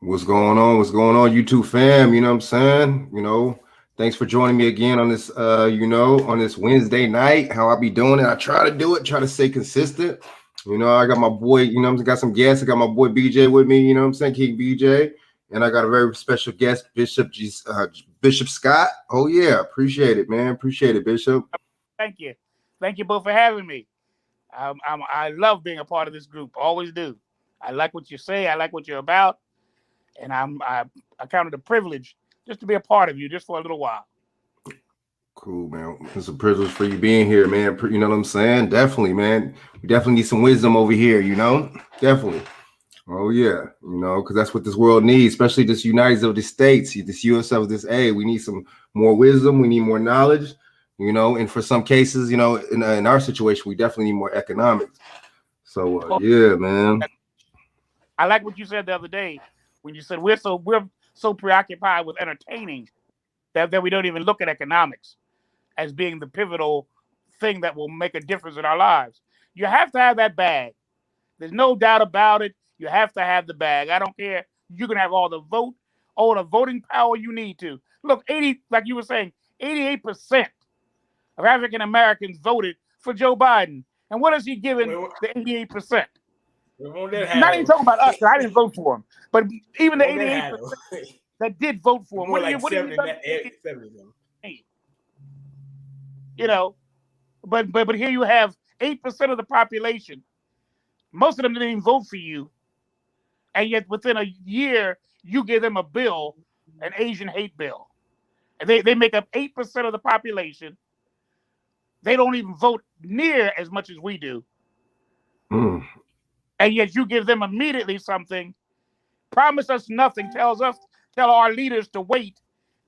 What's going on? What's going on, YouTube fam? You know what I'm saying? Thanks for joining me again on this on this Wednesday night. How I be doing it. I try to do it, try to stay consistent. I got my boy, got some guests. I got my boy BJ with me, you know what I'm saying? King BJ. And I got a very special guest, Bishop Scott. Oh yeah, appreciate it, man. Appreciate it, Bishop. Thank you. Thank you both for having me. I love being a part of this group. Always do. I like what you say. I like what you're about. And I count it a privilege just to be a part of you just for a little while. Cool, man. It's a privilege for you being here, man. You know what I'm saying? Definitely, man. We definitely need some wisdom over here, Definitely. Oh, yeah. Because that's what this world needs, especially this United of the States, this US of this A. We need some more wisdom. We need more knowledge, and for some cases, in our situation, we definitely need more economics. So, yeah, man. I like what you said the other day when you said we're so preoccupied with entertaining that we don't even look at economics as being the pivotal thing that will make a difference in our lives. You have to have that bag. There's no doubt about it. You have to have the bag. I don't care. You can have all the voting power you need to. Look, like you were saying, 88% of African Americans voted for Joe Biden. And what is he giving the 88%? Not even talking about us, because I didn't vote for him. But even the 88% that did vote for him. But here you have 8% of the population. Most of them didn't even vote for you. And yet within a year, you give them a bill, an Asian hate bill. And they make up 8% of the population. They don't even vote near as much as we do. Mm. And yet you give them immediately something, promise us nothing, tell our leaders to wait,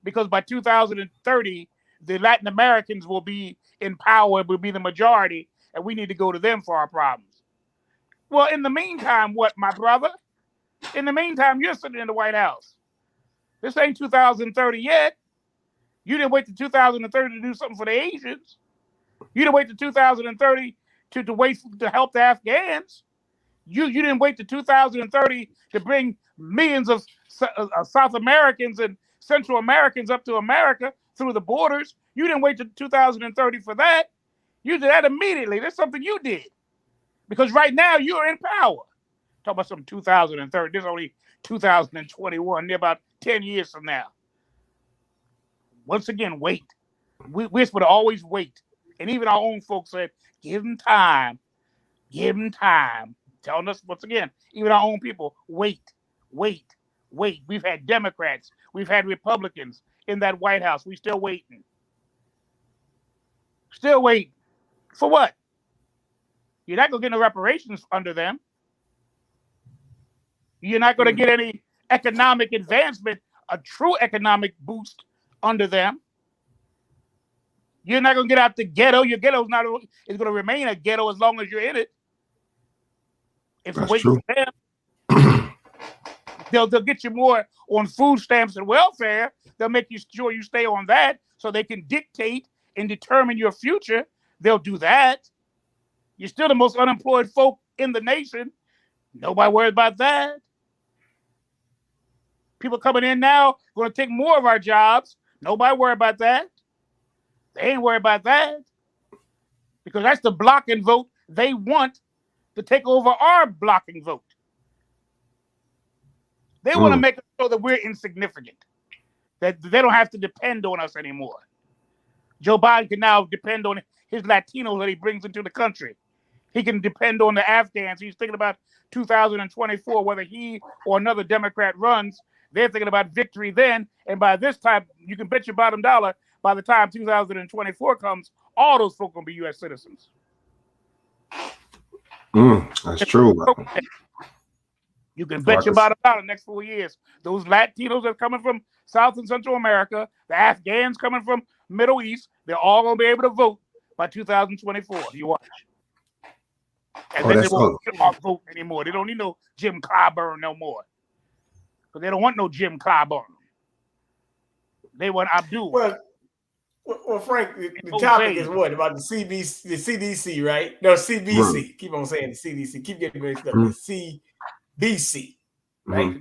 because by 2030, the Latin Americans will be in power, will be the majority, and we need to go to them for our problems. Well, in the meantime, what, my brother? In the meantime, you're sitting in the White House. This ain't 2030 yet. You didn't wait to 2030 to do something for the Asians. You didn't wait to 2030 to help the Afghans. You didn't wait to 2030 to bring millions of South Americans and Central Americans up to America through the borders. You didn't wait to 2030 for that. You did that immediately. That's something you did. Because right now you're in power. Talk about some 2030. This is only 2021. They're about 10 years from now. Once again, wait. We're supposed to always wait. And even our own folks said, give them time. Give them time. Telling us, once again, even our own people, wait. We've had Democrats. We've had Republicans in that White House. We still waiting. Still waiting. For what? You're not going to get no reparations under them. You're not going to get any economic advancement, a true economic boost under them. You're not going to get out the ghetto. Your ghetto is going to remain a ghetto as long as you're in it. If you wait for them, they'll get you more on food stamps and welfare. They'll make sure you stay on that so they can dictate and determine your future. They'll do that. You're still the most unemployed folk in the nation. Nobody worried about that. People coming in now going to take more of our jobs. Nobody worried about that. They ain't worried about that. Because that's the blocking vote they want to take over our blocking vote. They want to make it so that we're insignificant. That they don't have to depend on us anymore. Joe Biden can now depend on his Latinos that he brings into the country. He can depend on the Afghans. He's thinking about 2024, whether he or another Democrat runs. They're thinking about victory then. And by this time, you can bet your bottom dollar, by the time 2024 comes, all those folk going to be U.S. citizens. That's true. You can bet your bottom dollar next 4 years. Those Latinos that are coming from South and Central America, the Afghans coming from Middle East, they're all going to be able to vote by 2024. You watch. And then they won't vote anymore. They don't need no Jim Clyburn no more. Because they don't want no Jim Clyburn. They want Abdul. Well, Frank, the topic is what? About the CDC, right? No, CBC. Keep on saying the CDC. Keep getting mixed up. The CBC, right?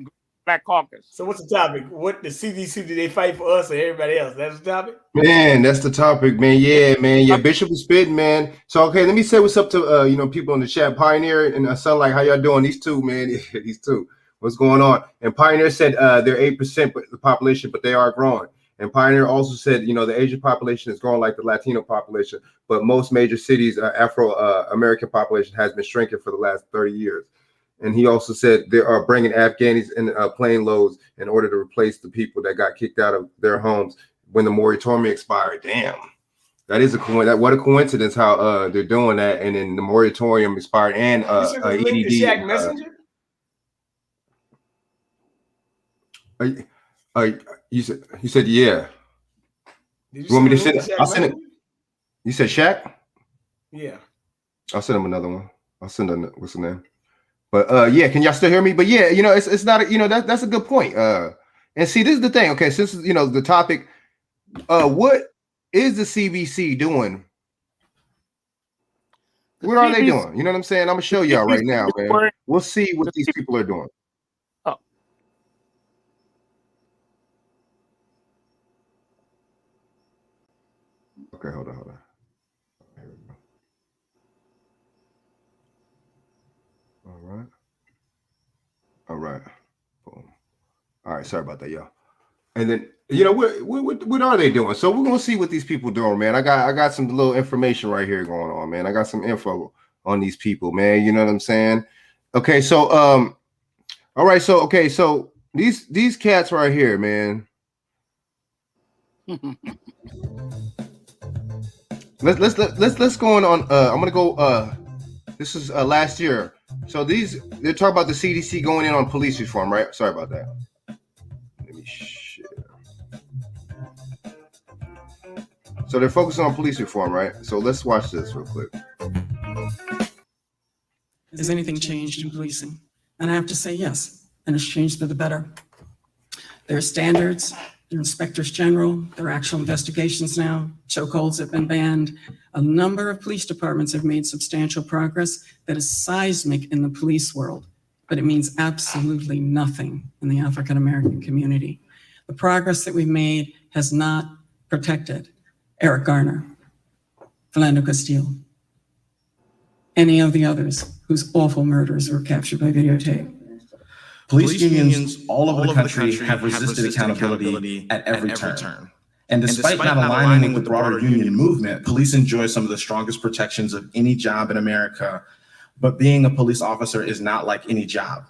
Black Caucus. So what's the topic? What the CDC, do they fight for us or everybody else? That's the topic? Man, that's the topic, man. Yeah, man. Yeah, Bishop is spitting, man. So, okay, let me say what's up to, people in the chat. Pioneer and Sunlight, how y'all doing? These two, man. These two. What's going on? And Pioneer said they're 8% of the population, but they are growing. And Pioneer also said, the Asian population is growing like the Latino population, but most major cities, Afro-American population has been shrinking for the last 30 years. And he also said they are bringing Afghanis in plane loads in order to replace the people that got kicked out of their homes when the moratorium expired. Damn, that is what a coincidence how they're doing that. And then the moratorium expired and EDD. Shaq Messenger? You said yeah. You want me to send? I'll send it. You said Shaq? Yeah. I'll send him another one. I'll send him. What's the name? But yeah, can y'all still hear me? But yeah, it's not that's a good point. And see, this is the thing. Okay, since the topic, what is the CBC doing? What are they doing? You know what I'm saying? I'm gonna show y'all right now, man. We'll see what these people are doing. Oh. Okay, hold on. All right. Boom. All right. Sorry about that, y'all. And then what are they doing? So we're gonna see what these people doing, man. I got some little information right here going on, man. I got some info on these people, man. You know what I'm saying? Okay. So all right. So okay. So these cats right here, man. Let's go on. I'm gonna go. This is last year. So they're talking about the CDC going in on police reform, right? Sorry about that. Let me share. So they're focusing on police reform, right? So let's watch this real quick. Has anything changed in policing? And I have to say yes, and it's changed for the better. There are standards, there are inspectors general, there are actual investigations now, chokeholds have been banned. A number of police departments have made substantial progress that is seismic in the police world, but it means absolutely nothing in the African-American community. The progress that we've made has not protected Eric Garner, Philando Castile, any of the others whose awful murders were captured by videotape. Police unions all over the country have resisted accountability at every turn. And despite not aligning with the broader union movement, police enjoy some of the strongest protections of any job in America. But being a police officer is not like any job.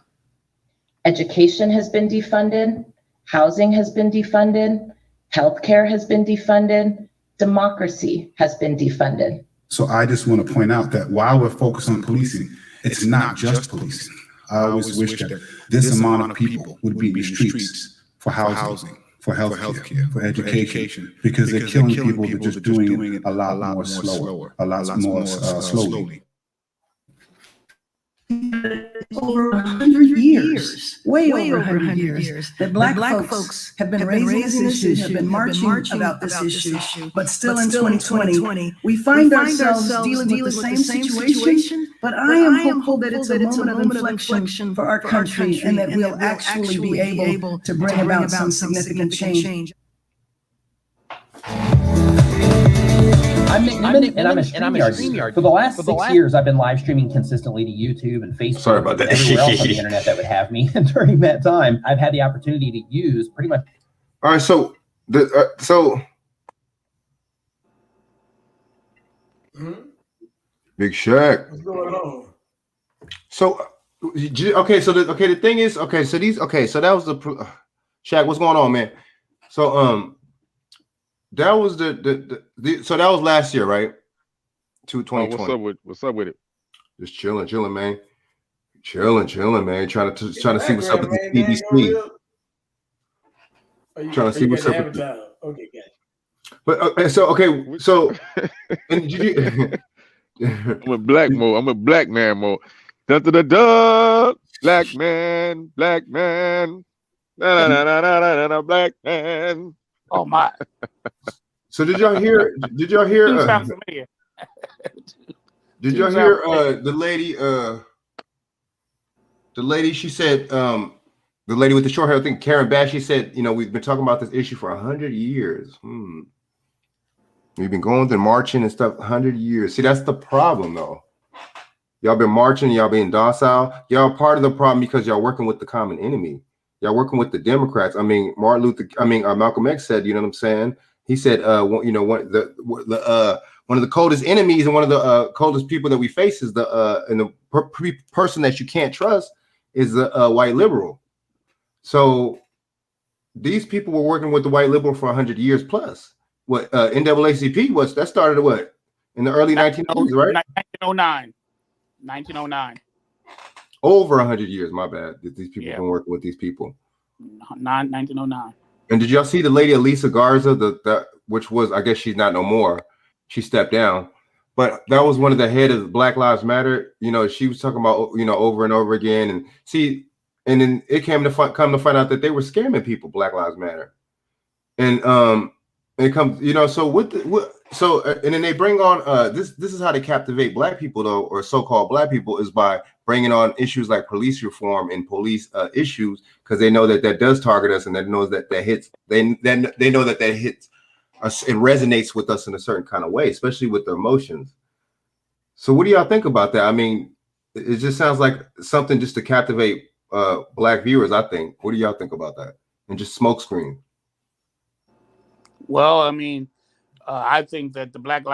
Education has been defunded, housing has been defunded, healthcare has been defunded, democracy has been defunded. So I just want to point out that while we're focused on policing, it's not just policing. I always wish that this amount of people would be in the streets for housing, for healthcare, for education, because they're killing people, they're just doing it a lot more slower, a lot more slowly. Over 100 years, way over 100 years, that black folks have been raising this issue, have been marching about this issue, but still in 2020, we find ourselves dealing with the same situation, but I am hopeful that it's a moment of inflection for our country and that we'll actually be able to bring about some significant change. I'm Nick Newman, and I'm a StreamYard. For the last 6 years, I've been live streaming consistently to YouTube and Facebook. Sorry about that. And everywhere else on the internet that would have me. And during that time, I've had the opportunity to use pretty much. All right, so Big Shaq. What's going on? So okay, so the thing is, so that was the Shaq. What's going on, man? So that was so that was last year, right? 2020. What's up with it? Just chilling, man. Chilling, man. Trying to see what's up with the CBC. Trying to see what's up with the... Okay, guys. But and did you... I'm a black man mode. Black man. Black man. Oh my! So did y'all hear? Did y'all hear the lady? The lady, she said The lady with the short hair, I think Karen Bash, she said, you know, we've been talking about this issue for 100 years. We've been going through marching and stuff 100 years. See, that's the problem, though. Y'all been marching, y'all being docile. Y'all part of the problem because y'all working with the common enemy. Y'all working with the Democrats. I mean, Malcolm X said, you know what I'm saying? He said, you know, one of the coldest enemies and one of the coldest people that we face is the person that you can't trust is the white liberal. So these people were working with the white liberal for 100 years plus. What NAACP was, that started what? In the early 1900s, right? 1909. 1909. Over 100 years, my bad. These people been working with these people. 1909. And did y'all see the lady Elisa Garza, which was, I guess she's not no more. She stepped down. But that was one of the head of Black Lives Matter. You know, she was talking about, you know, over and over again. And see, and then it come to find out that they were scamming people, Black Lives Matter. And it comes, you know, so and then they bring on this is how they captivate Black people, though, or so-called Black people, is by bringing on issues like police reform and police issues, because they know that does target us, and that knows that hits. They know that hits us. It resonates with us in a certain kind of way, especially with the emotions. So what do y'all think about that? I mean, it just sounds like something just to captivate Black viewers, I think. What do y'all think about that? And just smokescreen. Well, I mean, I think that the Black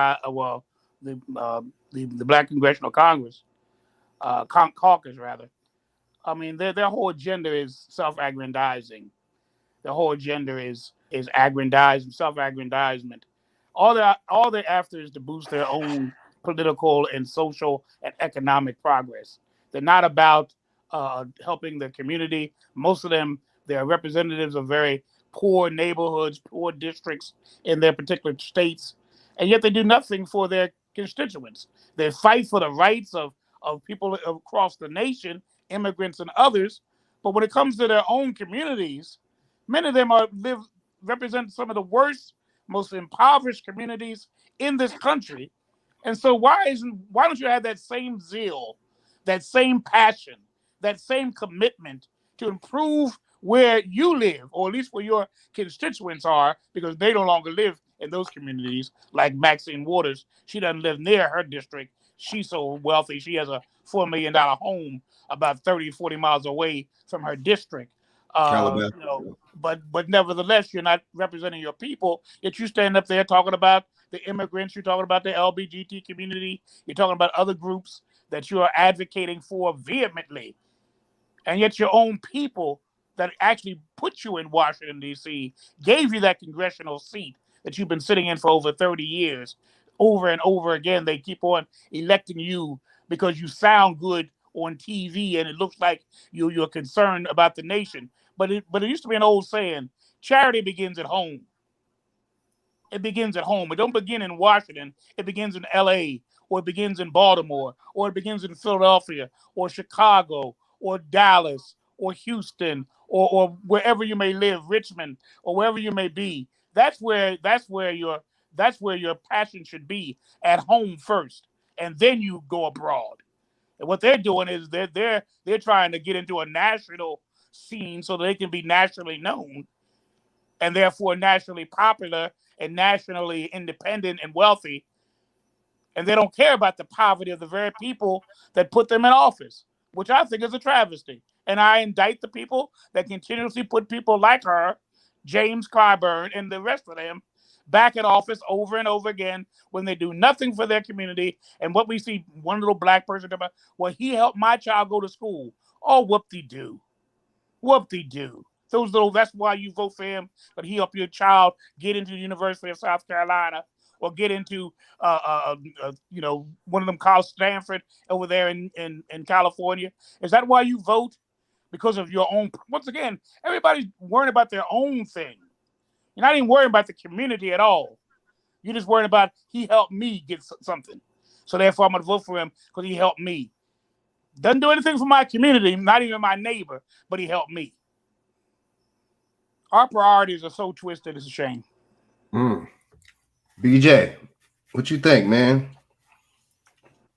Congressional Congress, caucus rather, I mean, their whole agenda is self-aggrandizing. Their whole agenda is aggrandizing, self-aggrandizement. All they're after is to boost their own political and social and economic progress. They're not about helping the community. Most of them, they're representatives of very poor neighborhoods, poor districts in their particular states, and yet they do nothing for their constituents. They fight for the rights of people across the nation, immigrants and others, but when it comes to their own communities, many of them represent some of the worst, most impoverished communities in this country. And so why don't you have that same zeal, that same passion, that same commitment to improve where you live, or at least where your constituents are, because they no longer live in those communities. Like Maxine Waters, she doesn't live near her district. She's so wealthy, she has a $4 million home about 30, 40 miles away from her district. You know, but nevertheless, you're not representing your people, yet you stand up there talking about the immigrants, you're talking about the LGBT community, you're talking about other groups that you are advocating for vehemently. And yet your own people that actually put you in Washington, D.C., gave you that congressional seat that you've been sitting in for over 30 years. Over and over again, they keep on electing you because you sound good on TV and it looks like you're concerned about the nation. But it used to be an old saying, charity begins at home. It begins at home. It don't begin in Washington. It begins in L.A., or it begins in Baltimore, or it begins in Philadelphia, or Chicago, or Dallas, or Houston, or wherever you may live, Richmond, or wherever you may be. That's where your passion should be, at home first, and then you go abroad. And what they're doing is they're trying to get into a national scene so they can be nationally known, and therefore nationally popular and nationally independent and wealthy. And they don't care about the poverty of the very people that put them in office, which I think is a travesty. And I indict the people that continuously put people like her, James Clyburn, and the rest of them back in office over and over again when they do nothing for their community. And what we see, one little Black person about, well, he helped my child go to school. Oh, whoop-de-doo. Whoop-de-doo. That's why you vote for him, but he helped your child get into the University of South Carolina, or get into one of them called Stanford over there in California. Is that why you vote? Because of your own? Once again, everybody's worrying about their own thing. You're not even worrying about the community at all. You're just worrying about, he helped me get something, so therefore I'm going to vote for him because he helped me. Doesn't do anything for my community, not even my neighbor, but he helped me. Our priorities are so twisted, it's a shame. BJ, what you think, man?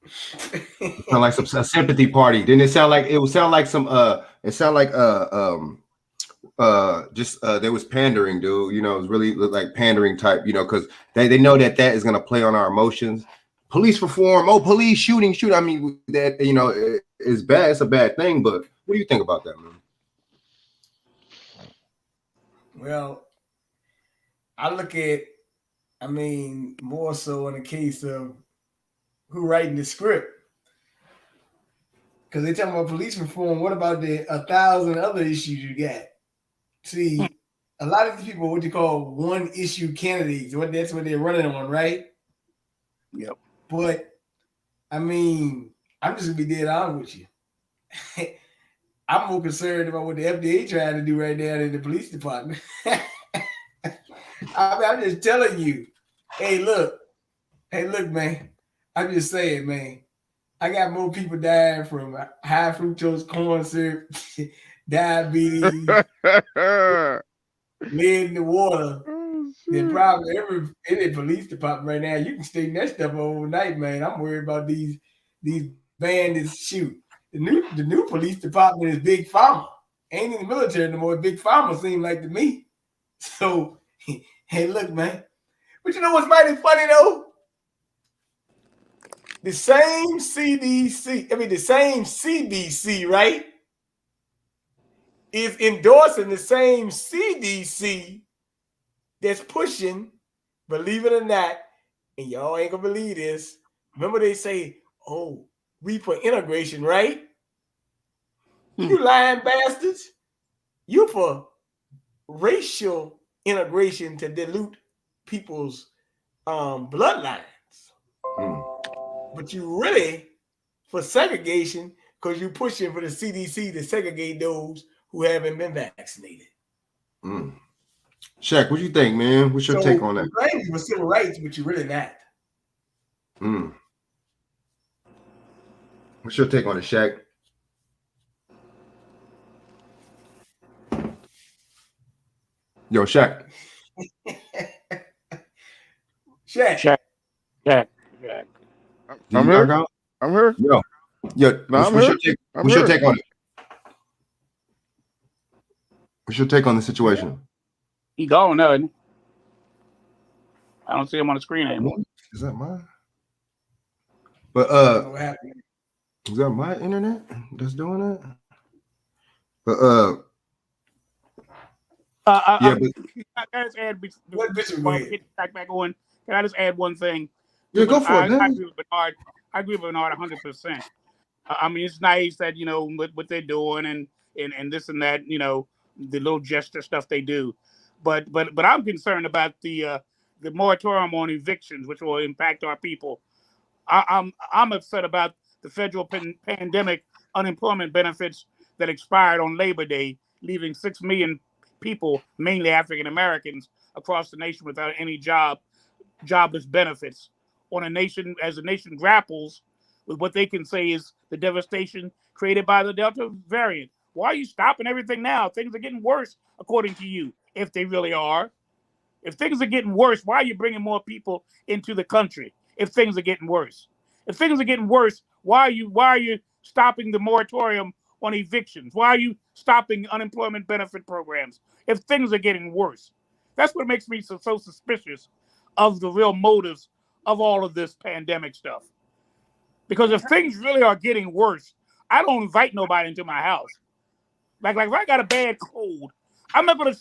Sound like a sympathy party. Didn't it sound like some it sounded like there was pandering, dude. You know, it was really like pandering type. You know, because they know that is gonna play on our emotions. Police reform, police shooting. I mean, that is bad. It's a bad thing. But what do you think about that, man? Well, I look at, more so in the case of who writing the script. Because they talking about police reform. What about the 1,000 other issues you got? See, a lot of these people, what you call one issue candidates, that's what they're running on, right? Yep. But I'm just gonna be dead honest with you. I'm more concerned about what the FDA trying to do right now than the police department. I'm just telling you. Hey, look, man. I'm just saying, man. I got more people dying from high fructose corn syrup, diabetes, lead in the water than probably any police department right now. You can stay that stuff overnight, man. I'm worried about these bandits. Shoot, the new police department is Big Pharma. Ain't in the military no more. Big Pharma seems like to me. So, hey, look, man. But you know what's mighty funny though? The same CDC, the same CBC, right, is endorsing the same CDC that's pushing, believe it or not, and y'all ain't gonna believe this. Remember they say, we for integration, right? You lying bastards. You for racial integration to dilute people's bloodlines. But you really for segregation because you're pushing for the CDC to segregate those who haven't been vaccinated. Shaq, what do you think, man? What's your take on that? You claim you were civil rights, but you're really not. What's your take on it, Shaq? Yo, Shaq. Shaq. I'm here. I'm here. Yo. What's your take on it? What's your take on the situation? He gone now, isn't he? I don't see him on the screen anymore. Is that mine? But is that my internet that's doing that? But Can I just add back on? Can I just add one thing? Yeah, go for it. I agree with Bernard. I agree with Bernard 100%. It's nice that what they're doing and this and that, the little gesture stuff they do, but I'm concerned about the moratorium on evictions, which will impact our people. I'm upset about the federal pandemic unemployment benefits that expired on Labor Day, leaving 6 million people, mainly African Americans, across the nation without any jobless benefits. As the nation grapples with what they can say is the devastation created by the Delta variant. Why are you stopping everything now? Things are getting worse, according to you, if they really are. If things are getting worse, why are you bringing more people into the country? If things are getting worse, why are you stopping the moratorium on evictions? Why are you stopping unemployment benefit programs? If things are getting worse, that's what makes me so suspicious of the real motives of all of this pandemic stuff. Because if things really are getting worse, I don't invite nobody into my house. Like if I got a bad cold, I'm not gonna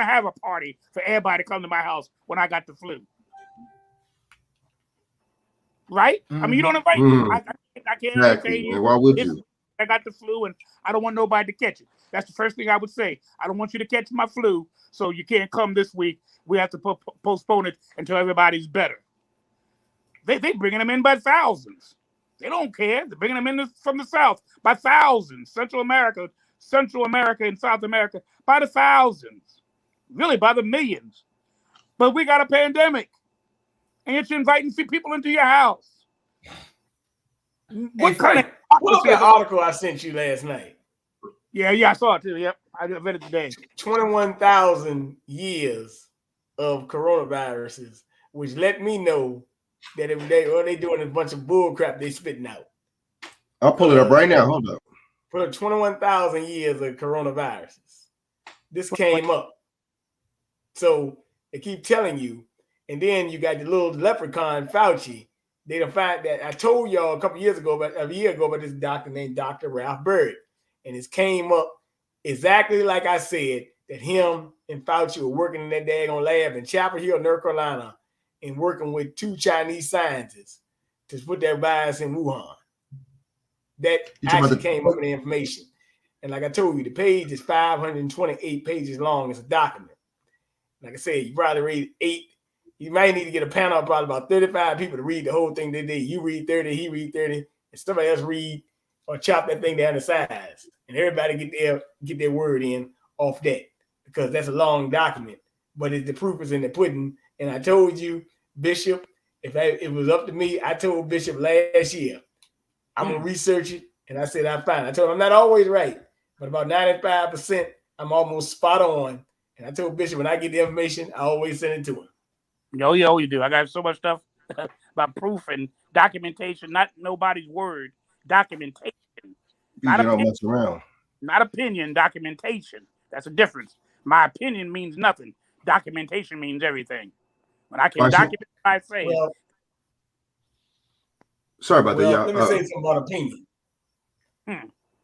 have a party for everybody to come to my house when I got the flu. Right? You don't invite me. I can't entertain you. Why would you? I got the flu and I don't want nobody to catch it. That's the first thing I would say. I don't want you to catch my flu, so you can't come this week. We have to postpone it until everybody's better. They bringing them in by thousands. They don't care. They're bringing them in from the South by thousands. Central America and South America by the thousands. Really by the millions. But we got a pandemic. And you're inviting people into your house. What kind of article I sent you last night? Yeah, I saw it too. Yep, I read it today. 21,000 years of coronaviruses, which let me know that all they doing is a bunch of bull crap they spitting out. I'll pull it up right now. Hold up. for the 21,000 years of coronaviruses. This came up. So they keep telling you. And then you got the little leprechaun Fauci. They don't find that I told y'all a year ago about this doctor named Dr. Ralph Bird. And it came up exactly like I said, that him and Fauci were working in that daggone lab in Chapel Hill, North Carolina, and working with 2 Chinese scientists to put that virus in Wuhan. That actually came up in the information. And like I told you, the page is 528 pages long. It's a document. Like I said, you probably read 8. You might need to get a panel of probably about 35 people to read the whole thing they did. You read 30, he read 30, and somebody else read or chop that thing down to size. And everybody get their word in off that, because that's a long document. But the proof is in the pudding. And I told you, Bishop, if it was up to me, I told Bishop last year, I'm going to research it. And I said, I'm fine. I told him I'm not always right, but about 95%, I'm almost spot on. And I told Bishop, when I get the information, I always send it to him. Yo, you do. I got so much stuff about proof and documentation, not nobody's word, documentation. Not opinion, documentation. That's a difference. My opinion means nothing. Documentation means everything. When I can document what I say. Well, sorry about that, y'all. Let me say something about opinion.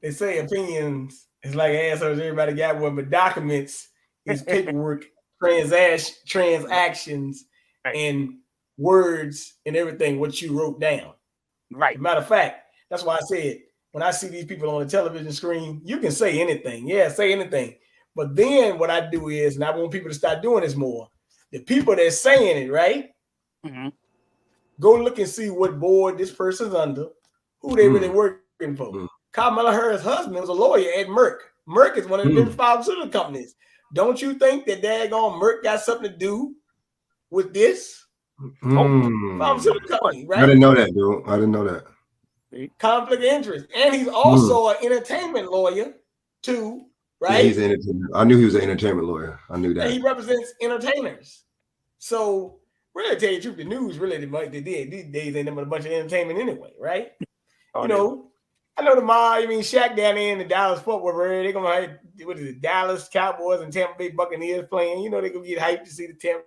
They say opinions is like assholes, everybody got one, but documents is paperwork, transactions, and words and everything, what you wrote down. Right. Matter of fact, that's why I said, when I see these people on the television screen, you can say anything. Yeah, say anything. But then what I do is, and I want people to start doing this more, the people that's saying it, right? Mm-hmm. Go look and see what board this person's under, who they really working for. Kamala Harris' husband was a lawyer at Merck. Merck is one of the big pharmaceutical companies. Don't you think that daggone Merck got something to do with this? Pharmaceutical company, right? I didn't know that, dude. I didn't know that. Conflict of interest. And he's also an entertainment lawyer, too, right? Yeah, he's an entertainment. I knew he was an entertainment lawyer. I knew that. And he represents entertainers. So, really, to tell you the truth, the news really, these days ain't nothing but a bunch of entertainment anyway, right? You know, I know Shaq down there in the Dallas Fort Worth area, they're going to have, what is it, Dallas Cowboys and Tampa Bay Buccaneers playing. You know, they're going to get hyped to see the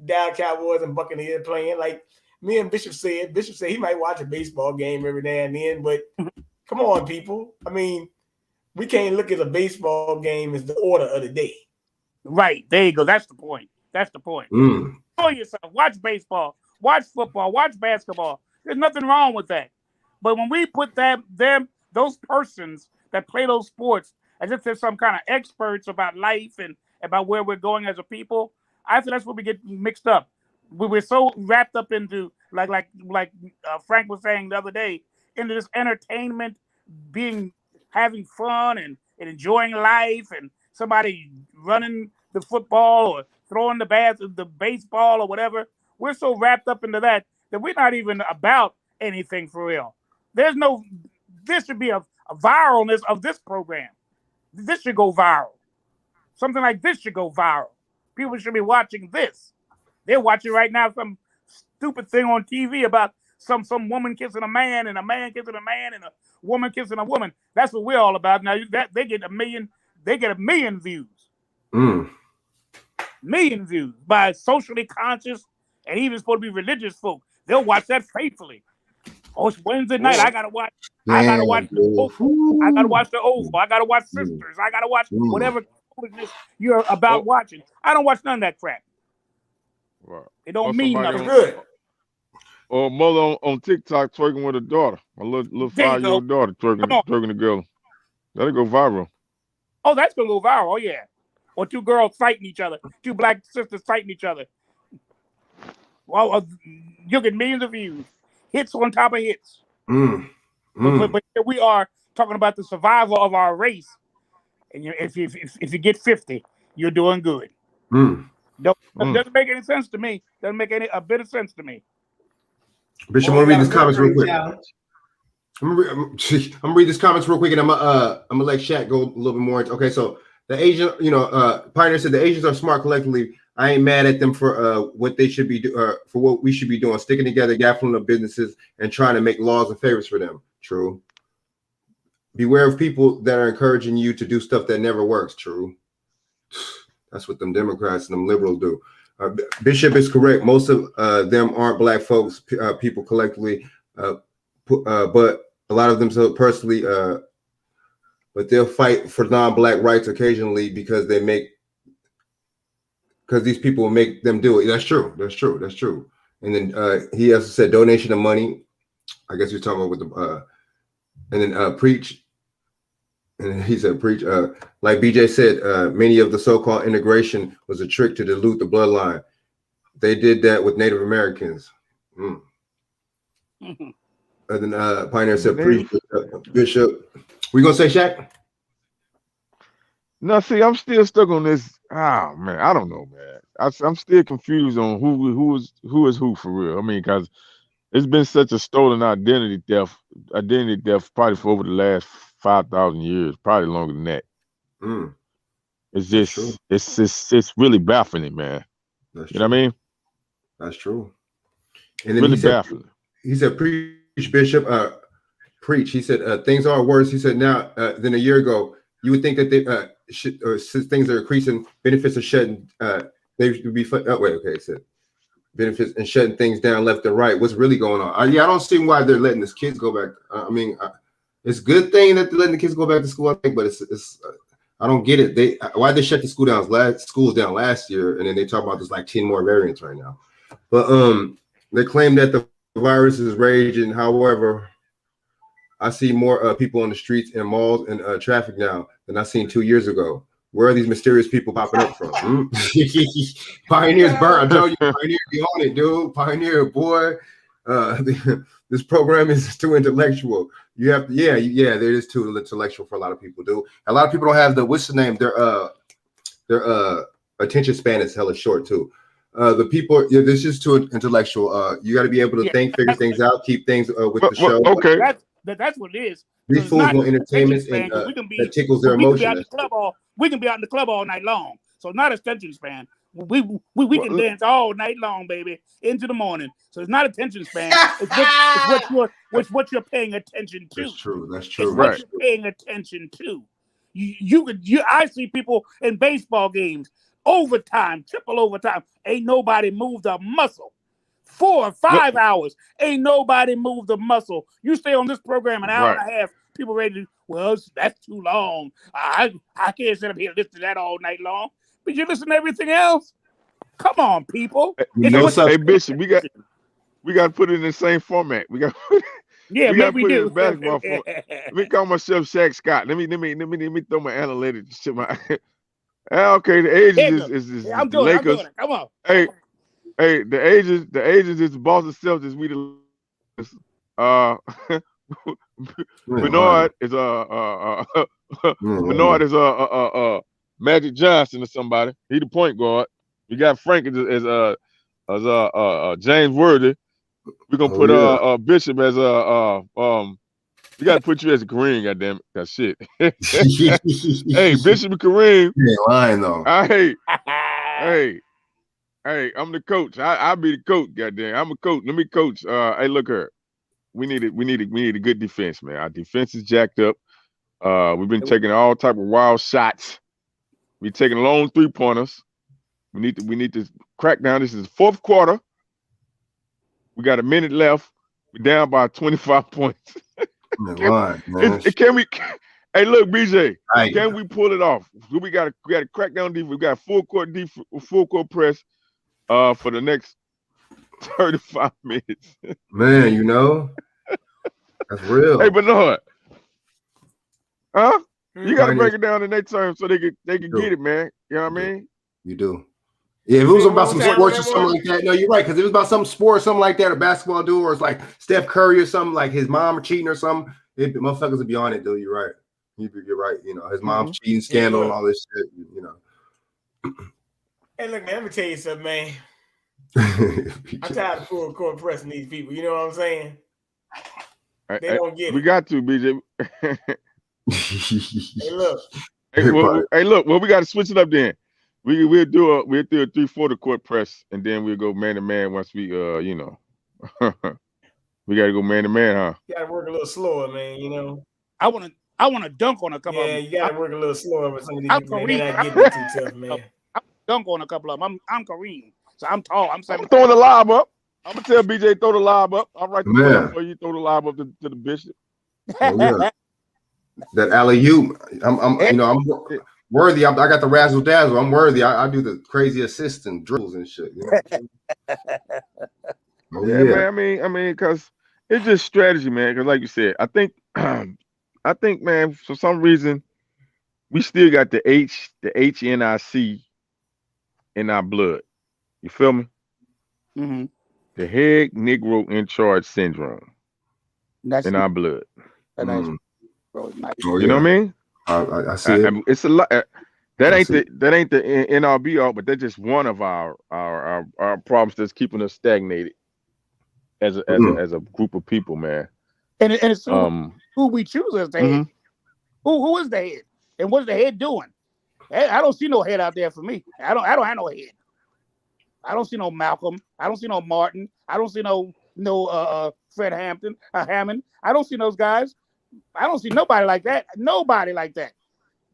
Dallas Cowboys and Buccaneers playing. Like me and Bishop said he might watch a baseball game every now and then, but come on, people. I mean, we can't look at a baseball game as the order of the day. Right. There you go. That's the point. Enjoy yourself. Watch baseball. Watch football. Watch basketball. There's nothing wrong with that. But when we put those persons that play those sports as if they're some kind of experts about life and about where we're going as a people, I think that's where we get mixed up. We're so wrapped up into like Frank was saying the other day, into this entertainment, having fun and enjoying life, and somebody running the football or throwing the baseball or whatever. We're so wrapped up into that we're not even about anything for real. This should be a viralness of this program. This should go viral. Something like this should go viral. People should be watching this. They're watching right now some stupid thing on TV about some woman kissing a man and a man kissing a man and a woman kissing a woman. That's what we're all about now. They get a million views. Million views by socially conscious and even supposed to be religious folk. They'll watch that faithfully. Oh, it's Wednesday night. I gotta watch. I gotta watch the Oval. I gotta watch the Oval. I gotta watch Sisters. I gotta watch whatever foolishness you're about watching. I don't watch none of that crap. Wow. It don't mean nothing. Good. Or mother on TikTok twerking with her daughter, a little 5-year-old daughter twerking together. That'll go viral. Oh, that's gonna go viral. Oh yeah. Or 2 girls fighting each other. 2 black sisters fighting each other. Well, you get millions of views. Hits on top of hits. But here we are talking about the survival of our race. And if you get 50, you're doing good. Doesn't make any sense to me. Doesn't make a bit of sense to me. Bishop, I'm gonna read these comments real quick. I'm gonna read these comments real quick, and I'm gonna let Shaq go a little bit more. Okay, so the Asian, Pioneer said the Asians are smart collectively. I ain't mad at them for what they should be for what we should be doing, sticking together, gaffling up businesses, and trying to make laws and favors for them. True. beware of people that are encouraging you to do stuff that never works. True. That's what them Democrats and them liberals do. Bishop is correct. Most of them aren't black folks, people collectively, but a lot of them so personally, but they'll fight for non-black rights occasionally because these people will make them do it. That's true. That's true. That's true. And then he also said donation of money. I guess you're talking about with the and then preach. And he said preach. Like BJ said, many of the so-called integration was a trick to dilute the bloodline. They did that with Native Americans. And then Pioneer said preach. Bishop. We gonna say Shaq? No, see, I'm still stuck on this. Oh man, I don't know, man. I'm still confused on who is who for real. I mean, because it's been such a stolen identity theft probably for over the last 5,000 years, probably longer than that. It's just it's really baffling, man. That's you know what I mean? That's true. And then really baffling. He said, preach, Bishop. Preach. He said, things are worse. He said, now than a year ago. You would think that they since things are increasing, benefits are shutting. They would be. He said benefits and shutting things down left and right. What's really going on? I don't see why they're letting these kids go back. I mean, it's a good thing that they're letting the kids go back to school. I think, but it's I don't get it. Why they shut the schools down last year, and then they talk about there's like 10 more variants right now. But they claim that the virus is raging. However, I see more people on the streets and malls and traffic now than I seen 2 years ago. Where are these mysterious people popping up from? Pioneer's burnt. I'm telling you, Pioneer, be on it, dude. Pioneer, boy. This program is too intellectual. You have to, yeah, it is too intellectual for a lot of people, dude. A lot of people don't have what's the name? Their attention span is hella short too. The people, this is just too intellectual. You got to be able to figure things out, keep things with the show. Okay. That's what it is. These fools want entertainment and that tickles their emotions. We can be out in the club all night long. So it's not attention span. We can dance all night long, baby, into the morning. So it's not attention span. It's what you're paying attention to. That's true. That's true. It's what you're paying attention to. I see people in baseball games, overtime, triple overtime. Ain't nobody moved a muscle. 4 or 5 hours. Ain't nobody moved a muscle. You stay on this program an hour and a half. People ready to, well, that's too long. I can't sit up here and listen to that all night long. But you listen to everything else. Come on, people. Hey, Bishop, we got to put it in the same format. We got put it in basketball format. Let me call myself Shaq Scott. Let me throw my analytics shit. Okay, the ages is I'm the doing Lakers. it. Come on. Hey, the ages is the Boston Celtics. We the Bernard is Bernard is Magic Johnson or somebody. He the point guard. We got Frank as James Worthy. We're gonna put Bishop as we gotta put you as a Kareem, goddamn it. That shit. Hey, Bishop and Kareem. You ain't lying though. Hey, I'm the coach. I'll be the coach, goddamn. I'm a coach. Let me coach. Hey, look here. We need a good defense, man. Our defense is jacked up. We've been taking all type of wild shots. We taking long 3-pointers. We need to crack down. This is the fourth quarter. We got a minute left. We're down by 25 points. Can we? Hey, look, BJ. Can we pull it off? We got to crack down defense. We got full court press for the next 35 minutes. Man, you know, that's real. Hey, Bernard. Huh? You got to break it down in their terms so they can get it, man. You know what I mean? You do. Yeah, if it was about some sports or something like that, no, you're right. Because if it was about some sport or something like that, or basketball, dude, or it's like Steph Curry or something, like his mom cheating or something, motherfuckers would be on it, dude. You're right. You're right. You know, his mom's cheating scandal and all this shit. You know. Hey, look, man, let me tell you something, man. I'm tired of full court pressing these people. You know what I'm saying? They don't get it. We got to, BJ. Hey, look. Well, we got to switch it up then. We'll do a 3/4 court press, and then we'll go man to man once we you know. We got to go man to man, huh? You got to work a little slower, man. You know. I want I want to dunk on a couple of Yeah, them. you gotta work a little slower with some of these I'm people, man. They're Kareem. not getting it too tough, man. I'm dunk on a couple of them. I'm Kareem, so I'm tall. I'm 7. I'm throwing the lob up. I'm gonna tell BJ throw the lob up. I'll write the play Man. for you. Throw the lob up to the bishop. Oh yeah. That alley-oop. I'm you know, I'm worthy. I got the razzle dazzle. I'm worthy. I do the crazy assist and dribbles and shit. You know? Oh Yeah, yeah. man. I mean, because it's just strategy, man. Because like you said, I think, man, for some reason, we still got the HNIC in our blood. You feel me? Mm-hmm. The head Negro in charge syndrome That's in our blood. nice. Mm. Nice. Oh You know yeah. what I mean? I see it. It's a lot. That I ain't see the NRB all, but that's just one of our problems that's keeping us stagnated as a group of people, man. And it's who we choose as the head. Who is the head? And what's the head doing? I don't see no head out there for me. I don't have no head. I don't see no Malcolm. I don't see no Martin. I don't see no Fred Hampton, Hammond. I don't see those guys. I don't see nobody like that. Nobody like that.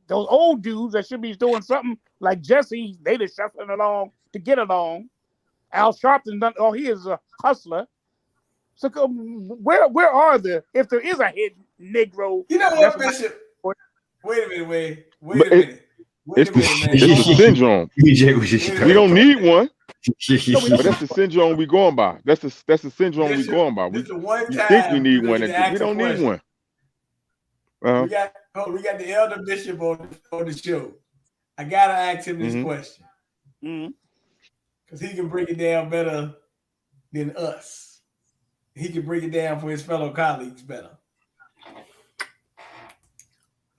Those old dudes that should be doing something like Jesse, they just shuffling along to get along. Al Sharpton, he is a hustler. So where are if there is a head Negro? You know what, Bishop? Wait a minute. It's the syndrome. We don't need one. But that's the syndrome we going by. That's the syndrome we going by. We think we need one. We don't need one. We got the elder bishop on the show. I gotta ask him this question because he can break it down better than us. He can break it down for his fellow colleagues better.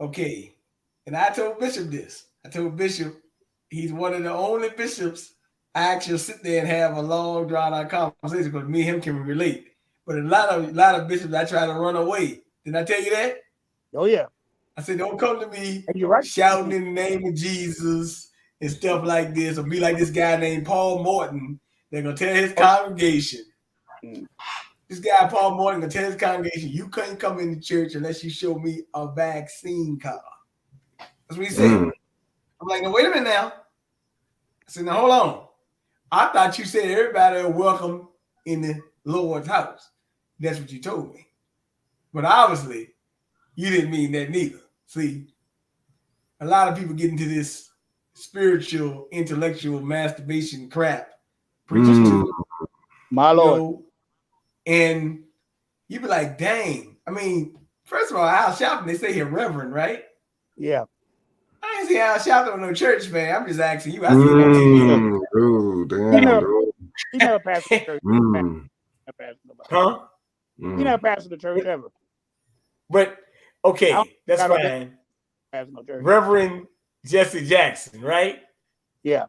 Okay, and I told Bishop this. I told Bishop he's one of the only bishops I actually sit there and have a long, drawn-out conversation because me and him can relate. But a lot of bishops I try to run away. Didn't I tell you that? Oh yeah. I said, don't come to me right. shouting in the name of Jesus and stuff like this, or be like this guy named Paul Morton. They're gonna tell his congregation. This guy Paul Morton gonna tell his congregation, you couldn't come into church unless you show me a vaccine card. That's what he said. I'm like, no, wait a minute now. I said, now hold on. I thought you said everybody are welcome in the Lord's house. That's what you told me. But obviously, you didn't mean that neither. See, a lot of people get into this spiritual, intellectual masturbation crap. Preachers too. My Lord. And you be like, dang. I mean, first of all, Al Sharpton, they say here Reverend, right? Yeah. I ain't see Al Sharpton in no church, man. I'm just asking you. I see him on TV. Oh, damn. He never passed the church. Huh? He never passed the church ever. But okay, that's fine. Reverend Jesse Jackson, right? Yeah.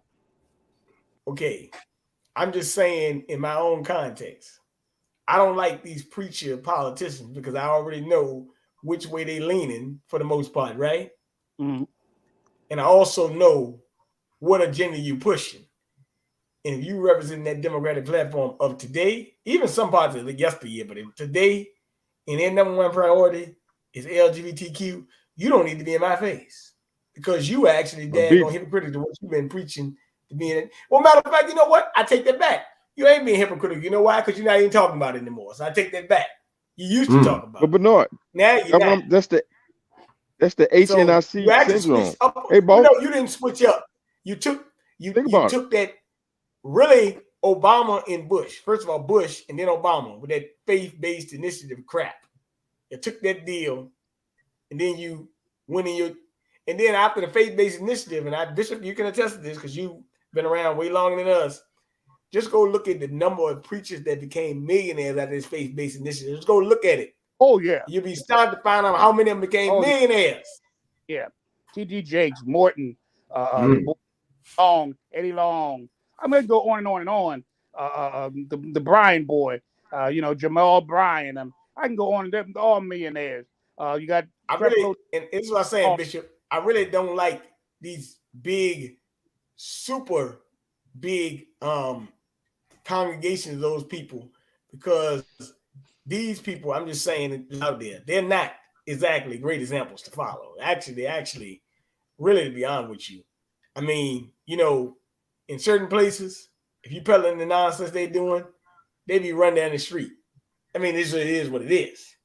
Okay. I'm just saying in my own context, I don't like these preacher politicians because I already know which way they leaning for the most part, right? Mm-hmm. And I also know what agenda you pushing. And if you represent that Democratic platform of today, even some parts of it yesteryear, but today, and their number one priority is LGBTQ, you don't need to be in my face because you actually daggone hypocritical to what you've been preaching to be in it. Well, matter of fact, you know what? I take that back. You ain't being hypocritical. You know why? Because you're not even talking about it anymore. So I take that back. You used to talk about it. But Bernard, now you're not. That's the HNIC syndrome. Hey, boss. No, you didn't switch up. You took that really Obama and Bush. First of all, Bush and then Obama with that faith-based initiative crap. You took that deal, and then you went in your, and then after the faith-based initiative, and Bishop, you can attest to this because you've been around way longer than us. Just go look at the number of preachers that became millionaires out of this faith-based initiative. Just go look at it. Oh yeah. You'll be starting to find out how many of them became millionaires. Yeah. T.D. Jakes, Morton, Long, Eddie Long. I'm gonna go on and on and on. The Bryan boy, Jamal Bryan. I can go on and they're all millionaires. You got and this is what I'm saying, Bishop. I really don't like these big, super big congregations of those people because these people, I'm just saying it out there, they're not exactly great examples to follow. Actually, really, to be honest with you, I mean, you know, in certain places, if you peddling the nonsense they doing, they be run down the street. I mean, it is what it is.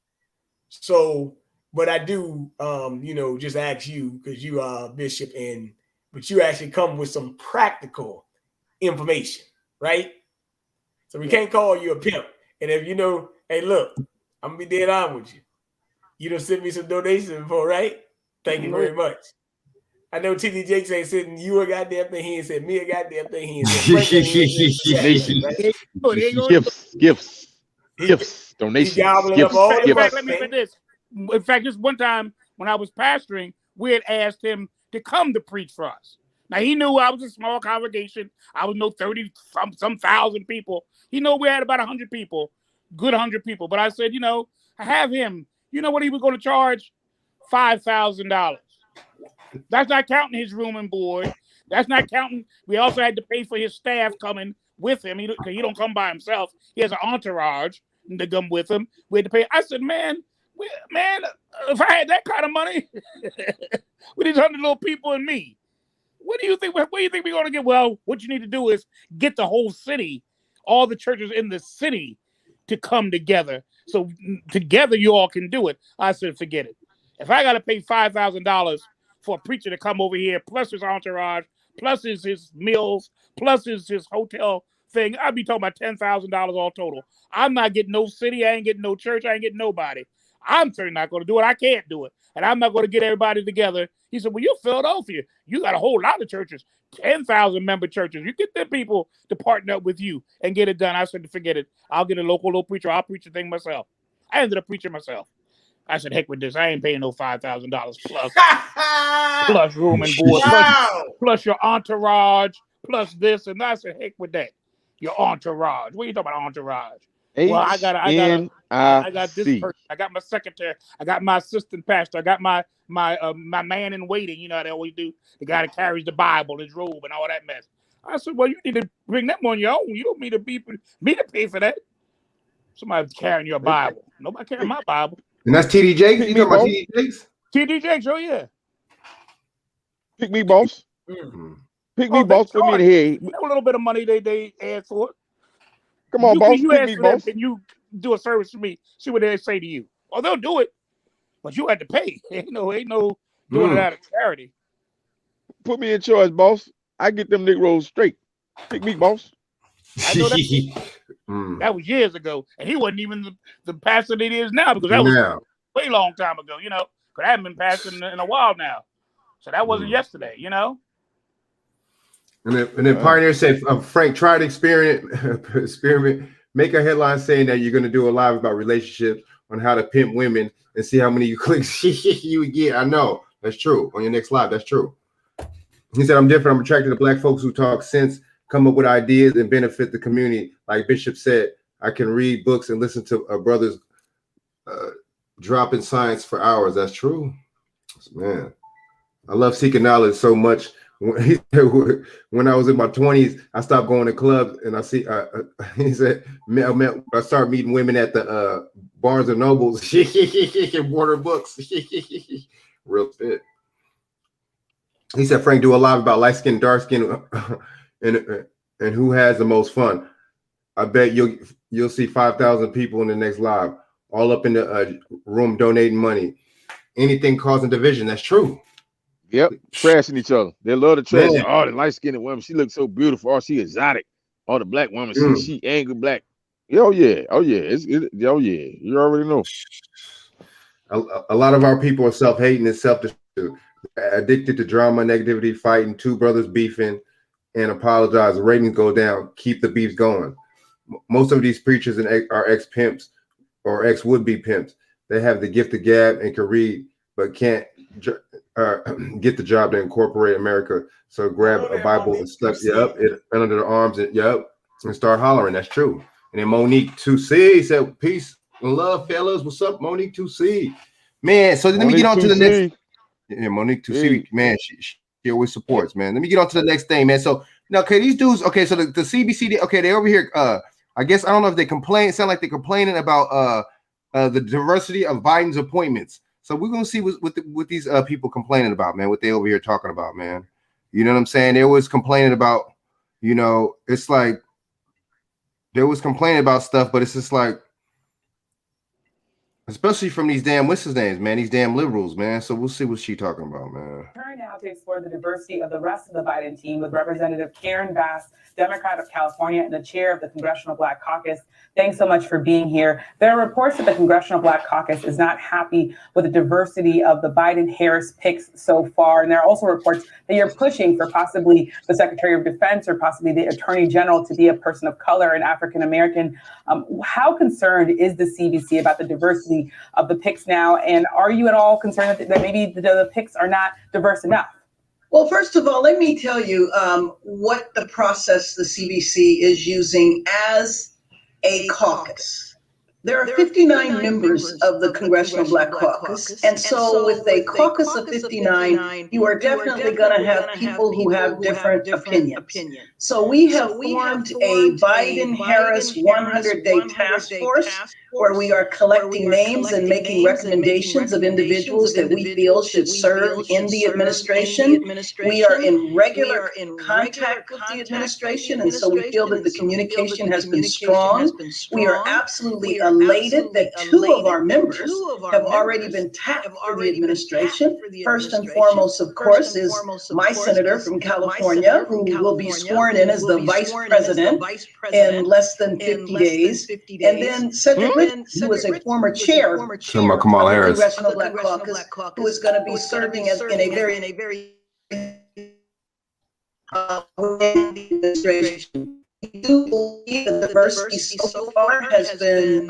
So, but I do, you know, just ask you because you are Bishop, but you actually come with some practical information, right? So we can't call you a pimp. And if you know, hey, look, I'm gonna be dead on with you. You done sent me some donations before, right? Thank you very much. I know TD Jakes ain't sending you a goddamn thing. He ain't sent me a goddamn thing. He ain't sent Frank Gifts, donations, gifts. In fact, let me say this. In fact, just one time when I was pastoring, we had asked him to come to preach for us. Now he knew I was a small congregation. I was no 30 some thousand people. He knew we had about 100 people, good 100 people. But I said, you know, I have him. You know what he was going to charge? $5,000. That's not counting his room and board. That's not counting. We also had to pay for his staff coming with him. He don't come by himself. He has an entourage to come with him. We had to pay. I said, man, if I had that kind of money with these 100 little people and me, what do you think? Where do you think we're going to get? Well, what you need to do is get the whole city, all the churches in the city, to come together. So together you all can do it. I said, forget it. If I got to pay $5,000 for a preacher to come over here, plus his entourage, plus his meals, plus his hotel thing, I'd be talking about $10,000 all total. I'm not getting no city. I ain't getting no church. I ain't getting nobody. I'm certainly not going to do it. I can't do it. And I'm not going to get everybody together. He said, well, you're Philadelphia. You got a whole lot of churches, 10,000 member churches. You get them people to partner up with you and get it done. I said, forget it. I'll get a local little preacher. I'll preach the thing myself. I ended up preaching myself. I said, heck with this. I ain't paying no $5,000 plus room and board, plus your entourage, plus this. And I said, heck with that. Your entourage. What are you talking about, entourage? Well, I got this person. I got my secretary. I got my assistant pastor. I got my man in waiting. You know how they always do. The guy that carries the Bible, his robe, and all that mess. I said, well, you need to bring them on your own. You don't need to me to pay for that. Somebody's carrying your Bible. Nobody carrying my Bible. And that's TD Jakes? You talking about TD Jakes? TD Jakes, oh yeah. Pick me, boss. Mm-hmm. Pick me, boss. Put me in the head. A little bit of money they ask for it. Come on, boss. You pick ask me, for boss. that, and you do a service for me. See what they say to you. Oh, they'll do it, but you had to pay. Ain't no doing it out of charity. Put me in charge, boss. I get them Negroes straight. Pick me, boss. I know that. That was years ago, and he wasn't even the pastor that he is now, because that was way long time ago. You know, because I haven't been pastoring in a while now, so that wasn't yesterday. You know. And then Pioneer said, Frank, try to experiment, make a headline saying that you're going to do a live about relationships on how to pimp women and see how many clicks you would get. I know that's true. On your next live, that's true. He said, I'm different. I'm attracted to black folks who talk sense, come up with ideas, and benefit the community. Like Bishop said, I can read books and listen to brothers dropping science for hours. That's true. Man, I love seeking knowledge so much. When I was in my 20s, I stopped going to clubs, and I see. He said, I started meeting women at the Barnes and Nobles and Warner Books. Real fit. He said, Frank, do a live about light skin, dark skin, and who has the most fun. I bet you'll see 5,000 people in the next live, all up in the room donating money. Anything causing division. That's true. Yep, trashing each other. They love to trash. Oh, the light-skinned woman, she looks so beautiful. Oh, she exotic. Oh, the black woman, she angry black. Oh yeah. Oh yeah. Oh yeah. You already know. A lot of our people are self-hating and self-destructive, addicted to drama, negativity, fighting, two brothers beefing, and apologize. The ratings go down. Keep the beefs going. Most of these preachers are ex-pimps or ex-would-be pimps. They have the gift of gab and can read, but can't get the job to incorporate America. So grab a Bible and stuck it under their arms and start hollering. That's true. And then Monique 2C said, peace and love, fellas. What's up, Monique 2C? Man, so let me get on to the next. Yeah, Monique 2C, man, she always supports, man. Let me get on to the next thing, man. So now, okay, these dudes, okay, so the CBC, okay, they over here. I guess I don't know if they complain. It sound like they're complaining about the diversity of Biden's appointments. So we're gonna see what these people complaining about, man. What they over here talking about, man. You know what I'm saying? They always complaining about, you know, it's like they always complaining about stuff, but it's just like, especially from these damn what's his names, man. These damn liberals, man. So we'll see what she talking about, man. Turn now to explore the diversity of the rest of the Biden team with Representative Karen Bass, Democrat of California and the chair of the Congressional Black Caucus. Thanks so much for being here. There are reports that the Congressional Black Caucus is not happy with the diversity of the Biden-Harris picks so far. And there are also reports that you're pushing for possibly the Secretary of Defense or possibly the Attorney General to be a person of color and African-American. How concerned is the CBC about the diversity of the picks now? And are you at all concerned that maybe the picks are not diverse enough? Well, first of all, let me tell you what the process the CBC is using as a caucus. There are 59 members of the Congressional Black Caucus. And so with a caucus of 59, you are definitely going to have people who have different opinions. So we have formed a Biden-Harris 100-day task force where we are collecting names and making recommendations of individuals that we feel should serve in the administration. We are in regular contact with the administration, and so we feel that the communication has been strong. We are absolutely elated that two of our members have already been tapped for the administration. First and foremost, of course, is my senator from California, who will be sworn in as the vice president in less than 50 days. And then Cedric, who is a former chair of the Congressional Black Caucus, who is going to be serving as in a very administration. We do believe that the diversity so far has been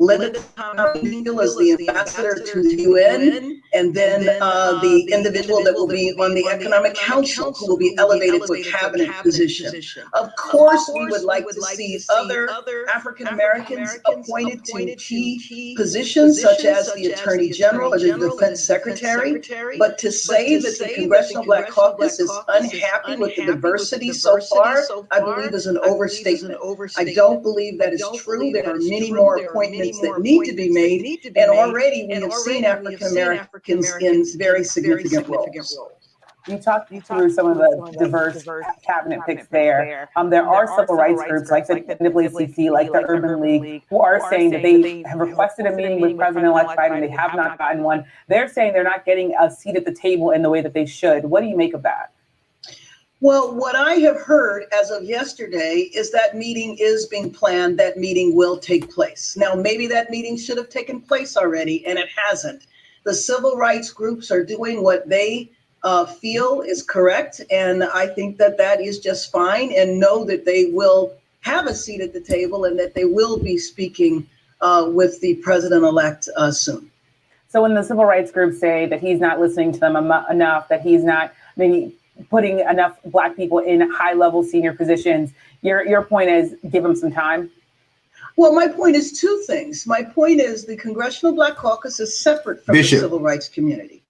limited as the ambassador to the UN, and then the individual that will be on the Economic Council, who will be elevated to a cabinet position. Of course, we would like to see other African Americans appointed to key positions, such as the Attorney General or the Defense Secretary. But to say that the Congressional Black Caucus is unhappy with the diversity so far, I believe is an overstatement. I don't believe that is true. There are many more appointments that need to be made, and already we have seen African Americans in very significant roles. You talked through some of the diverse cabinet picks there. There are civil rights groups like the NAACP, like the Urban League, who are saying that they have requested a meeting with President-elect Biden. They have not gotten one. They're saying they're not getting a seat at the table in the way that they should. What do you make of that? Well, what I have heard as of yesterday is that meeting is being planned. That meeting will take place. Now, maybe that meeting should have taken place already, and it hasn't. The civil rights groups are doing what they feel is correct, and I think that that is just fine, and know that they will have a seat at the table and that they will be speaking with the president-elect soon. So when the civil rights groups say that he's not listening to them enough, that he's not maybe putting enough Black people in high-level senior positions, your point is give them some time? Well, my point is two things. My point is the Congressional Black Caucus is separate from the civil rights community.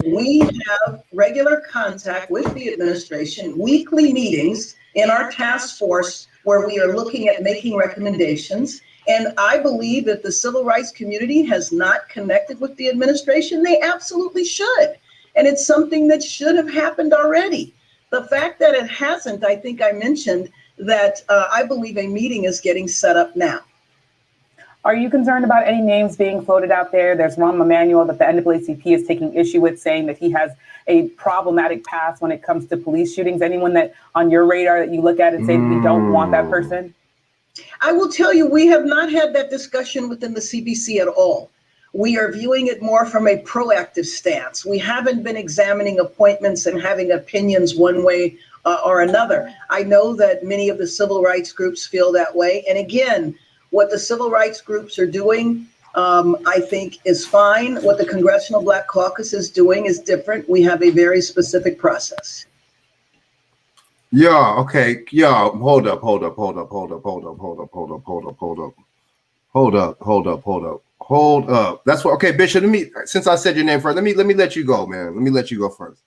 We have regular contact with the administration, weekly meetings in our task force where we are looking at making recommendations. And I believe that the civil rights community has not connected with the administration. They absolutely should. And it's something that should have happened already. The fact that it hasn't, I think I mentioned that I believe a meeting is getting set up now. Are you concerned about any names being floated out there? There's Rahm Emanuel that the NAACP is taking issue with, saying that he has a problematic past when it comes to police shootings. Anyone that on your radar that you look at and say we don't want that person? I will tell you, we have not had that discussion within the CBC at all. We are viewing it more from a proactive stance. We haven't been examining appointments and having opinions one way or another. I know that many of the civil rights groups feel that way. And again, what the civil rights groups are doing, I think is fine. What the Congressional Black Caucus is doing is different. We have a very specific process. Yeah, okay. Yeah, hold up. That's what, okay, Bishop, since I said your name first, let me let you go, man. Let me let you go first.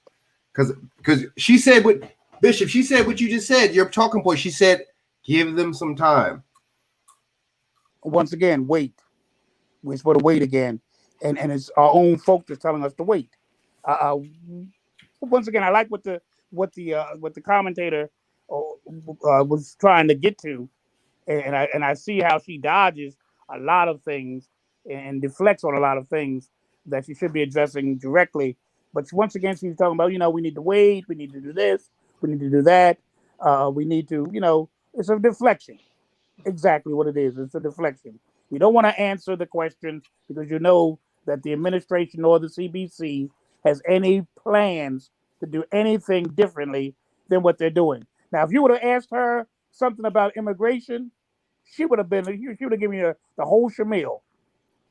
Because she said what, Bishop, she said what you just said, your talking point. She said, give them some time. Once again, wait. We're supposed to wait again. and it's our own folk that's telling us to wait. Once again, I like what the commentator was trying to get to, and I see how she dodges a lot of things and deflects on a lot of things that she should be addressing directly. But once again, she's talking about, we need to wait, we need to do this, we need to do that, we need to, it's a deflection. Exactly what it is. It's a deflection. You don't want to answer the question because you know that the administration or the CBC has any plans to do anything differently than what they're doing. Now, if you would have asked her something about immigration, she would have given you the whole shamil,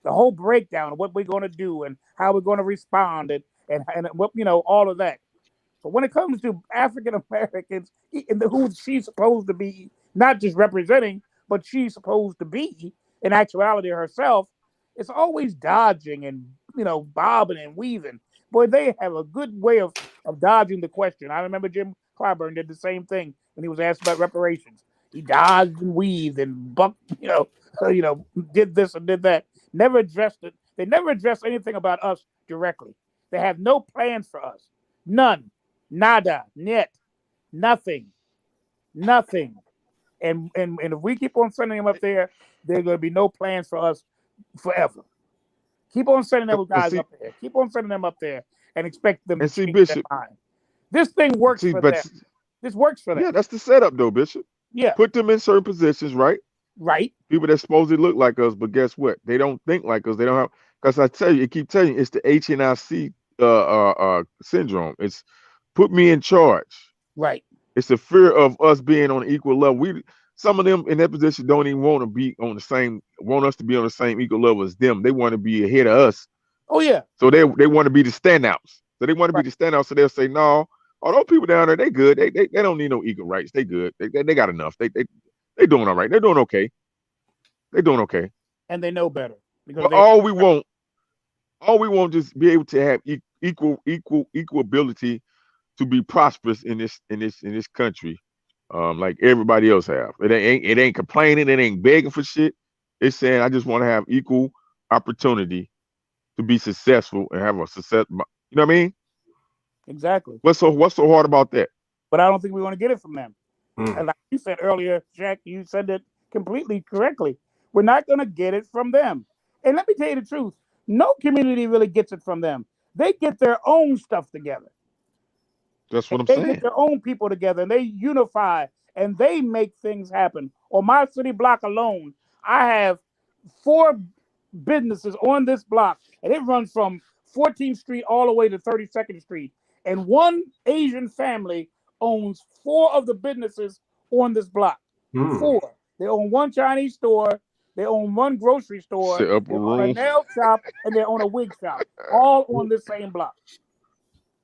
the whole breakdown of what we're going to do and how we're going to respond and what, all of that. But when it comes to African Americans, who she's supposed to be not just representing, but she's supposed to be in actuality herself, it's always dodging and bobbing and weaving. Boy, they have a good way of dodging the question. I remember Jim Clyburn did the same thing when he was asked about reparations. He dodged and weaved and bucked, did this and did that. Never addressed it. They never addressed anything about us directly. They have no plans for us. None. Nada. Net. Nothing. And if we keep on sending them up there, there are going to be no plans for us forever. Keep on sending those guys up there. Keep on sending them up there and expect them to change Bishop, their mind. This thing works for them. This works for them. Yeah, that's the setup, though, Bishop. Yeah. Put them in certain positions, right? Right. People that supposedly look like us, but guess what? They don't think like us. They don't have, because I tell you, it keep telling you, it's the HNIC syndrome. It's put me in charge. Right. It's the fear of us being on an equal level. Some of them in that position don't even want to be want us to be on the same equal level as them. They want to be ahead of us. Oh yeah. So they want to be the standouts. So they want to be the standouts. So they'll say, no, all those people down there, they good. They don't need no equal rights. They good. They got enough. They doing all right. They're doing okay. They're doing okay. And they know better. Because all we want is be able to have equal ability to be prosperous in this country, like everybody else have. It ain't complaining. It ain't begging for shit. It's saying I just want to have equal opportunity to be successful and have a success. You know what I mean? Exactly. What's so hard about that? But I don't think we want to get it from them. And like you said earlier, Jack, you said it completely correctly. We're not going to get it from them. And let me tell you the truth. No community really gets it from them. They get their own stuff together. That's what I'm saying. They get their own people together and they unify and they make things happen. On my city block alone, I have 4 businesses on this block, and it runs from 14th Street all the way to 32nd Street. And one Asian family owns 4 of the businesses on this block. 4. They own 1 Chinese store, they own 1 grocery store, they own a nail shop, and they own a wig shop, all on this same block.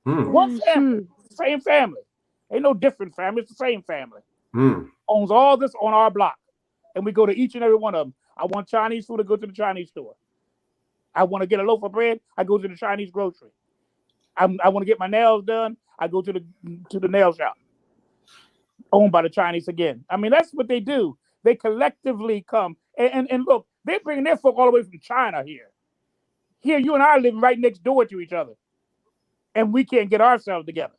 One family, same family. Ain't no different family, it's the same family. Owns all this on our block. And we go to each and every one of them. I want Chinese food, I go to the Chinese store. I want to get a loaf of bread, I go to the Chinese grocery. I want to get my nails done, I go to the nail shop. Owned by the Chinese again. I mean, that's what they do. They collectively come. And look, they're bringing their folk all the way from China here. Here, you and I are living right next door to each other. And we can't get ourselves together.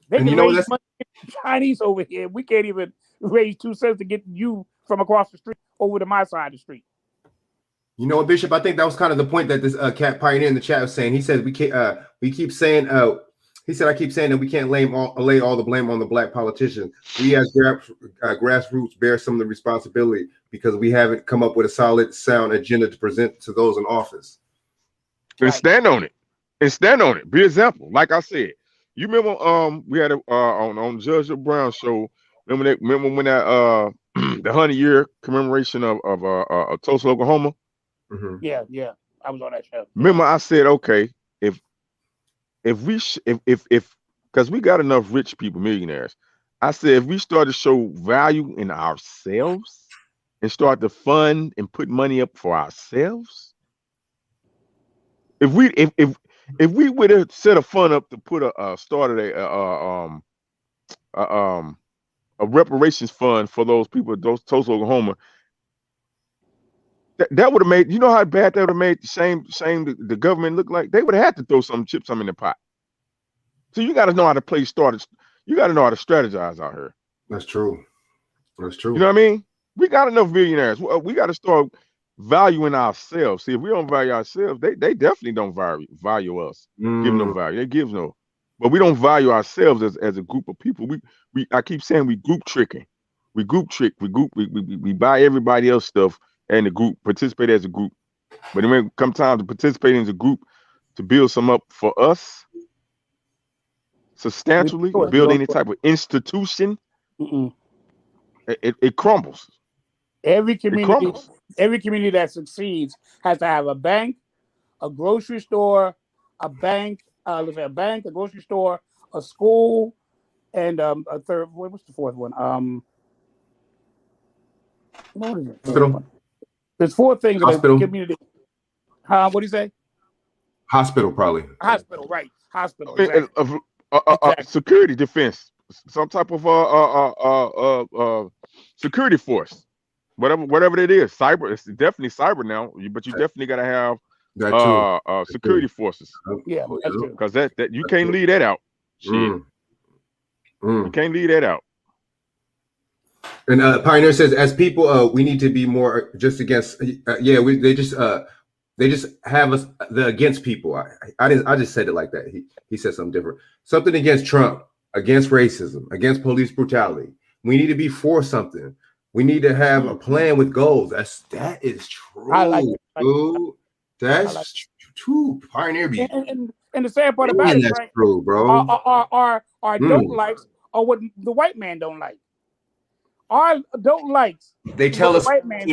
They can raise money to Chinese over here. We can't even raise 2 cents to get you from across the street over to my side of the street. You know what, Bishop? I think that was kind of the point that this cat pioneer in the chat was saying. He said we keep saying he said I keep saying that we can't lay all the blame on the black politicians. We as grassroots bear some of the responsibility because we haven't come up with a solid, sound agenda to present to those in office. And stand on it. And stand on it. Be an example. Like I said, you remember we had on Judge Brown show. Remember when that the 100-year commemoration of Tulsa, Oklahoma? Yeah, I was on that show. Remember, I said, okay, if because we got enough rich people, millionaires. I said, if we start to show value in ourselves and start to fund and put money up for ourselves, if we would have set a fund up to put started a reparations fund for those people, those Tulsa, Oklahoma, that would have made, you know how bad that would have made the government look like? They would have had to throw some chips in the pot. So you got to know how to play starters. You got to know how to strategize out here. That's true. That's true. You know what I mean? We got enough billionaires. We got to start valuing ourselves. See, if we don't value ourselves, they definitely don't value us. Give no value. They give no. But we don't value ourselves as a group of people. I keep saying we group tricking. We group trick. We buy everybody else stuff and the group participate as a group. But when it comes time to participate as a group to build some up for us substantially, build any type of institution, it crumbles. Every community that succeeds has to have a bank, a grocery store, a bank, a grocery store, a school, and a third. What's the fourth one? What is it? Hospital. There's 4 things Hospital. in the community. What do you say? Hospital, probably. Hospital, right? Hospital. Exactly. Security, defense, some type of security force, whatever it is. Cyber, it's definitely cyber now, but you definitely got to have security forces. Yeah, because that you can't leave that out. You can't leave that out. And Pioneer says, as people, we need to be more just against. They just have us the against people. I just said it like that. He said something different. Something against Trump, against racism, against police brutality. We need to be for something. We need to have a plan with goals. That is true. I like it. Dude. That's true. Pioneer be. And the sad part about it, that's right, true, bro. Our don't likes are what the white man don't like. Our don't likes. They tell us white man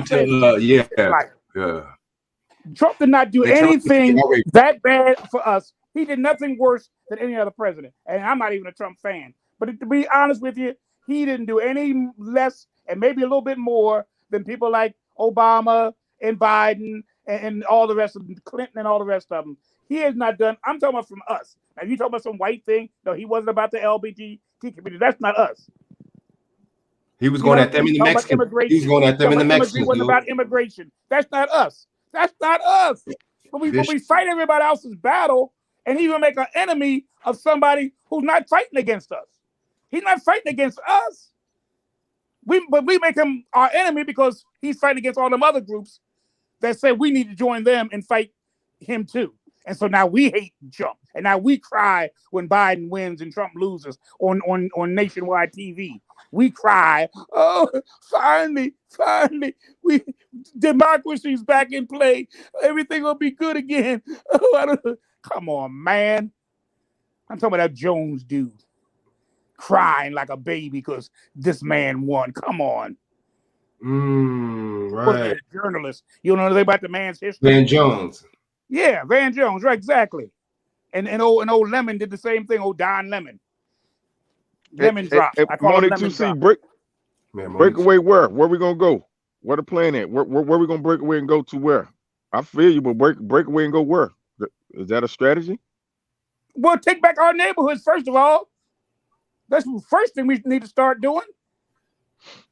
Trump did not do anything that bad for us. He did nothing worse than any other president. And I'm not even a Trump fan. But to be honest with you, he didn't do any less and maybe a little bit more than people like Obama and Biden and all the rest of them, Clinton and all the rest of them. He has not done. I'm talking about from us. Now, you talking about some white thing? No, he wasn't about the LGBT community. That's not us. He was going at them in the Mexican. He was going at them in the Mexican. It wasn't about immigration. That's not us. That's not us. But we fight everybody else's battle and even make an enemy of somebody who's not fighting against us. He's not fighting against us. But we make him our enemy because he's fighting against all them other groups that say we need to join them and fight him too. And so now we hate Trump. And now we cry when Biden wins and Trump loses on nationwide TV. We cry, oh, finally, democracy's back in play. Everything will be good again. Oh, come on, man. I'm talking about that Jones dude crying like a baby because this man won. Come on. Right. Journalist. You don't know anything about the man's history? Van Jones. Yeah, Van Jones, right, exactly. And old Lemon did the same thing, old Don Lemon. Lemon drops. I call it lemon drop. Breakaway where? Where we gonna go? Where the plan at? Where we gonna break away and go to where? I feel you, but break away and go where? Is that a strategy? Well, take back our neighborhoods, first of all. That's the first thing we need to start doing.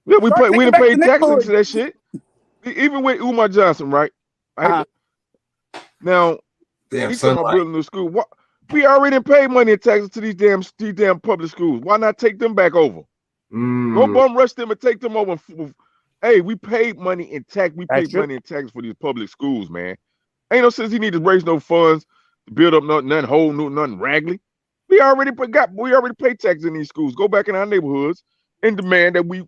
Yeah, we didn't pay taxes to that shit. Even with Umar Johnson, right? Now, he's talking about building a school. We already paid money in taxes to these damn public schools. Why not take them back over? Go bum rush them and take them over. Hey, we paid money in tax. We paid money in taxes for these public schools, man. Ain't no sense he need to raise no funds to build up nothing whole, nothing raggedy. We already paid taxes in these schools. Go back in our neighborhoods and demand that we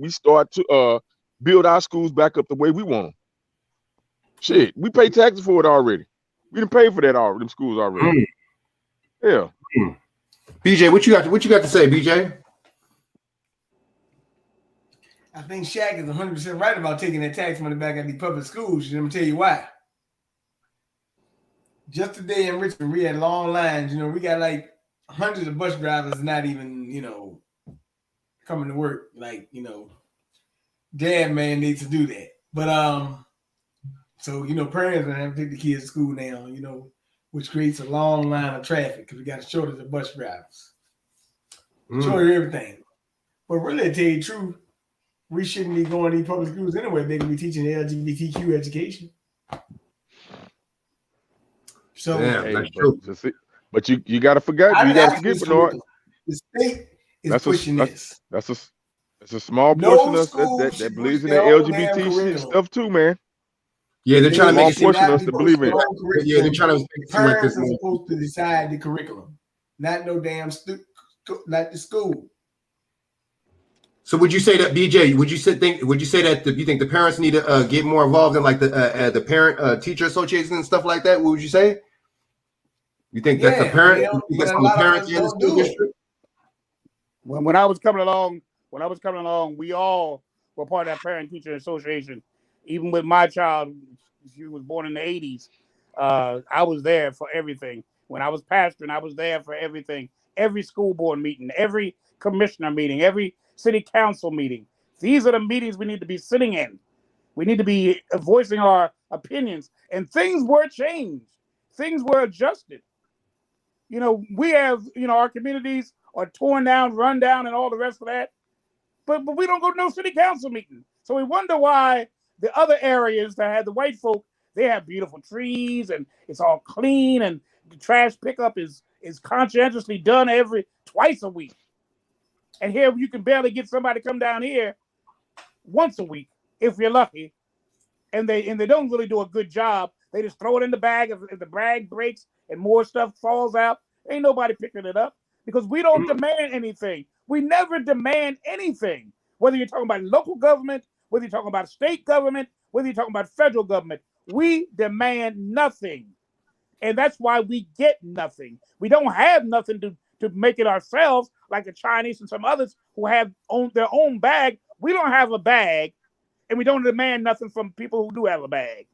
start to build our schools back up the way we want them. Shit, we pay taxes for it already. We didn't pay for that already. Them schools already. Yeah. BJ, what you got to say, BJ? I think Shaq is 100% right about taking that tax money back at the public schools. And let me tell you why. Just today in Richmond, we had long lines. You know, we got like hundreds of bus drivers not even, coming to work. Like, dad man needs to do that. But so parents are gonna have to take the kids to school now, which creates a long line of traffic because we got a shortage of bus drivers. Shortage of everything. But really, to tell you the truth, we shouldn't be going to these public schools anyway. They can be teaching LGBTQ education. So, Damn, that's true. But you got to forget, Bernard. The state is pushing this. That's a small portion of us that believes in the LGBT stuff too, man. Yeah, they're trying to make it portion of us to believe in it. Yeah, they're trying to parents are supposed to decide the curriculum, not no damn not the school. So would you say that, BJ? Would you say that you think the parents need to get more involved in like the parent teacher associations and stuff like that? What would you say? You think that's the parent? That's the parents in the school district? When I was coming along, we all were part of that parent teacher association. Even with my child, she was born in the 80s. I was there for everything. When I was pastoring, I was there for everything. Every school board meeting, every commissioner meeting, every city council meeting. These are the meetings we need to be sitting in. We need to be voicing our opinions. And things were changed. Things were adjusted. You know, we have, our communities are torn down, run down, and all the rest of that. But we don't go to no city council meeting. So we wonder why the other areas that had the white folk, they have beautiful trees and it's all clean and the trash pickup is conscientiously done twice a week. And here you can barely get somebody to come down here once a week if you're lucky. And they don't really do a good job. They just throw it in the bag. If the bag breaks and more stuff falls out, ain't nobody picking it up because we don't demand anything. We never demand anything. Whether you're talking about local government, whether you're talking about state government, whether you're talking about federal government, we demand nothing. And that's why we get nothing. We don't have nothing to make it ourselves, like the Chinese and some others who have their own bag. We don't have a bag, and we don't demand nothing from people who do have a bag.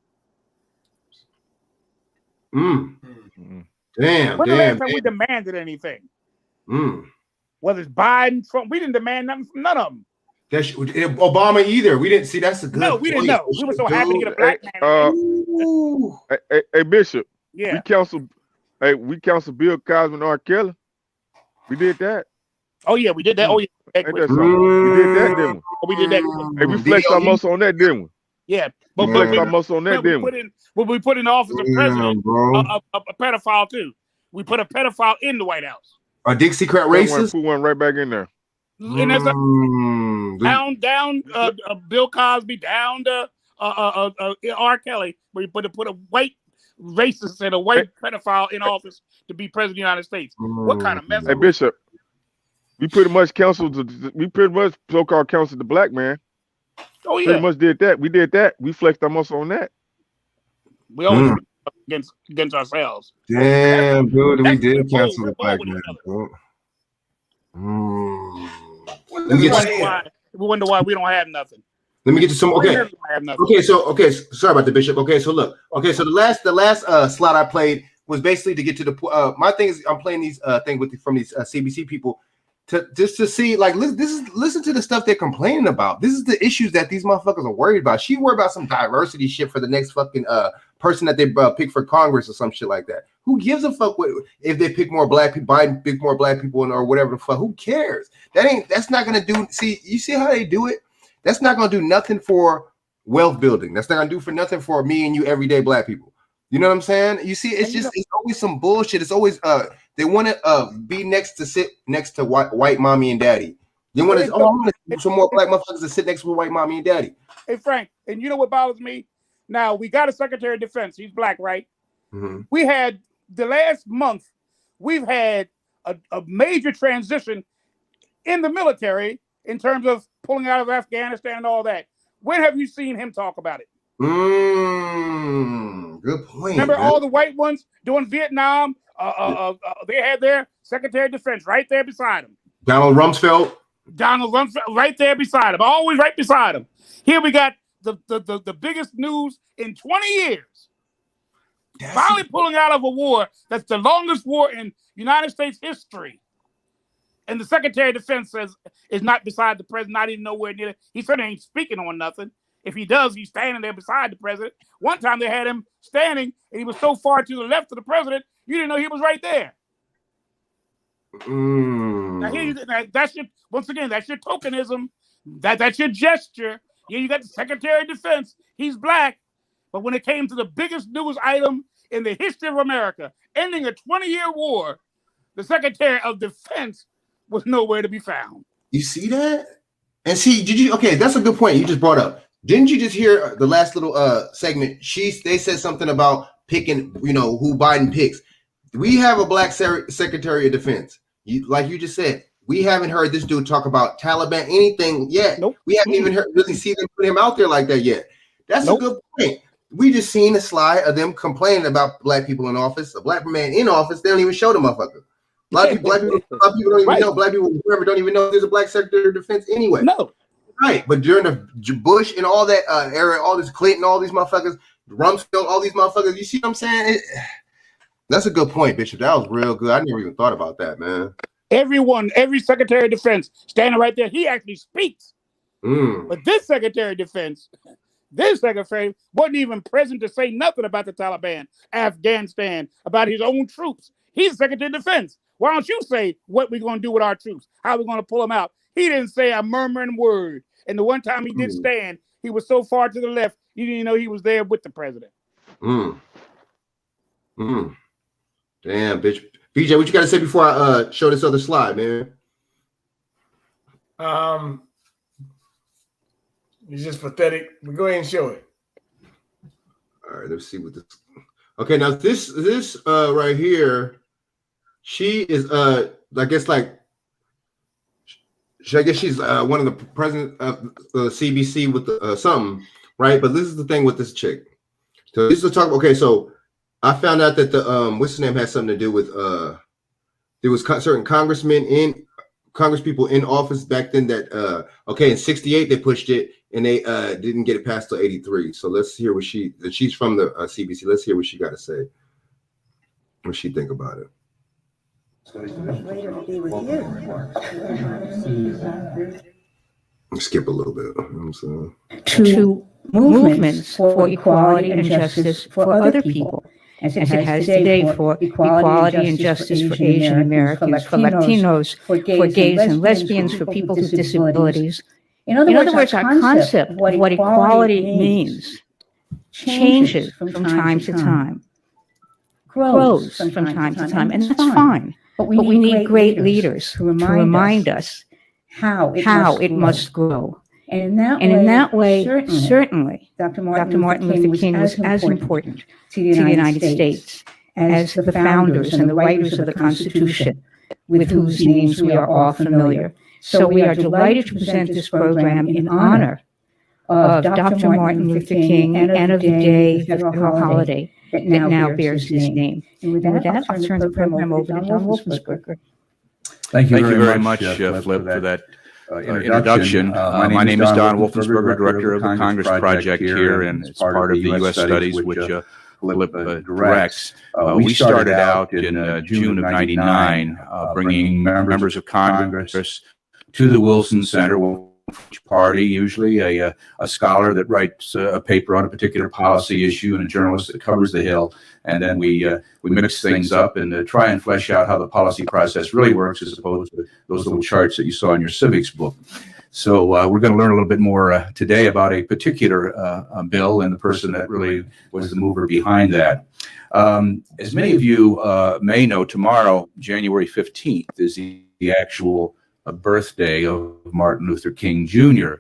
Damn. When the last time we demanded anything? Whether it's Biden, Trump, we didn't demand nothing from none of them. Obama either. We didn't see. That's a good. No, we didn't know. We were so happy to get a black man. Hey, Bishop. Yeah. We counseled Bill Cosby and R. Kelly. We did that. Oh yeah, we did that. Oh yeah, we did that, didn't we? We did that. Hey, we flexed our muscle on that, didn't we? Yeah, but we flexed our muscle on that, didn't we? We put in the office of president a pedophile too. We put a pedophile in the White House. A Dixiecrat racist? Put one right back in there. And that's down Bill Cosby, down to R. Kelly. We put a white racist and a white pedophile in office to be president of the United States. What kind of mess? Hey, Bishop, we pretty much so-called counseled the black man. Oh yeah, pretty much did that. We did that. We flexed our muscle on that. We always against ourselves. Damn, dude, we did cancel the black man. We wonder why we don't have nothing. Let me get to some. Okay, sorry about the Bishop. Okay, so look. Okay, so the last slot I played was basically to get to the my thing is I'm playing these thing from these CBC people to see like listen to the stuff they're complaining about. This is the issues that these motherfuckers are worried about. She worried about some diversity shit for the next fucking person that they pick for Congress or some shit like that. Who gives a fuck if they pick more black people, Biden pick more black people or whatever the fuck? Who cares? That's not gonna do. See, you see how they do it? That's not gonna do nothing for wealth building. That's not gonna do for nothing for me and you everyday black people. You know what I'm saying? You see, it's always some bullshit. It's always they want to sit next to white mommy and daddy. They want to some more black motherfuckers to sit next to white mommy and daddy. Hey Frank, and you know what bothers me? Now we got a Secretary of Defense. He's black, right? Mm-hmm. We had the last month. We've had a major transition in the military in terms of pulling out of Afghanistan and all that. When have you seen him talk about it? Good point. Remember all the white ones doing Vietnam? They had their Secretary of Defense right there beside him. Donald Rumsfeld right there beside him. Always right beside him. Here we got the biggest news in 20 years. Finally pulling out of a war that's the longest war in United States history. And the Secretary of Defense says is not beside the president, not even nowhere near it. He certainly ain't speaking on nothing. If he does, he's standing there beside the president. One time they had him standing, and he was so far to the left of the president, you didn't know he was right there. Now, that's your tokenism That's your gesture. Yeah, you got the Secretary of Defense. He's black. But when it came to the biggest news item in the history of America, ending a 20-year war, the Secretary of Defense was nowhere to be found. You see that? And see, okay, that's a good point you just brought up. Didn't you just hear the last little segment? They said something about picking, who Biden picks. We have a black Secretary of Defense. Like you just said, we haven't heard this dude talk about Taliban, anything yet. Nope. We haven't even really seen them put him out there like that yet. That's a good point. We just seen a slide of them complaining about black people in office. A black man in office, they don't even show the motherfucker. A lot of people don't even know. Black people, whoever, don't even know there's a black Secretary of Defense anyway. No. Right. But during the Bush and all that era, all this Clinton, all these motherfuckers, Rumsfeld, all these motherfuckers, you see what I'm saying? That's a good point, Bishop. That was real good. I never even thought about that, man. Every Secretary of Defense standing right there, he actually speaks. But this Secretary of Defense, this secretary wasn't even present to say nothing about the Taliban, Afghanistan, about his own troops. He's the Secretary of Defense. Why don't you say what we're going to do with our troops? How we're going to pull them out? He didn't say a murmuring word. And the one time he did stand, he was so far to the left, you didn't even know he was there with the president. Damn, bitch. BJ, what you got to say before I show this other slide, man? It's just pathetic. But go ahead and show it. All right, let's see what this. Okay, now this right here, she is I guess she's one of the president of the CBC with something, right? But this is the thing with this chick. So this is the talk. Okay, so I found out that the what's his name had something to do with there was certain congresspeople in office back then that in 68 they pushed it and they didn't get it past till 83. So let's hear what she's from the CBC. Let's hear what she got to say. What she think about it. Later to be with you. Skip a little bit. To movements for equality and justice for other people, as it has today for equality and justice for Asian Americans, for Latinos, for gays and lesbians, for people with disabilities. In other words, our concept of what equality means changes from time to time, grows from time to time, and that's fine. But we need great leaders to remind us how it must grow. And in that way, certainly, Dr. Martin Luther King was as important to the United States as the founders and the writers of the Constitution, with whose names we are all familiar. So we are delighted to present this program in honor of Dr. Martin Luther King and of the day, the federal holiday that now bears his name. And with that, I'll turn the program over to Don Wolfensberger. Thank you very much, Flip, for that introduction. My name is Don Wolfensberger, Director of the Congress Project here, and it's part of the U.S. Studies, which Flip directs. We started out in June of '99, bringing members of Congress to the Wilson Center. Each party, usually a scholar that writes a paper on a particular policy issue and a journalist that covers the Hill, and then we mix things up and try and flesh out how the policy process really works, as opposed to those little charts that you saw in your civics book. So we're going to learn a little bit more today about a particular bill and the person that really was the mover behind that. As many of you may know, tomorrow, January 15th, is the actual a birthday of Martin Luther King Jr.,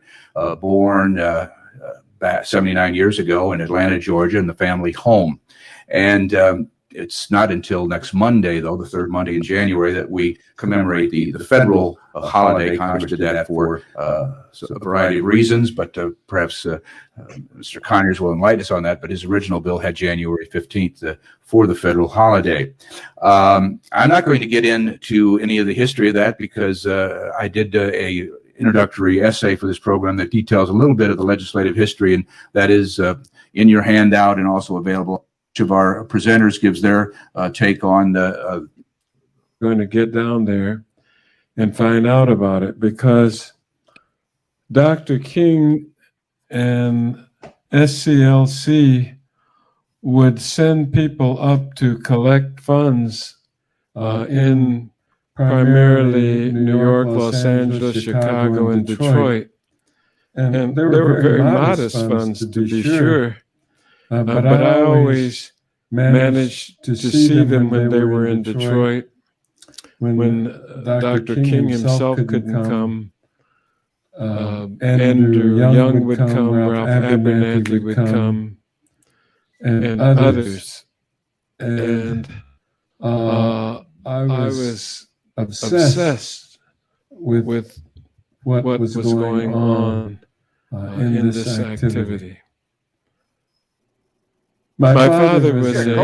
born back 79 years ago in Atlanta, Georgia, in the family home. And it's not until next Monday, though, the third Monday in January, that we commemorate the federal holiday. Congress did that for a variety of reasons, but perhaps Mr. Conyers will enlighten us on that. But his original bill had January 15th for the federal holiday. I'm not going to get into any of the history of that because I did a introductory essay for this program that details a little bit of the legislative history, and that is in your handout and also available. Each of our presenters gives their take on the. Going to get down there and find out about it, because Dr. King and SCLC would send people up to collect funds in primarily New York, Los Angeles, Chicago, and Detroit. And they were very modest funds, to be sure. But I always managed to see them when they were in Detroit, when Dr. King himself couldn't come. Andrew Young would come, Ralph Abernathy would come, and others. And I was obsessed with what was going on in this activity. My father was a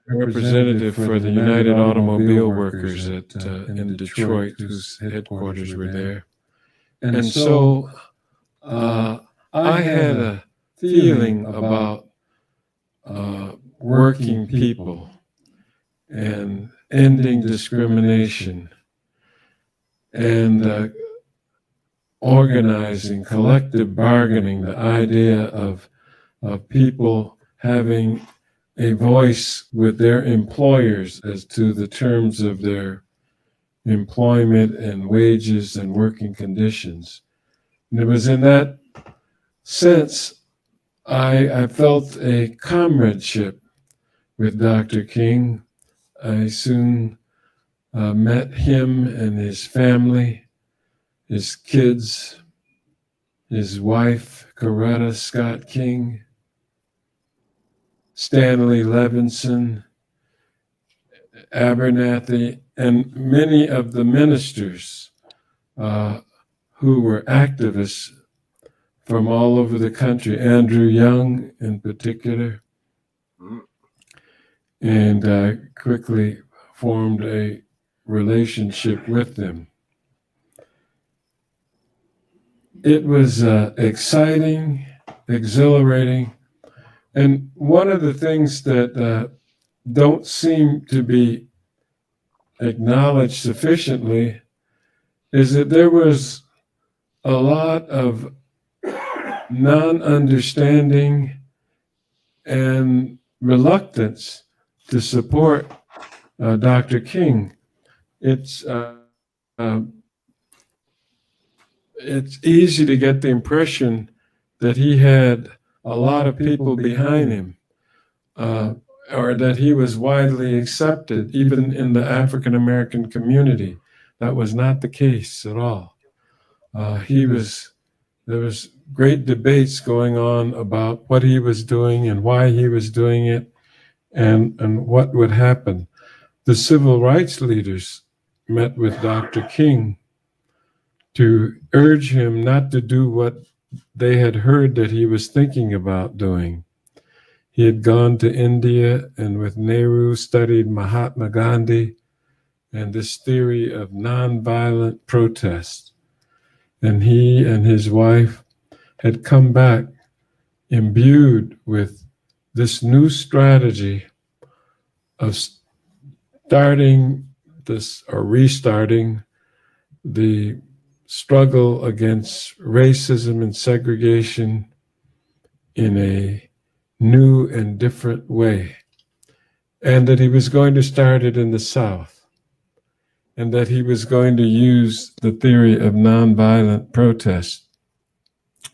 representative for the United Automobile Workers in Detroit, whose headquarters were there. And so I had a feeling about working people and ending discrimination and organizing, collective bargaining, the idea of people having a voice with their employers as to the terms of their employment and wages and working conditions. And it was in that sense I felt a comradeship with Dr. King. I soon met him and his family, his kids, his wife, Coretta Scott King, Stanley Levinson, Abernathy, and many of the ministers who were activists from all over the country, Andrew Young in particular. And I quickly formed a relationship with them. It was exciting, exhilarating, and one of the things that don't seem to be acknowledged sufficiently is that there was a lot of non-understanding and reluctance to support Dr. King. It's easy to get the impression that he had a lot of people behind him, or that he was widely accepted, even in the African American community. That was not the case at all. There was great debates going on about what he was doing and why he was doing it, and what would happen. The civil rights leaders met with Dr. King to urge him not to do what they had heard that he was thinking about doing. He had gone to India and with Nehru studied Mahatma Gandhi and this theory of nonviolent protest. And he and his wife had come back imbued with this new strategy of starting this or restarting the struggle against racism and segregation in a new and different way, and that he was going to start it in the South, and that he was going to use the theory of nonviolent protest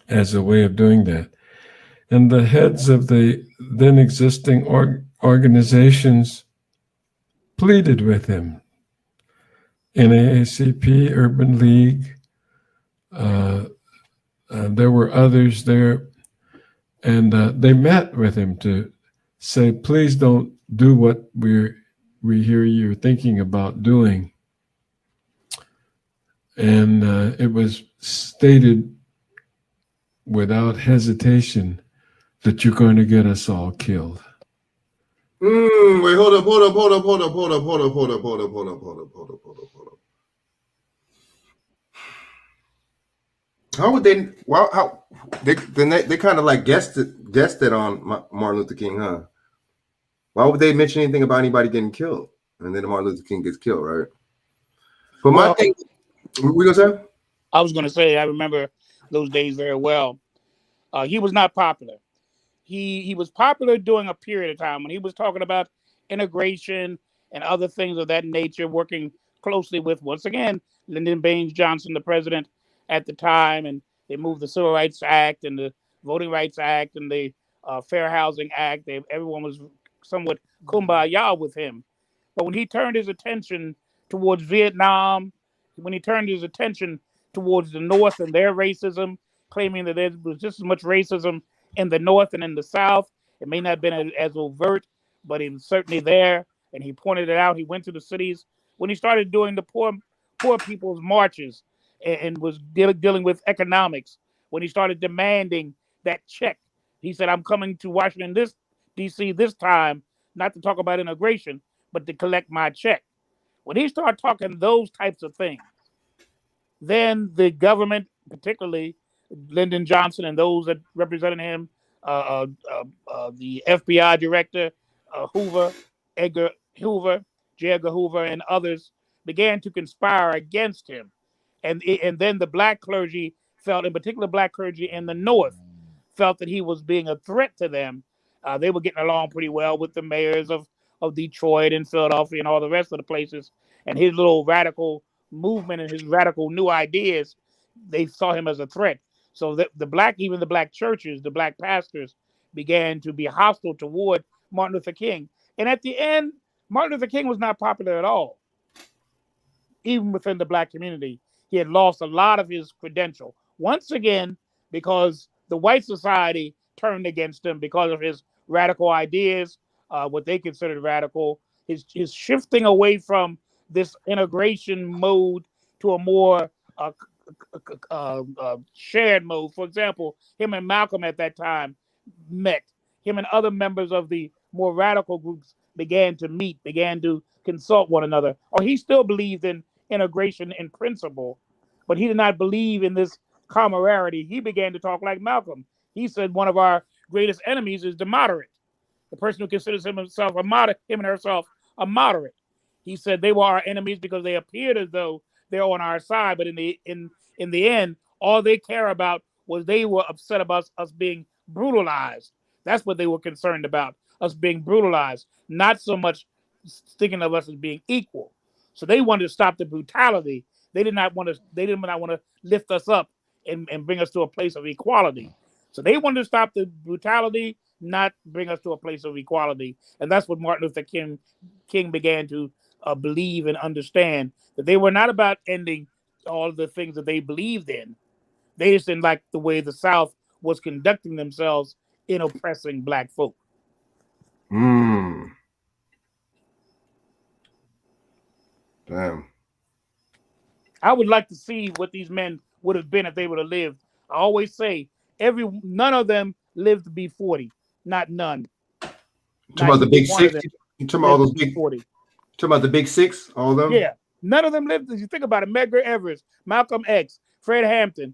as a way of doing that. And the heads of the then existing organizations pleaded with him. NAACP, Urban League, there were others there, and they met with him to say, please don't do what we hear you're thinking about doing. And it was stated without hesitation that you're going to get us all killed. Wait, hold up. How would they? Well, how they kind of like guessed it on Martin Luther King, huh? Why would they mention anything about anybody getting killed? And then Martin Luther King gets killed, right? But my thing, we gonna say? I was gonna say I remember those days very well. He was not popular. He was popular during a period of time when he was talking about integration and other things of that nature, working closely with, once again, Lyndon Baines Johnson, the president at the time, and They moved the Civil Rights Act and the Voting Rights Act and the Fair Housing Act. Everyone was somewhat kumbaya with him. But when he turned his attention towards Vietnam, when he turned his attention towards the North and their racism, claiming that there was just as much racism in the North and in the South, it may not have been as overt, but it was certainly there. And he pointed it out. He went to the cities. When he started doing the poor people's marches and was dealing with economics, when he started demanding that check, he said, I'm coming to Washington, D.C. this time, not to talk about immigration, but to collect my check. When he started talking those types of things, then the government, particularly Lyndon Johnson and those that represented him, the FBI director, J. Edgar Hoover, and others began to conspire against him. And then the black clergy felt, in particular black clergy in the North, felt that he was being a threat to them. They were getting along pretty well with the mayors of Detroit and Philadelphia and all the rest of the places. And his little radical movement and his radical new ideas, they saw him as a threat. So even the black churches, the black pastors began to be hostile toward Martin Luther King. And at the end, Martin Luther King was not popular at all. Even within the black community, he had lost a lot of his credential. Once again, because the white society turned against him because of his radical ideas, what they considered radical, his shifting away from this integration mode to a more shared mode. For example, him and Malcolm at that time met. Him and other members of the more radical groups began to meet, began to consult one another. Or he still believed in integration in principle, but he did not believe in this camaraderie. He began to talk like Malcolm. He said one of our greatest enemies is the moderate, the person who considers him and herself a moderate. He said they were our enemies because they appeared as though they're on our side, but in the end, all they care about was they were upset about us being brutalized. That's what they were concerned about, us being brutalized, not so much thinking of us as being equal. So they wanted to stop the brutality. They did not want to lift us up and bring us to a place of equality. So they wanted to stop the brutality, not bring us to a place of equality. And that's what Martin Luther King began to believe and understand, that they were not about ending all the things that they believed in. They just didn't like the way the South was conducting themselves in oppressing black folk. Damn. I would like to see what these men would have been if they would have lived. I always say none of them lived to be 40. Not none. You talking about the big six? You talking about all those big 40? Talking about the big six? All of them? Yeah. None of them lived. If you think about it, Medgar Evers, Malcolm X, Fred Hampton,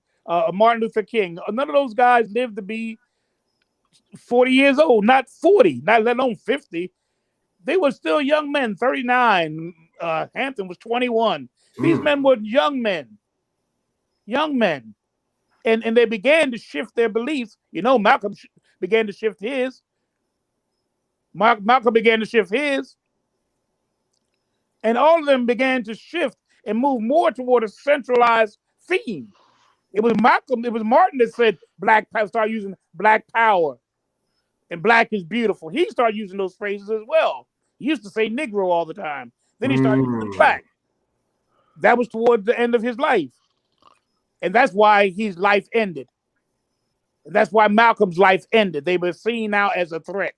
Martin Luther King, none of those guys lived to be 40 years old. Not 40, not let alone 50. They were still young men, 39. Hampton was 21. These men were young men. And they began to shift their beliefs. You know, Malcolm began to shift his. Malcolm began to shift his. And all of them began to shift and move more toward a centralized theme. It was Martin that said start using black power and black is beautiful. He started using those phrases as well. He used to say Negro all the time. Then he started using black. That was toward the end of his life. And that's why his life ended. And that's why Malcolm's life ended. They were seen now as a threat.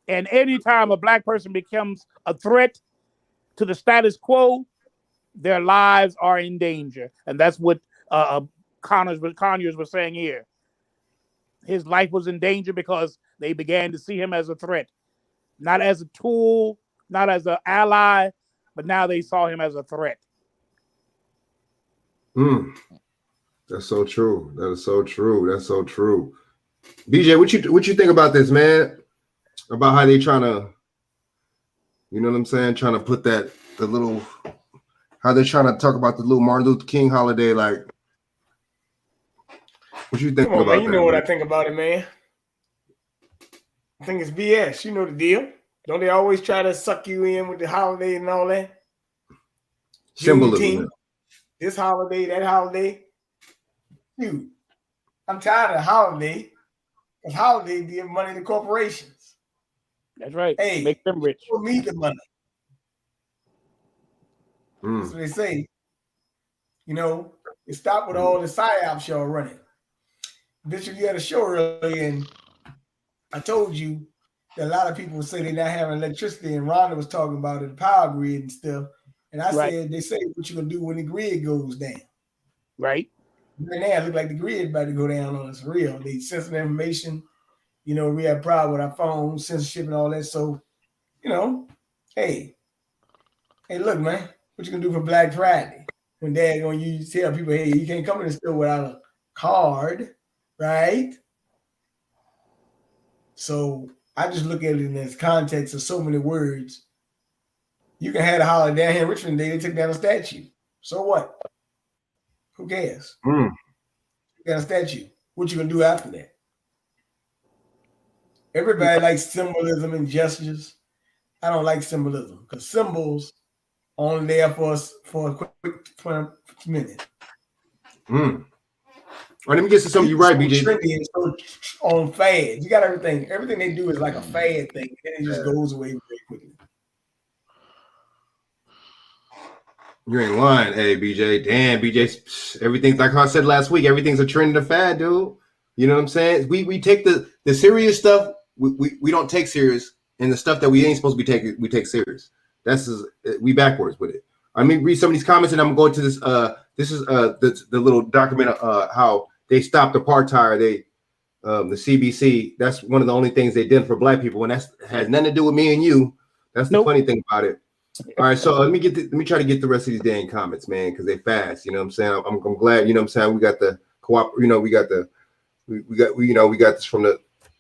And anytime a black person becomes a threat to the status quo, their lives are in danger. And that's what Conyers was saying here. His life was in danger because they began to see him as a threat. Not as a tool, not as an ally, but now they saw him as a threat. That's so true. That is so true. That's so true. BJ, what you think about this, man? About how they trying to, you know what I'm saying? Trying to put how they're trying to talk about the little Martin Luther King holiday. Like, what you think about man, you that? know what man? I think about it, man. I think it's BS. You know the deal. Don't they always try to suck you in with the holiday and all that? Symbolism. Juneteenth, this holiday, that holiday. Dude, I'm tired of Holiday, because Holiday give money to corporations. That's right. Hey, make them rich. People need the money. That's what they say. You know, it stopped with all the psyops y'all running. Bishop, you had a show earlier, and I told you that a lot of people say they're not having electricity, and Rhonda was talking about the power grid and stuff. And I said, they say what you gonna do when the grid goes down. Right. Right now, it look like the grid about to go down on us for real. They sensitive information. You know, we have problem with our phones, censorship, and all that. So, you know, hey, look, man, what you gonna do for Black Friday when Dad gonna tell people, hey, you can't come in the store without a card, right? So I just look at it in this context of so many words. You can have a holiday down here in Richmond Day, they took down a statue. So what? Who cares? You got a statue. What you gonna do after that? Everybody likes symbolism and gestures. I don't like symbolism because symbols only there for us for a quick minute. Let me get to something. You're right, BJ. Trendy and so on fads. You got everything. Everything they do is like a fad thing, and it just goes away very quickly. You ain't lying, hey BJ. Damn, BJ. Everything's like I said last week. Everything's a trend and a fad, dude. You know what I'm saying? We take the serious stuff. We don't take serious, and the stuff that we ain't supposed to be taking, we take serious. We backwards with it. I mean, read some of these comments, and I'm going to this. This is the little document of how they stopped apartheid. The CBC. That's one of the only things they did for Black people, and that has nothing to do with me and you. That's the funny thing about it. All right, so let me try to get the rest of these dang comments, man, because they fast. You know what I'm saying? I'm glad. You know what I'm saying? We got the co-op. You know, we got this from the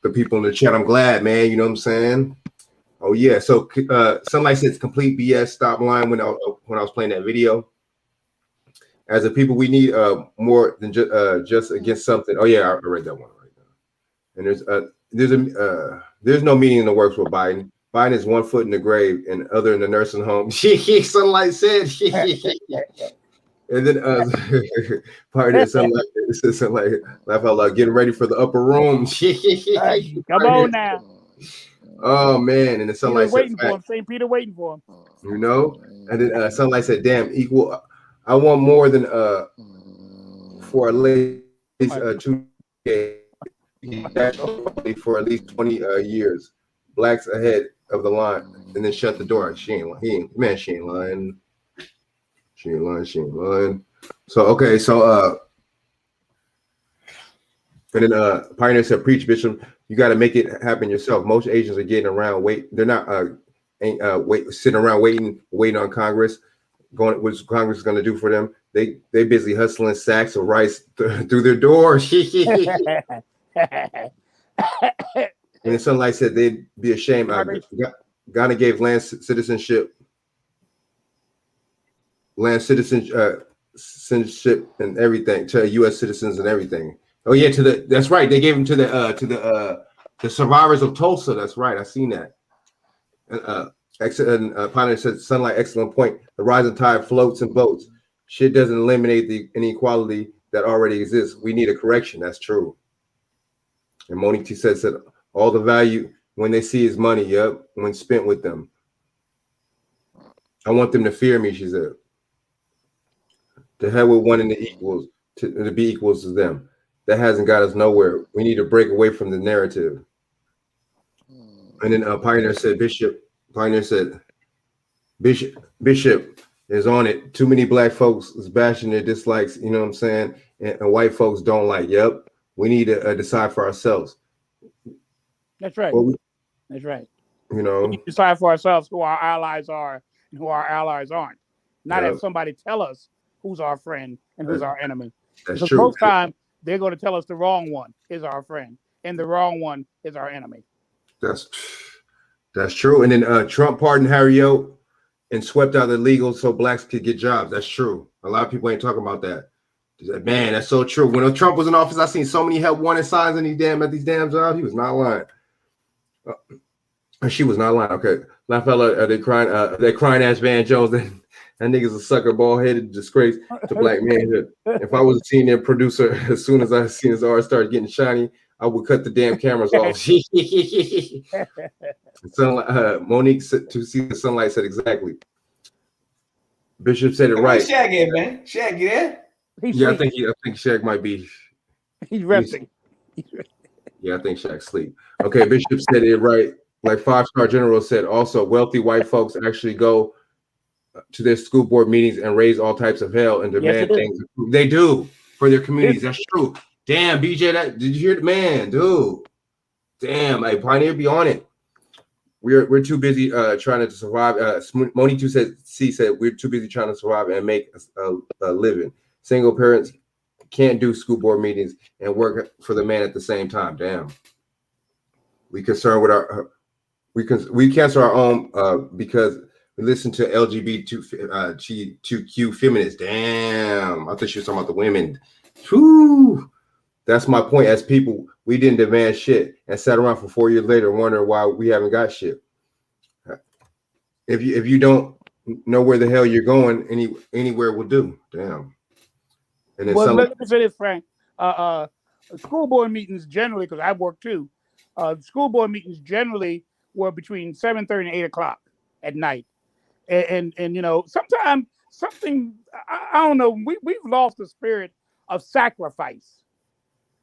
people in the chat. I'm glad, man. You know what I'm saying? Oh yeah. So Sunlight says complete BS. Stop lying when I was playing that video. As a people, we need more than just against something. Oh yeah, I read that one right now. And there's no meaning in the works with Biden. Biden is 1 foot in the grave and other in the nursing home. Sunlight said. And then part of Sunlight laugh out loud, getting ready for the upper room. Come on now. Oh man, and then Sunlight said, waiting for him. St. Peter waiting for him. You know, and then Sunlight said, "Damn, equal. I want more than for at least 2 days, for at least 20 years. Blacks ahead of the line, and then shut the door. She ain't lying. She ain't lying. She ain't lying. So okay, so and then Pioneer said, "Preach, Bishop. You got to make it happen yourself. Most Asians are getting around. They're not sitting around waiting on Congress. Going what Congress is going to do for them. They busy hustling sacks of rice through their door." And then Sunlight said they'd be ashamed. Ghana gave land citizenship and everything to U.S. citizens and everything. Oh yeah, that's right. They gave them to the survivors of Tulsa. That's right. I seen that. And Pioneer said, "Sunlight, excellent point. The rising tide floats and boats. Shit doesn't eliminate the inequality that already exists. We need a correction." That's true. And Monique T said all the value when they see is money. Yep, when spent with them. I want them to fear me, she said. To hell with one and the equals, to be equals to them. That hasn't got us nowhere. We need to break away from the narrative. And then Pioneer said, Bishop is on it. Too many Black folks is bashing their dislikes, you know what I'm saying? And white folks don't like. Yep, we need to decide for ourselves. That's right. That's right. You know, we need to decide for ourselves who our allies are and who our allies aren't. Not have somebody tell us who's our friend and who's our enemy. That's because true. most time they're going to tell us the wrong one is our friend and the wrong one is our enemy. That's true. And then Trump pardoned Harry O and swept out the legal so Blacks could get jobs. That's true. A lot of people ain't talking about that. Man, that's so true. When Trump was in office, I seen so many help wanted signs at these damn jobs. He was not lying. She was not lying. Okay, Lafella, they crying ass Van Jones. That nigga's a sucker, bald-headed disgrace to black manhood. If I was a senior producer, as soon as I seen his R started getting shiny, I would cut the damn cameras off. Monique to see the sunlight said exactly. Bishop said it right. Shaq in, man. Shaq, you there? Yeah, I think Shaq might be. He's resting. Yeah, I think Shaq sleep. Okay, Bishop said it right. Like 5-star general said, also wealthy white folks actually go to their school board meetings and raise all types of hell and demand things. They do for their communities. That's true. Damn, BJ, did you hear it? Man, dude. Damn, hey, Pioneer, be on it. We're too busy trying to survive. Moni 2 said we're too busy trying to survive and make a living. Single parents can't do school board meetings and work for the man at the same time. Damn. We concerned with our we cancel our own because we listen to LGBTQ feminists. Damn, I thought she was talking about the women. Whew. That's my point. As people, we didn't demand shit and sat around for 4 years later wondering why we haven't got shit. If you don't know where the hell you're going, anywhere will do. Damn. And then let me say this, Frank. School board meetings generally, because I work too. School board meetings generally were between 7:30 and 8 o'clock at night, and you know, sometimes something I don't know. We've lost the spirit of sacrifice.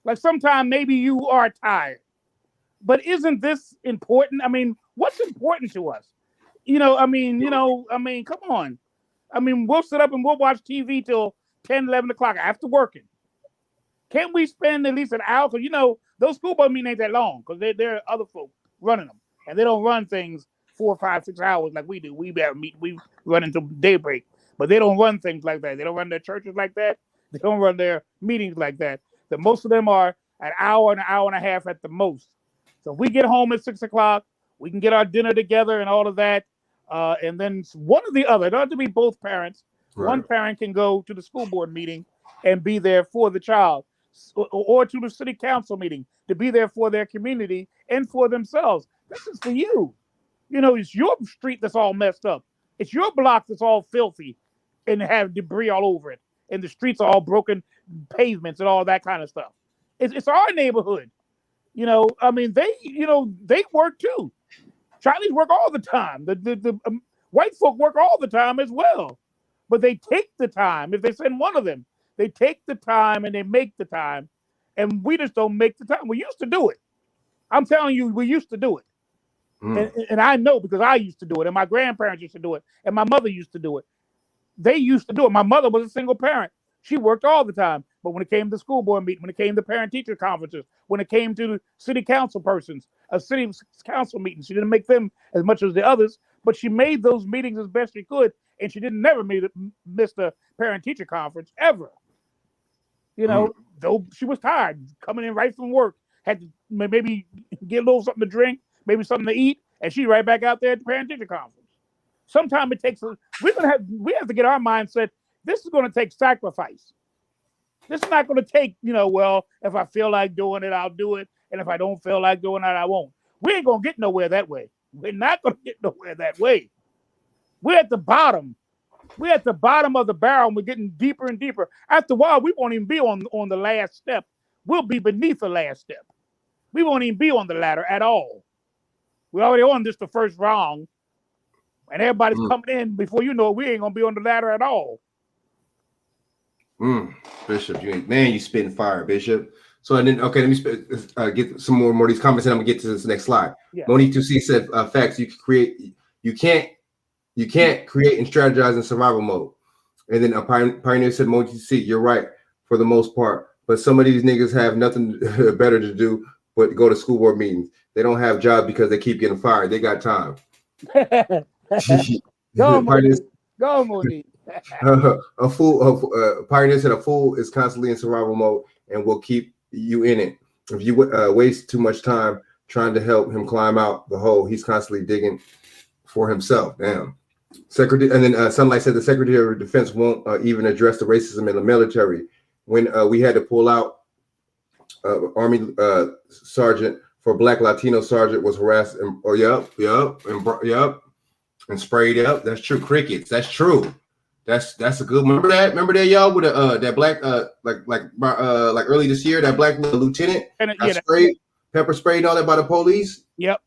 Like sometimes maybe you are tired, but isn't this important? I mean, what's important to us? Come on. I mean, we'll sit up and we'll watch TV till 10, 11 o'clock after working. Can't we spend at least an hour? Because, you know, those school board meetings ain't that long because there are other folk running them. And they don't run things 4, 5, 6 hours like we do. We run until daybreak. But they don't run things like that. They don't run their churches like that. They don't run their meetings like that. Most of them are an hour and a half at the most. So if we get home at 6 o'clock, we can get our dinner together and all of that. And then one or the other, it doesn't have to be both parents. Right. One parent can go to the school board meeting and be there for the child, or to the city council meeting to be there for their community and for themselves. This is for you. You know, it's your street that's all messed up. It's your block that's all filthy and have debris all over it. And the streets are all broken pavements and all that kind of stuff. It's our neighborhood. You know, I mean, they work too. Chinese work all the time. The white folk work all the time as well. But they take the time. If they send one of them, they take the time and they make the time. And we just don't make the time. We used to do it. I'm telling you, we used to do it. And I know because I used to do it. And my grandparents used to do it. And my mother used to do it. They used to do it. My mother was a single parent. She worked all the time. But when it came to school board meeting, when it came to parent-teacher conferences, when it came to city council persons, a city council meeting, she didn't make them as much as the others, but she made those meetings as best she could, and she didn't never miss the parent-teacher conference, ever. You know, though she was tired, coming in right from work, had to maybe get a little something to drink, maybe something to eat, and she's right back out there at the parent-teacher conference. Sometimes it takes, we have to get our mindset, this is going to take sacrifice. This is not going to take, well, if I feel like doing it, I'll do it. And if I don't feel like doing it, I won't. We ain't going to get nowhere that way. We're not going to get nowhere that way. We're at the bottom. We're at the bottom of the barrel, and we're getting deeper and deeper. After a while, we won't even be on the last step. We'll be beneath the last step. We won't even be on the ladder at all. We're already on just the first round. And everybody's coming in. Before you know it, we ain't going to be on the ladder at all. Bishop, you spitting fire, Bishop. So and then let me get some more of these comments, and I'm gonna get to this next slide. Yeah. Monique 2C said, "Facts. You can't create and strategize in survival mode." And then a Pioneer said, "Monique 2C, you're right for the most part, but some of these niggas have nothing better to do but go to school board meetings. They don't have jobs because they keep getting fired. They got time." Go, Monique. A fool. Pioneer said, "A fool is constantly in survival mode and will keep you in it. If you waste too much time trying to help him climb out the hole, he's constantly digging for himself." Damn. Secretary, and then Sunlight said the Secretary of Defense won't even address the racism in the military. When we had to pull out Army sergeant for Black Latino sergeant was harassed and and sprayed up. That's true. Crickets. That's true. That's a good one. Remember that y'all with that black like early this year, that black lieutenant got sprayed, pepper sprayed and all that by the police. Yep.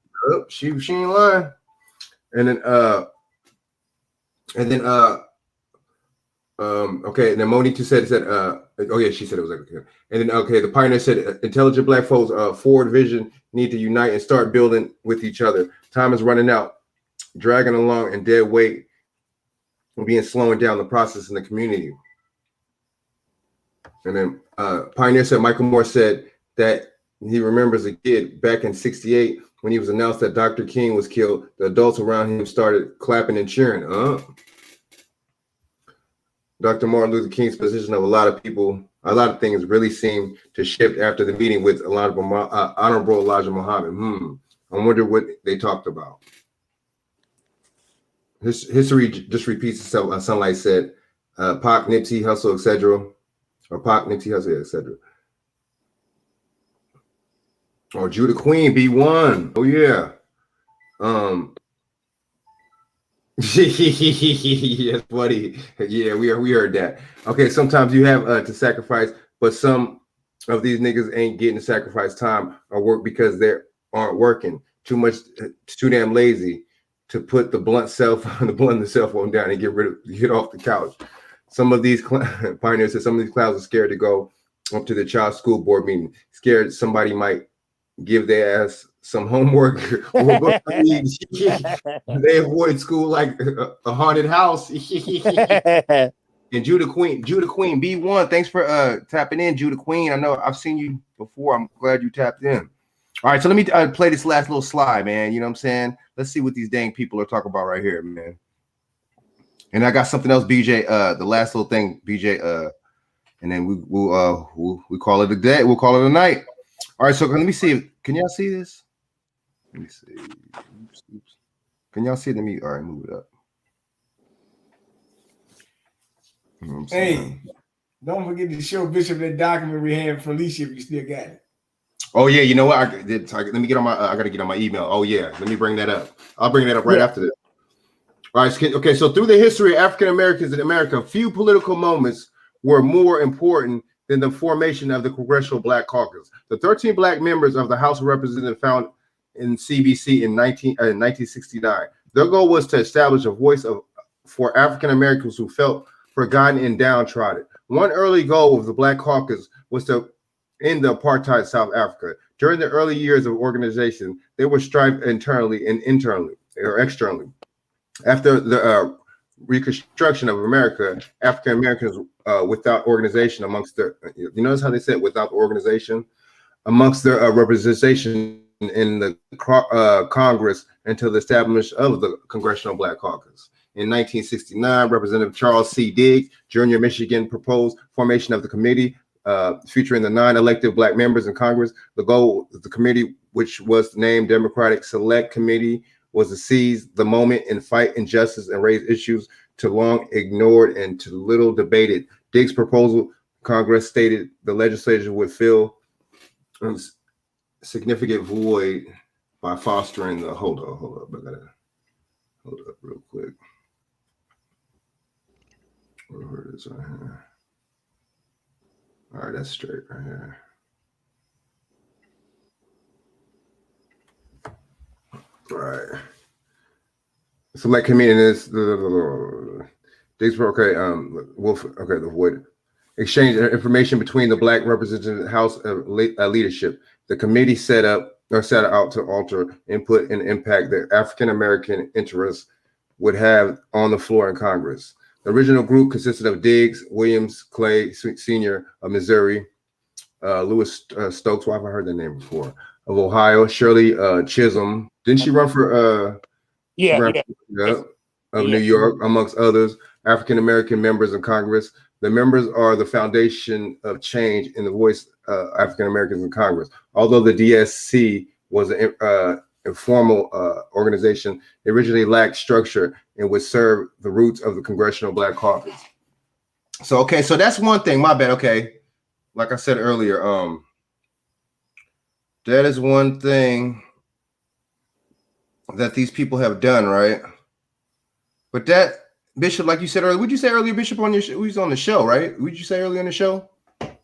She ain't lying. And then okay, and then Monique said oh yeah, she said it was like okay. And then okay, the pioneer said intelligent black folks forward vision need to unite and start building with each other. Time is running out, dragging along and dead weight being slowing down the process in the community. And then Pioneer said Michael Moore said that he remembers a kid back in '68 when he was announced that Dr. King was killed. The adults around him started clapping and cheering. Dr. Martin Luther King's position of a lot of people, a lot of things really seemed to shift after the meeting with Honorable Elijah Muhammad. I wonder what they talked about. History just repeats itself. Sunlight said, Pac, Nipsey, Hussle, etc. Or Pac, Nipsey, Hussle, etc. Oh, Judah Queen, B1. Oh, yeah. Yes, buddy. Yeah, we heard that. Okay, sometimes you have to sacrifice, but some of these niggas ain't getting sacrifice time or work because they aren't working. Too damn lazy to put the blunt cell phone down and get off the couch. Some of these pioneers said some of these clowns are scared to go up to the child school board meeting, scared somebody might give their ass some homework or they avoid school like a haunted house. And Judah Queen B1, thanks for tapping in, Judah Queen. I know I've seen you before. I'm glad you tapped in. All right, so let me play this last little slide, man. You know what I'm saying? Let's see what these dang people are talking about right here, man. And I got something else, BJ. The last little thing, BJ. And then we call it a day. We'll call it a night. All right, so let me see. Can y'all see this? Let me see. Oops. Can y'all see it? All right, move it up. You know hey, don't forget to show Bishop that document we had for Alicia if you still got it. Oh yeah, you know what? Let me get on my. I gotta get on my email. Oh yeah, let me bring that up. I'll bring that up right after this. All right. Okay. So through the history of African Americans in America, few political moments were more important than the formation of the Congressional Black Caucus. The 13 Black members of the House of Representatives found in CBC in 1969. Their goal was to establish a voice for African Americans who felt forgotten and downtrodden. One early goal of the Black Caucus was to end the apartheid South Africa. During the early years of organization, they were strife internally and externally. After the Reconstruction of America, African Americans without organization amongst their, you notice how they said without organization amongst their representation in the Congress until the establishment of the Congressional Black Caucus. In 1969, Representative Charles C. Diggs, Jr., Michigan, proposed formation of the committee featuring the 9 elected Black members in Congress. The goal of the committee, which was named Democratic Select Committee, was to seize the moment and fight injustice and raise issues to long ignored and to little debated. Diggs' proposal, Congress stated the legislature would fill a significant void by fostering the hold up. I gotta hold up real quick. Where it is right here. All right, that's straight right here. Right. Select communities. Diggs, okay. The void. Exchange information between the Black representative House leadership. The committee set out to alter input and impact that African American interests would have on the floor in Congress. The original group consisted of Diggs, Williams, Clay Sr. of Missouri, Louis Stokes. Well, I've heard that name before. Of Ohio, Shirley Chisholm. Didn't she run for? Of New York, amongst others, African American members of Congress. The members are the foundation of change in the voice of African Americans in Congress. Although the DSC was an informal organization, it originally lacked structure and would serve the roots of the Congressional Black Caucus. So, okay, so that's one thing. My bad. Okay, like I said earlier, that is one thing that these people have done, right? But that Bishop, like you said earlier, what did you say earlier, Bishop, on your show? We was on the show, right? What did you say earlier on the show?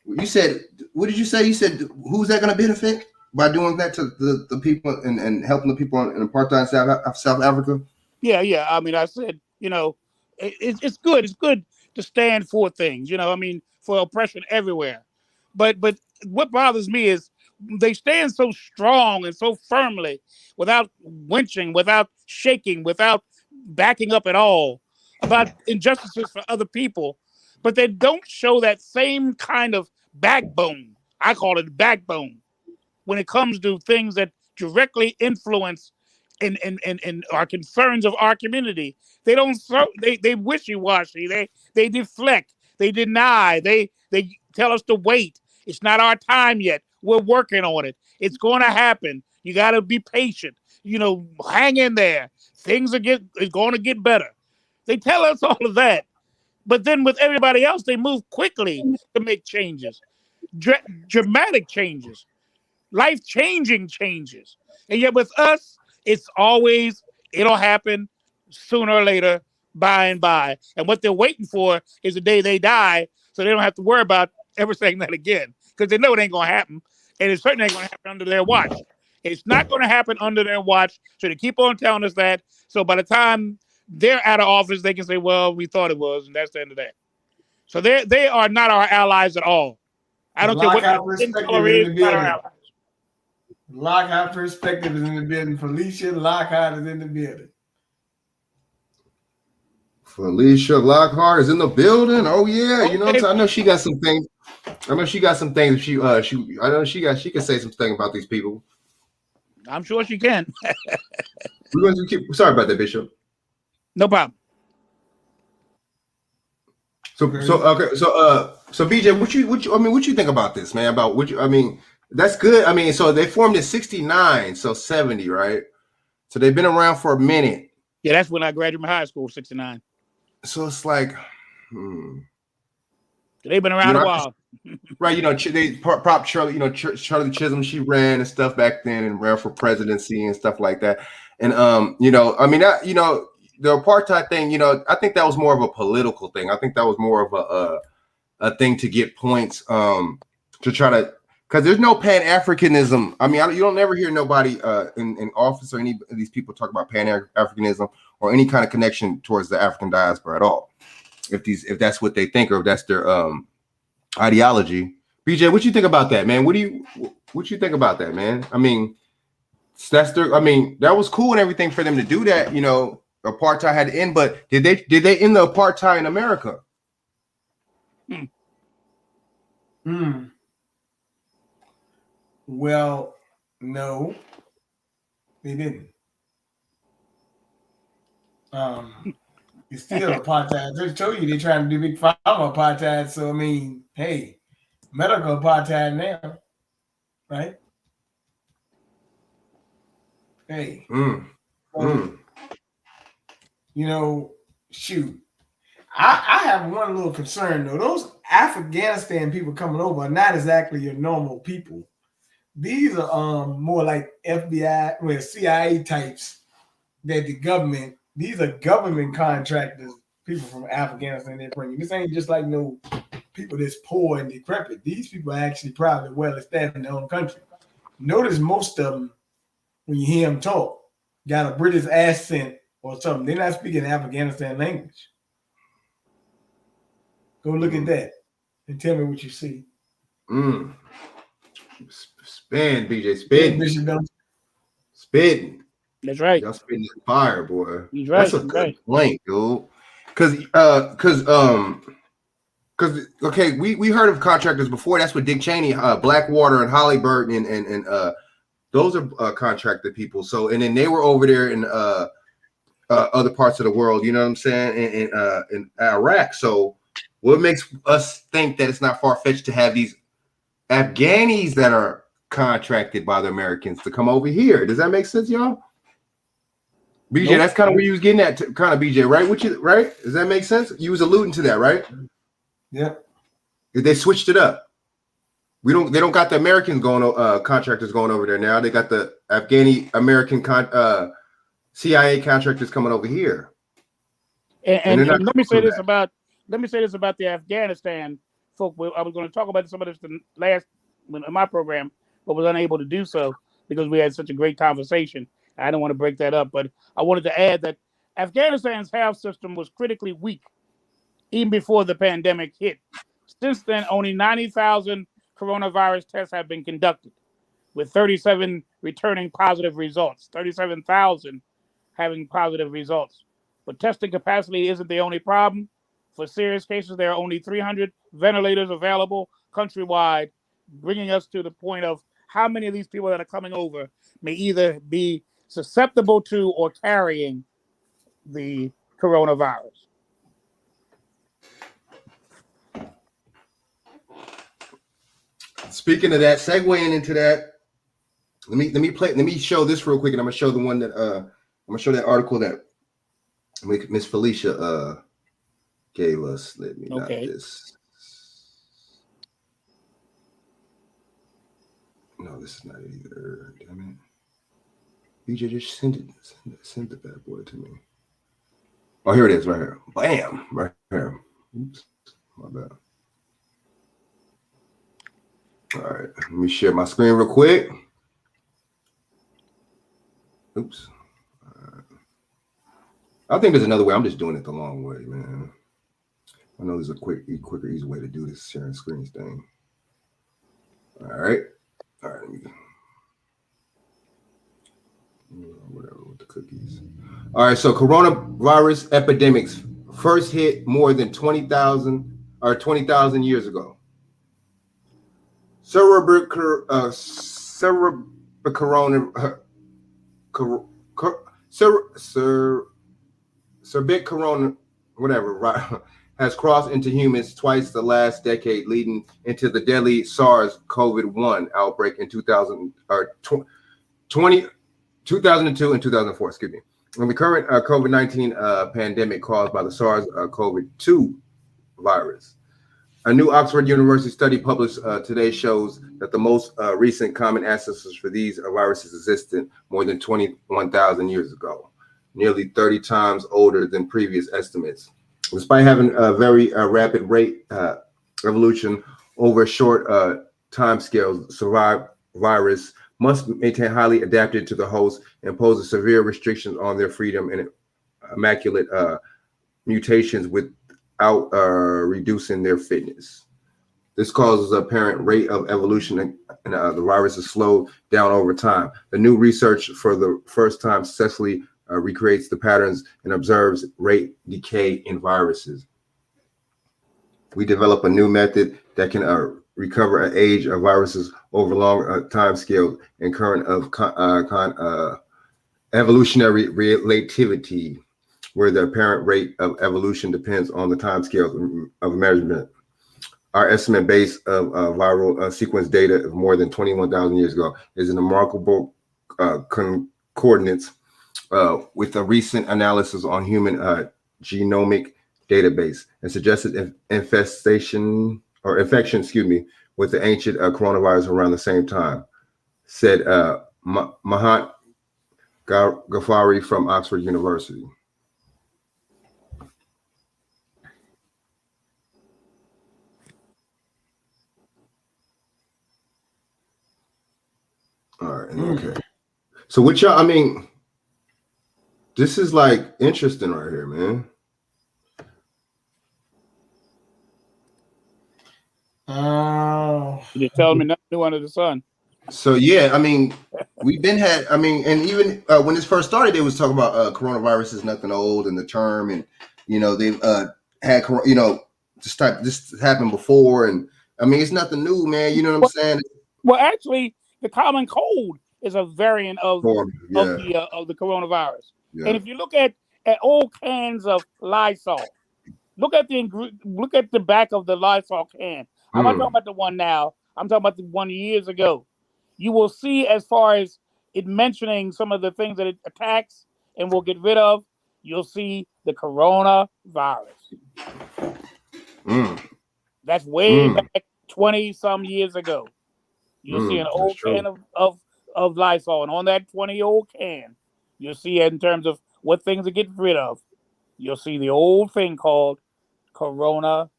You said, what did you say? You said, who's that going to benefit by doing that to the people and helping the people in apartheid South Africa? Yeah. I mean, I said, it's good. It's good to stand for things, for oppression everywhere. But what bothers me is they stand so strong and so firmly without winching, without shaking, without backing up at all about injustices for other people. But they don't show that same kind of backbone. I call it backbone when it comes to things that directly influence and our concerns of our community. They don't. They wishy-washy. They deflect. They deny. They tell us to wait. It's not our time yet. We're working on it. It's going to happen. You got to be patient. Hang in there. Things are going to get better. They tell us all of that, but then with everybody else, they move quickly to make changes, dramatic changes, life-changing changes. And yet with us, it's always, it'll happen sooner or later, by and by. And what they're waiting for is the day they die, so they don't have to worry about ever saying that again, because they know it ain't going to happen, and it certainly ain't going to happen under their watch. It's not going to happen under their watch, so they keep on telling us that. So by the time they're out of office, they can say, well, we thought it was, and that's the end of that. So they are not our allies at all. I don't care what the color is, not our allies. Lockhart perspective is in the building. Felicia Lockhart is in the building. Felicia Lockhart is in the building. Oh yeah, okay. I know she got some things. I know she can say some things about these people. I'm sure she can. We're going to keep. Sorry about that, Bishop. No problem. So BJ, what you think about this, man? That's good. So they formed in 69, so 70, right? So they've been around for a minute. Yeah, that's when I graduated from high school, 69. So it's like, they've been around a while. Right, they prop Charlie, Charlie Chisholm, she ran and stuff back then and ran for presidency and stuff like that. And the apartheid thing, I think that was more of a political thing. I think that was more of a thing to get points, to try to, because there's no Pan-Africanism. You don't never hear nobody in office or any of these people talk about Pan-Africanism or any kind of connection towards the African diaspora at all. If that's what they think, or if that's their ideology. BJ, what you think about that, man? What you think about that, man? That was cool and everything for them to do that. Apartheid had to end, but did they end the apartheid in America? Well, no, they didn't. It's still apartheid. I just told you they're trying to do big pharma apartheid. So hey, medical apartheid now, right? Hey. Shoot. I have one little concern though. Those Afghanistan people coming over are not exactly your normal people. These are more like FBI, CIA types that the government. These are government contractors, people from Afghanistan they're bringing. This ain't just like no people that's poor and decrepit. These people are actually probably well established in their own country. Notice most of them, when you hear them talk, got a British accent or something. They're not speaking Afghanistan language. Go look at that and tell me what you see. Spin, BJ, spin. Spitting. That's right. Y'all spitting fire, boy. He's right. That's a good point, dude. Because okay, we heard of contractors before. That's what Dick Cheney, Blackwater, and Halliburton, and those are contracted people. So, and then they were over there in other parts of the world. You know what I'm saying? In Iraq. So, what makes us think that it's not far-fetched to have these Afghanis that are contracted by the Americans to come over here? Does that make sense, y'all? BJ, nope. That's kind of where you was getting at, kind of BJ, right? Right? Does that make sense? You was alluding to that, right? Yeah. They switched it up. They don't got the Americans contractors going over there now. They got the Afghani American CIA contractors coming over here. And they're not let me say doing this that. about the Afghanistan folk. I was going to talk about some of this in my program, but was unable to do so because we had such a great conversation. I don't want to break that up, but I wanted to add that Afghanistan's health system was critically weak even before the pandemic hit. Since then, only 90,000 coronavirus tests have been conducted, with 37 returning positive results. 37,000 having positive results. But testing capacity isn't the only problem. For serious cases, there are only 300 ventilators available countrywide, bringing us to the point of how many of these people that are coming over may either be susceptible to or carrying the coronavirus. Speaking of that, segueing into that, let me show this real quick, and I'm gonna show the one that I'm gonna show that article that Miss Felicia gave us. Let me not this. No, this is not it either. Damn it. BJ just sent the bad boy to me. Oh, here it is, right here. Bam, right here. Oops, my bad. All right, let me share my screen real quick. Oops. I think there's another way. I'm just doing it the long way, man. I know there's a quicker, easy way to do this sharing screens thing. All right. Let me go. Whatever with the cookies. All right. So coronavirus epidemics first hit more than 20,000 years ago. Cerebral corona, whatever, right, has crossed into humans twice the last decade, leading into the deadly SARS-CoV-1 outbreak in 2002 and 2004. Excuse me. And the current COVID-19 pandemic caused by the SARS-CoV-2 virus. A new Oxford University study published today shows that the most recent common ancestors for these viruses existed more than 21,000 years ago, nearly 30 times older than previous estimates. Despite having a very rapid rate evolution over short time scales, survived virus must maintain highly adapted to the host and poses severe restrictions on their freedom and immaculate mutations without reducing their fitness. This causes apparent rate of evolution and the virus is slowed down over time. The new research for the first time successfully recreates the patterns and observes rate decay in viruses. We develop a new method that can recover an age of viruses over long time scales and current of evolutionary relativity, where the apparent rate of evolution depends on the time scale of measurement. Our estimate base of viral sequence data of more than 21,000 years ago is a remarkable concordance with a recent analysis on human genomic database and suggested infection, with the ancient coronavirus around the same time, said Mahat Ghaffari from Oxford University. All right, okay. So what y'all, I mean, this is like interesting right here, man. Oh. You're telling me nothing new under the sun. So yeah, I mean, and even when this first started, they was talking about coronavirus is nothing old in the term, and they've had this happened before, and I mean it's nothing new, man. You know what I'm saying? Well, actually, the common cold is a variant of the coronavirus. Yeah. And if you look at old cans of Lysol, look at the back of the Lysol can. I'm not talking about the one now. I'm talking about the one years ago. You will see, as far as it mentioning some of the things that it attacks and will get rid of, you'll see the coronavirus. That's way back 20 some years ago. You'll see an old can of Lysol, and on that 20-old can, you'll see in terms of what things to get rid of. you'll see the old thing called coronavirus.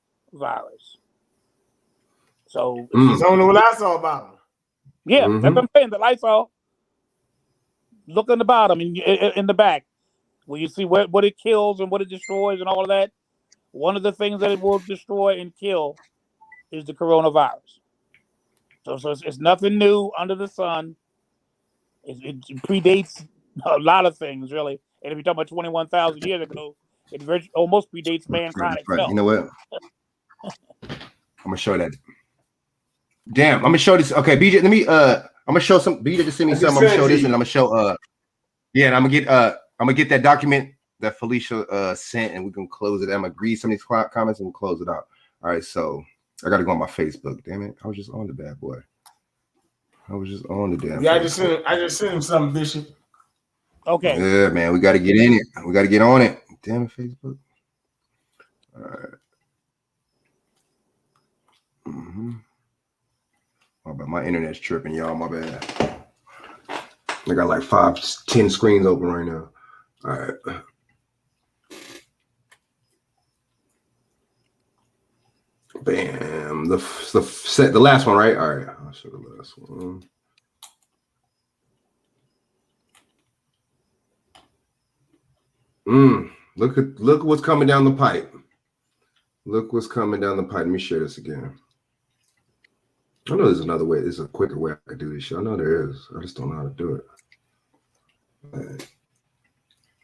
So It's only what I saw about them. yeah, that's what I'm saying. The Lysol. Look on the bottom in the back, where you see what it kills and what it destroys and all of that. One of the things that it will destroy and kill is the coronavirus. So it's nothing new under the sun. It predates a lot of things, really. And if you're talking about 21,000 years ago, it almost predates mankind itself. You know what? I'm gonna show that. Damn, I'm gonna show this. Okay, BJ, let me. I'm gonna show some. BJ just send me something. I'm gonna show this, and I'm gonna show. Yeah, and I'm gonna get that document that Felicia sent, and we can close it. I'm gonna read some of these comments and we'll close it out. All right, so I gotta go on my Facebook. Damn it, I was just on the bad boy. I was just on the damn. Yeah, I just sent him something, Bishop. Okay. Yeah, man, we got to get in it. We got to get on it. Damn it, Facebook. All right. Oh, but my internet's tripping, y'all. My bad. I got like 10 screens open right now. All right. Bam. The last one, right? All right. I'll show the last one. Look what's coming down the pipe. Look what's coming down the pipe. Let me share this again. I know there's another way. There's a quicker way I could do this shit. I know there is. I just don't know how to do it. Right.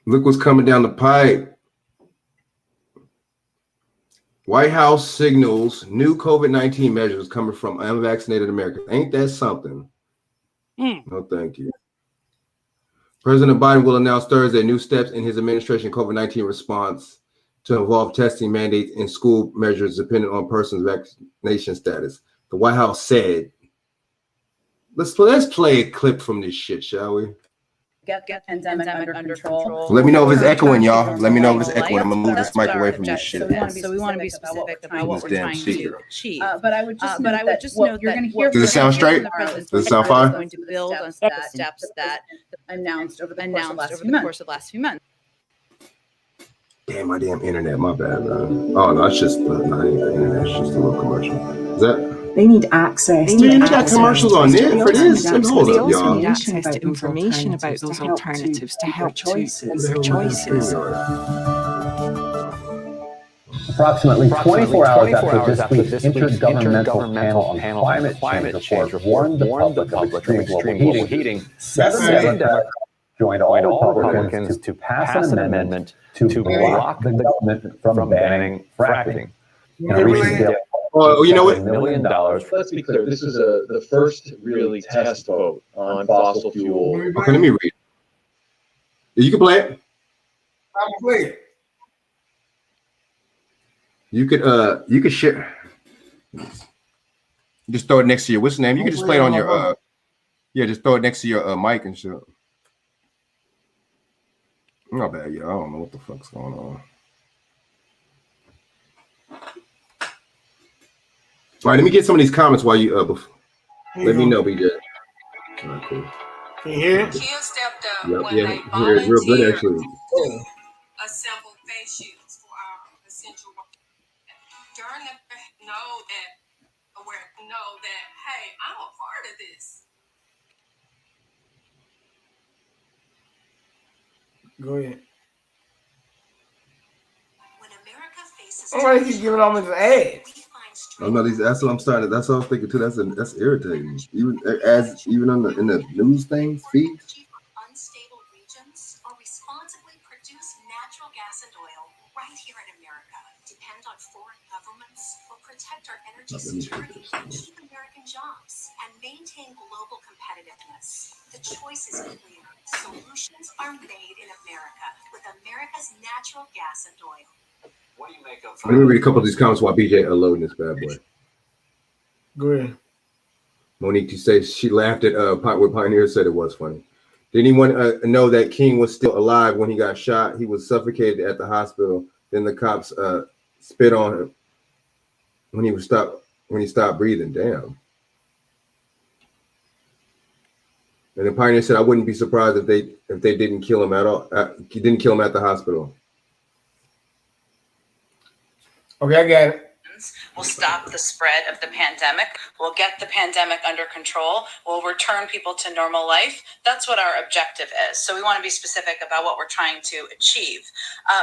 Look what's coming down the pipe. White House signals new COVID-19 measures coming from unvaccinated Americans. Ain't that something? No, thank you. President Biden will announce Thursday new steps in his administration COVID-19 response to involve testing mandates and school measures dependent on person's vaccination status. The White House said, let's play a clip from this shit, shall we? Get the pandemic under control. Let me know if it's echoing, y'all. Let me know if it's echoing. I'm gonna move this mic away from this shit. So we want to be specific about what we're trying to achieve. But I would just note that Does it sound straight? Does it sound fine? Going to build on steps that announced over the course of the last few months. Damn, my damn internet. My bad, man. Oh no, it's just not even the internet. It's just a little commercial. Is that? They need access. You got commercials on there for this? Hold up, y'all. Need access to information about those alternatives to help to their choices. Approximately 24 hours after this week's Intergovernmental Panel on Climate Change report warned the public of extreme global heating, 7 Democrats joined all Republicans to pass an amendment to block the government from banning fracking. In a recent bill, you know what? $1 million. Let's be clear. This is the first really test vote on fossil fuel. Okay, let me read. You can play it. I'm play it. You could share. Just throw it next to your what's the name? You can just play it on your just throw it next to your mic and shit. Not bad, yeah. I don't know what the fuck's going on. All right, let me get some of these comments while you let me know, BJ. All right, cool. Can you hear it? Stepped up Yep, when yeah, they hear it real good actually. assembled face shields for our essential workers. During the know that hey, I'm a part of this. Go ahead. I'm gonna keep giving all these ads. Oh no, that's what I'm starting. That's what I was thinking too. That's irritating. Even on in the news things feeds. Unstable regions or responsibly produce natural gas and oil right here in America. Depend on foreign governments or protect our energy security, keep American jobs, and maintain global competitiveness. The choice is clear. Solutions are made in America with America's natural gas and oil. What do you make of? Let me read a couple of these comments while BJ unloading this bad boy. Go ahead. Monique, you say she laughed at what Pioneer said it was funny. Did anyone know that King was still alive when he got shot? He was suffocated at the hospital. Then the cops spit on him when he stopped breathing. Damn. And the Pioneer said, I wouldn't be surprised if they didn't kill him at all. Didn't kill him at the hospital. Okay, I got it. We'll stop the spread of the pandemic. We'll get the pandemic under control. We'll return people to normal life. That's what our objective is. So we want to be specific about what we're trying to achieve.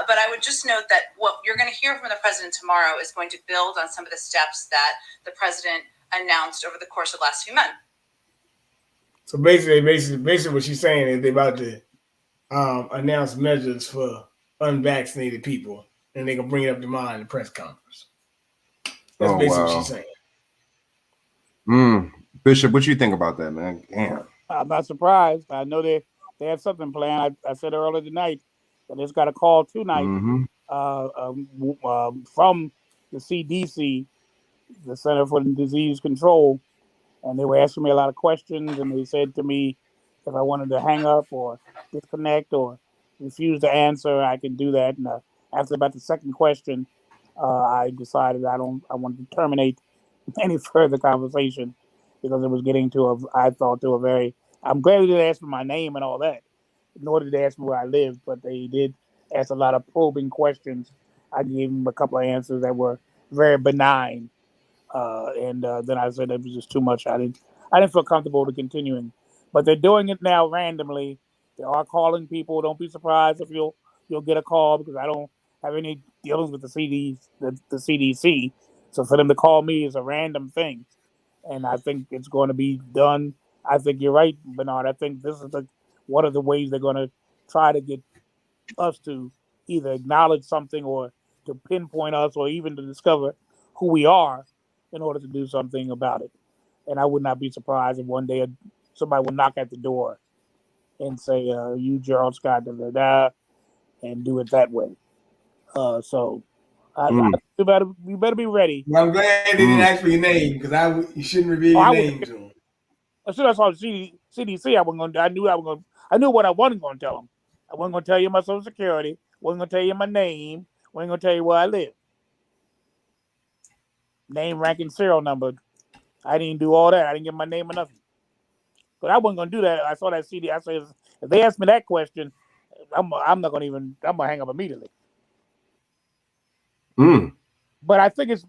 But I would just note that what you're going to hear from the president tomorrow is going to build on some of the steps that the president announced over the course of the last few months. So basically, what she's saying is they're about to announce measures for unvaccinated people, and they can bring it up tomorrow in the press conference. That's basically what she's saying. Bishop, what you think about that, man? Damn. I'm not surprised. I know they have something planned. I said earlier tonight that it's got a call tonight from the CDC, the Center for Disease Control, and they were asking me a lot of questions, and they said to me if I wanted to hang up or disconnect or refuse to answer, I can do that. And after about the second question, I decided I wanted to terminate any further conversation because it was getting to a very. I'm glad they didn't ask me my name and all that, nor did they ask me where I lived, but they did ask a lot of probing questions. I gave them a couple of answers that were very benign, and then I said it was just too much. I didn't feel comfortable to continuing, but they're doing it now randomly. They are calling people. Don't be surprised if you'll get a call because I don't have any dealings with the CDC. So for them to call me is a random thing, and I think it's going to be done. I think you're right, Bernard. I think this is one of the ways they're going to try to get us to either acknowledge something or to pinpoint us or even to discover who we are in order to do something about it. And I would not be surprised if one day somebody would knock at the door and say, you Gerald Scott, and do it that way. So you better be ready. Well, I'm glad they didn't ask for your name because you shouldn't reveal your name to them. As soon as I saw the CDC, I knew what I wasn't going to tell them. I wasn't going to tell you my social security. Wasn't going to tell you my name. Wasn't going to tell you where I live. Name, rank, and serial number. I didn't do all that. I didn't give my name or nothing. But I wasn't going to do that. I saw that CD. I said, if they ask me that question, I'm not going to even. I'm going to hang up immediately. But I think it's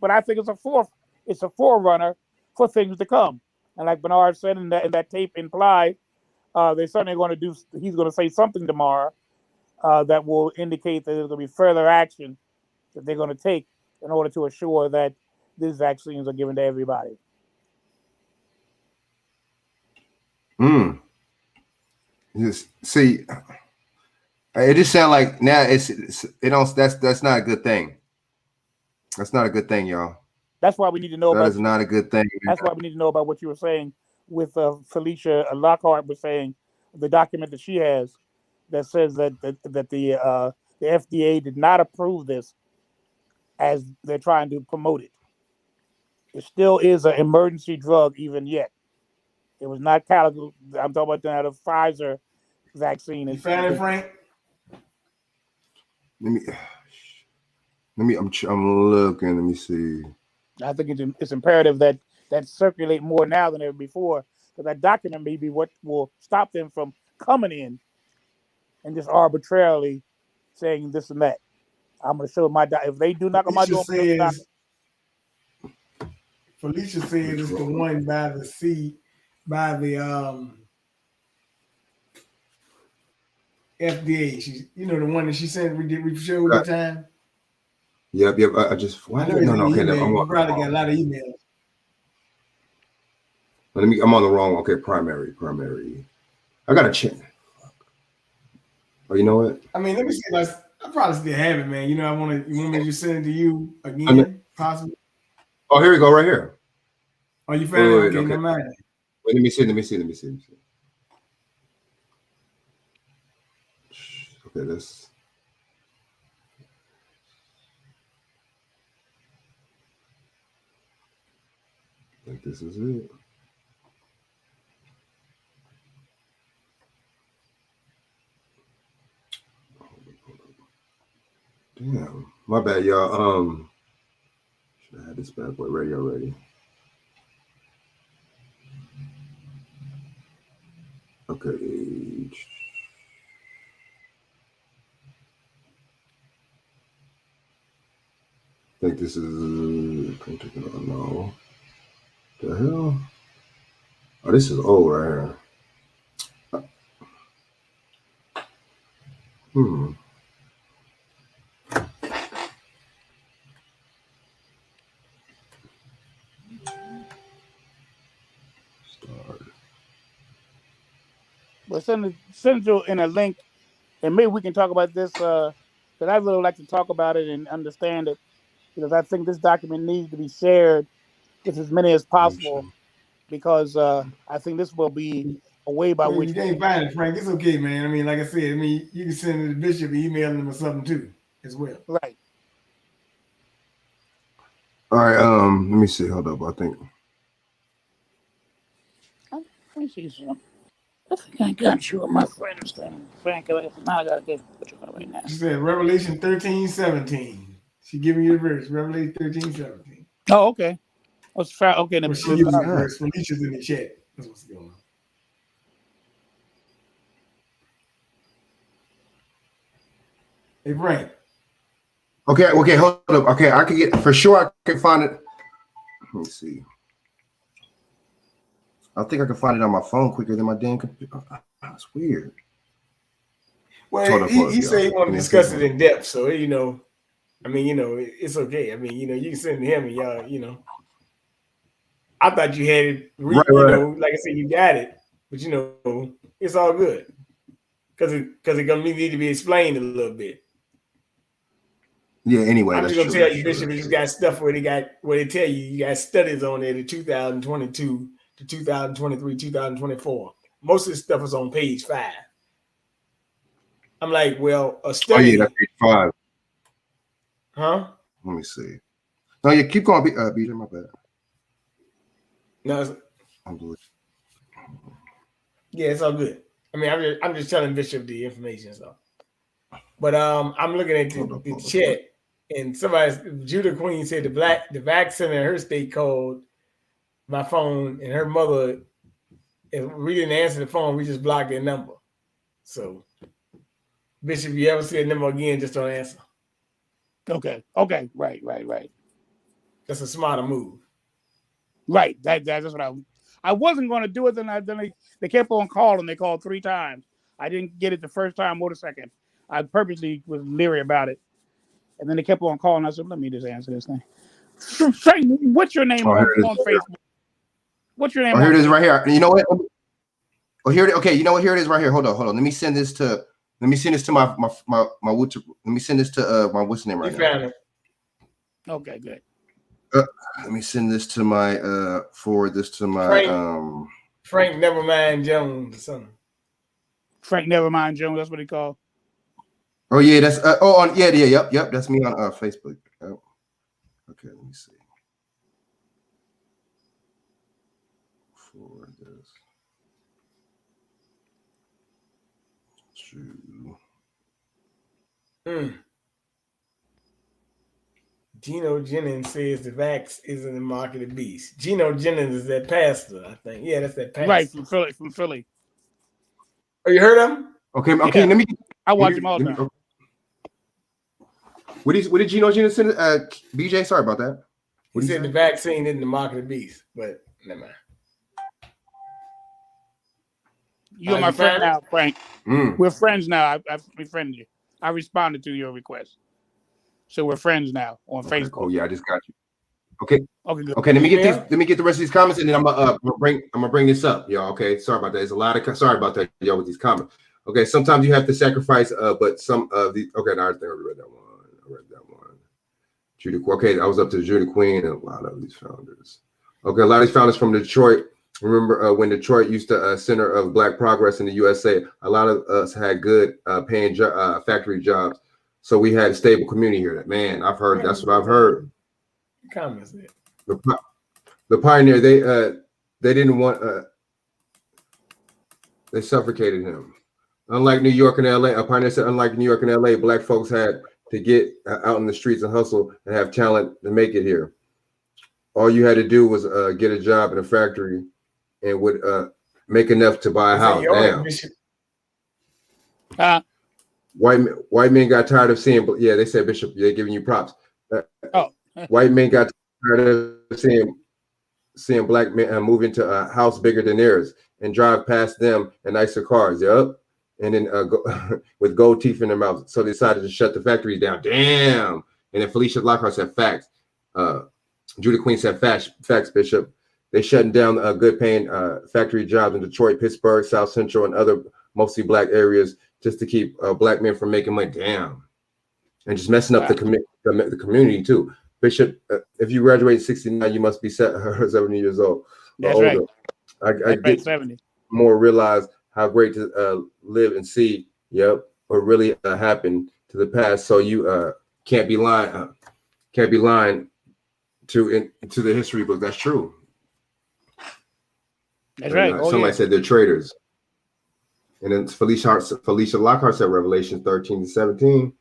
a forerunner for things to come. And like Bernard said in that tape implied, they're certainly going to do. He's going to say something tomorrow that will indicate that there's going to be further action that they're going to take in order to assure that these vaccines are given to everybody. Just see, it just sounds like now that's not a good thing. That's not a good thing, y'all. That's why we need to know. That is not a good thing. That's why we need to know about what you were saying with Felicia Lockhart was saying, the document that she has that says that the FDA did not approve this as they're trying to promote it. It still is an emergency drug even yet. It was not I'm talking about the Pfizer vaccine. You found it, Frank? I'm looking. Let me see. I think it's imperative that circulate more now than ever before, because that document may be what will stop them from coming in and just arbitrarily saying this and that. I'm going to show if they do knock on my door. Felicia says it's the one by the FDA. She's the one that she said we showed the time. Yep. I just okay. You probably got a lot of emails. I'm on the wrong. Okay, primary. I gotta check. Oh, you know what? I mean, let me see. I probably still have it, man. You want me to send it to you again, possibly? Oh, here we go, right here. Oh, you found it? Okay, never mind. Wait, let me see. Okay, this. I think this is it. Damn, my bad, y'all. Should have had this bad boy ready already. Okay. I think this is no. The hell? Oh, this is old right here. Hmm. But send you in a link, and maybe we can talk about this. Because I really like to talk about it and understand it, because I think this document needs to be shared with as many as possible. Because I think this will be a way by Well, which you can't find it, Frank. It's okay, man. I mean, like I said, I mean, you can send it to the bishop, email him or something too, as well. Right. All right. Let me see. Hold up. I think. Let me see something. I think I got you on my friends thing, Frank. Now I gotta get what you're right now. She said Revelation 13:17. She giving you the verse, Revelation 13:17. Oh, okay. What's fair? Okay, Well, she giving you the verse. Felicia's in the chat. That's what's going on. Hey, Frank. Okay. Hold up. Okay, I can get for sure. I can find it. Let me see. I think I can find it on my phone quicker than my damn computer. That's weird. Well, he said he want to discuss it in depth, so you know, I mean, you know, it's okay. I mean, you know, you can send it to him, and y'all, you know, I thought you had it. You know, like I said, you got it, but you know, it's all good because it's gonna need to be explained a little bit. Yeah. Anyway, I'm that's just gonna true. tell you, Bishop, you just got stuff where they tell you got studies on there, the 2022 to 2023, 2024. Most of this stuff is on page 5. I'm like, well, a study. Oh yeah, that's page 5. Huh? Let me see. No, yeah, keep going. BJ, my bad. No, I'm good. Yeah, it's all good. I mean, I'm just telling Bishop the information, so. But I'm looking at the chat, and Judah Queen said the vaccine in her state called my phone, and her mother, if we didn't answer the phone, we just blocked their number. So, Bishop, if you ever see a number again, just don't answer. Okay. Right. That's a smarter move. Right. That's what I wasn't going to do it. Then they kept on calling. They called 3 times. I didn't get it the first time or the second. I purposely was leery about it, and then they kept on calling. I said, "Let me just answer this thing." What's your name on Facebook? What's your name? Oh, here it is right here. You know what? Oh, here. Okay, you know what? Here it is right here. Hold on. Let me send this to my let me send this to my what's name right now. Okay, good. Let me send this to my forward this to my Frank Nevermind Jones or something. Frank Nevermind Jones, that's what he called. Oh yeah, that's yep, that's me on Facebook. Oh. Okay, let me see. Forward this to Gino Jennings says the vax isn't the mark of the beast. Gino Jennings is that pastor, I think. Yeah, that's that pastor. Right, from Philly. Oh, you heard him? Okay, Yeah. let me. I watch him all the time. What did Gino Jennings send? BJ, sorry about that. He said the vaccine isn't the mark of the beast, but never mind. You're my friend now, Frank. We're friends now. I've befriended you. I responded to your request. So we're friends now on Facebook. Oh yeah, I just got you. Okay. Good. Okay, let me get the rest of these comments, and then I'm gonna bring this up, y'all. Okay, sorry about that. There's a lot of sorry about that, y'all, with these comments. Okay, sometimes you have to sacrifice, but some of the now I think I read that one. Judy. Okay, I was up to Judy Queen and a lot of these founders. Okay, a lot of these founders from Detroit. Remember when Detroit used to center of Black progress in the USA? A lot of us had good paying factory jobs, so we had a stable community here. Man, I've heard that's what I've heard. Comments there. The pioneer, they didn't want they suffocated him. Unlike New York and LA, a pioneer said, unlike New York and LA, Black folks had to get out in the streets and hustle and have talent to make it here. All you had to do was get a job in a factory and would make enough to buy a house. Damn. White men got tired of seeing, yeah, they said, Bishop, they're giving you props. White men got tired of seeing black men move into a house bigger than theirs and drive past them in nicer cars. Yep. And then with gold teeth in their mouths. So they decided to shut the factories down. Damn. And then Felicia Lockhart said facts. Judy Queen said facts, Bishop. They shutting down good paying factory jobs in Detroit, Pittsburgh, South Central, and other mostly black areas just to keep black men from making money. Damn. And just messing up the community too. Bishop, if you graduate in 69, you must be 70 years old. That's older. right. I get 70. More realize how great to live and see. Yep. What really happened to the past. So you can't be lying. Can't be lying to the history book. That's true. That's right. Somebody said they're traitors. And then Felicia Lockhart said Revelation 13-17.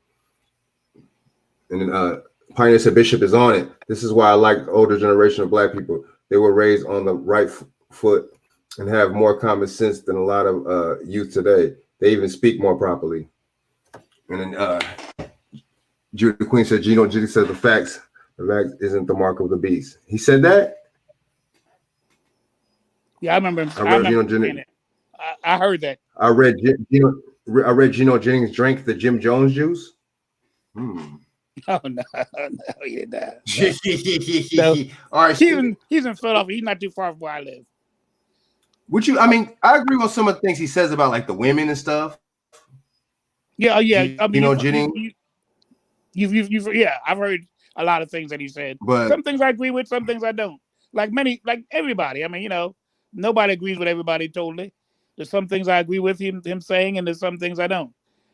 And then Pioneer said Bishop is on it. This is why I like the older generation of black people. They were raised on the right foot and have more common sense than a lot of youth today. They even speak more properly. And then Judy Queen said, Judy said the facts isn't the mark of the beast. He said that? Yeah, I remember. I heard that. I read Gino Jennings drank the Jim Jones juice. Oh no, he did not. No. All right, he's in Philadelphia. He's not too far from where I live. I agree with some of the things he says about like the women and stuff. Yeah, yeah. Jennings. Yeah, I've heard a lot of things that he said. But some things I agree with, some things I don't. Like everybody. I mean, nobody agrees with everybody totally. There's some things I agree with him saying, and there's some things I don't.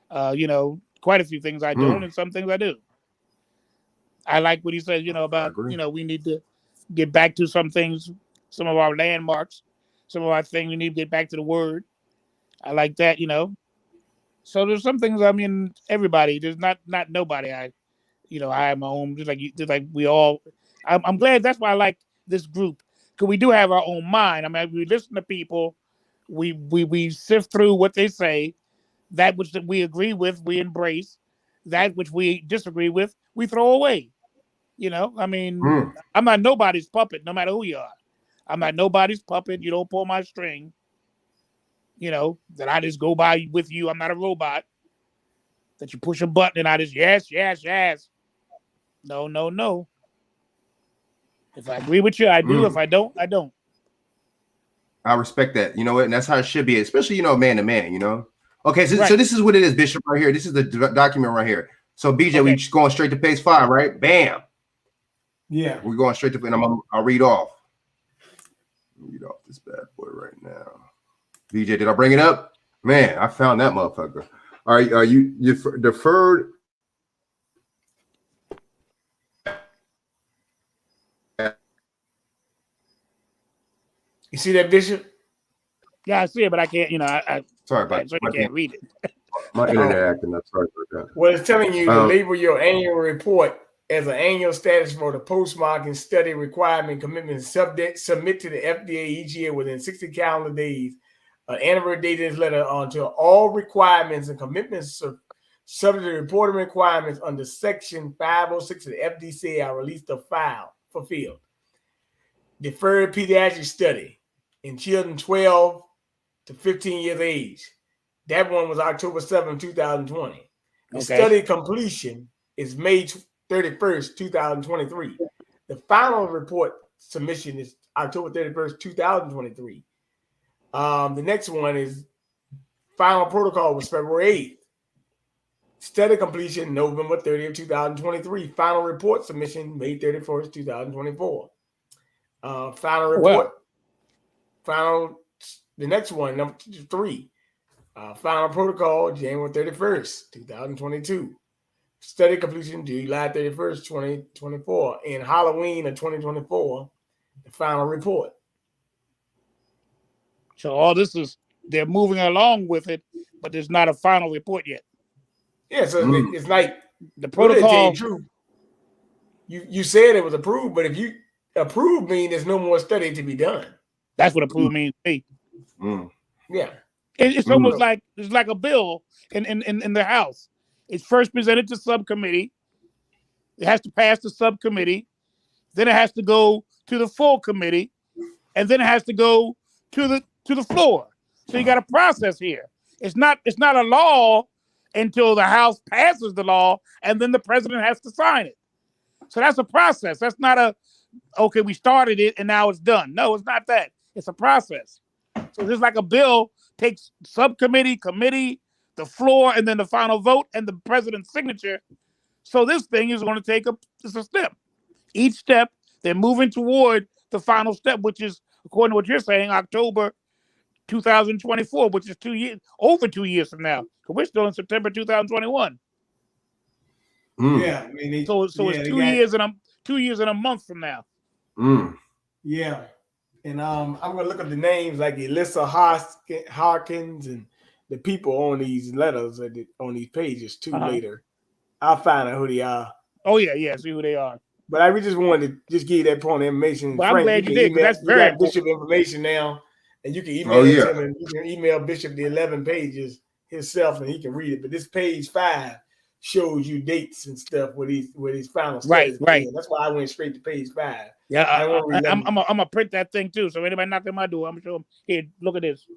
Quite a few things I don't, and some things I do. I like what he says, about, we need to get back to some things, some of our landmarks, some of our things. We need to get back to the word. I like that, So there's some things, everybody, there's not nobody. I have my own, just like we all, I'm glad. That's why I like this group, because we do have our own mind. We listen to people, we sift through what they say, that which we agree with, we embrace, that which we disagree with, we throw away. I'm not nobody's puppet, no matter who you are. I'm not nobody's puppet. You don't pull my string. That I just go by with you. I'm not a robot. That you push a button and I just yes. No. If I agree with you, I do. If I don't, I don't. I respect that. You know what? And that's how it should be, especially, man to man, Okay, so this is what it is, Bishop, right here. This is the document right here. So, BJ, we just going straight to page 5, right? Bam. Yeah. We're going straight to, and I'll read off. Read off this bad boy right now. BJ, did I bring it up? Man, I found that motherfucker. All right, you deferred. You see that, Bishop? Yeah, I see it, but I can't, Sorry about that. I can't read it. My internet acting up. Sorry about that. Well, it's telling you to label your annual report as an annual status for the postmark and study requirement commitment submit to the FDA each year within 60 calendar days. An anniversary date is letter until all requirements and commitments subject to reporting requirements under Section 506 of the FDCA are released to file fulfilled. Deferred pediatric study in children 12 to 15 years of age. That one was October 7, 2020. The study completion is May 31st, 2023. The final report submission is October 31st, 2023. The next one is final protocol was February 8th. Study completion November 30th, 2023. Final report submission May 31st, 2024. Final report. The next one, number 3. Final protocol January 31st, 2022. Study completion July 31st, 2024. And Halloween of 2024, the final report. So all this is, they're moving along with it, but there's not a final report yet. Yeah, so it's like the protocol. True. You said it was approved, but if you approve means there's no more study to be done. That's what approved means to me. Yeah. It's almost like it's like a bill in the House. It's first presented to subcommittee. It has to pass the subcommittee. then it has to go to the full committee, and then it has to go to the floor. So you got a process here. It's not a law until the House passes the law, and then the president has to sign it. So that's a process. That's not okay, we started it and now it's done. No, it's not that. It's a process. So just like a bill takes subcommittee, committee, the floor, and then the final vote and the president's signature. So this thing is going to take it's a step. Each step, they're moving toward the final step, which is, according to what you're saying, October 2024, which is over 2 years from now. Because we're still in September 2021. Yeah, I mean, so it's 2 years and a month from now. Yeah, and I'm gonna look up the names like Alyssa Harkins and the people on these letters on these pages too later. I'll find out who they are. Oh yeah, see who they are. But we just wanted to just give you that point of information. Well, Frank, I'm glad you did, because that's you very got Bishop information now, and you can email Oh, it yeah. to him, and you can email Bishop the 11 pages himself, and he can read it. But this page 5 shows you dates and stuff where these final studies. Right. That's why I went straight to page 5. Yeah, I'm gonna print that thing too. So anybody knock on my door, I'm gonna show them, here, look at this,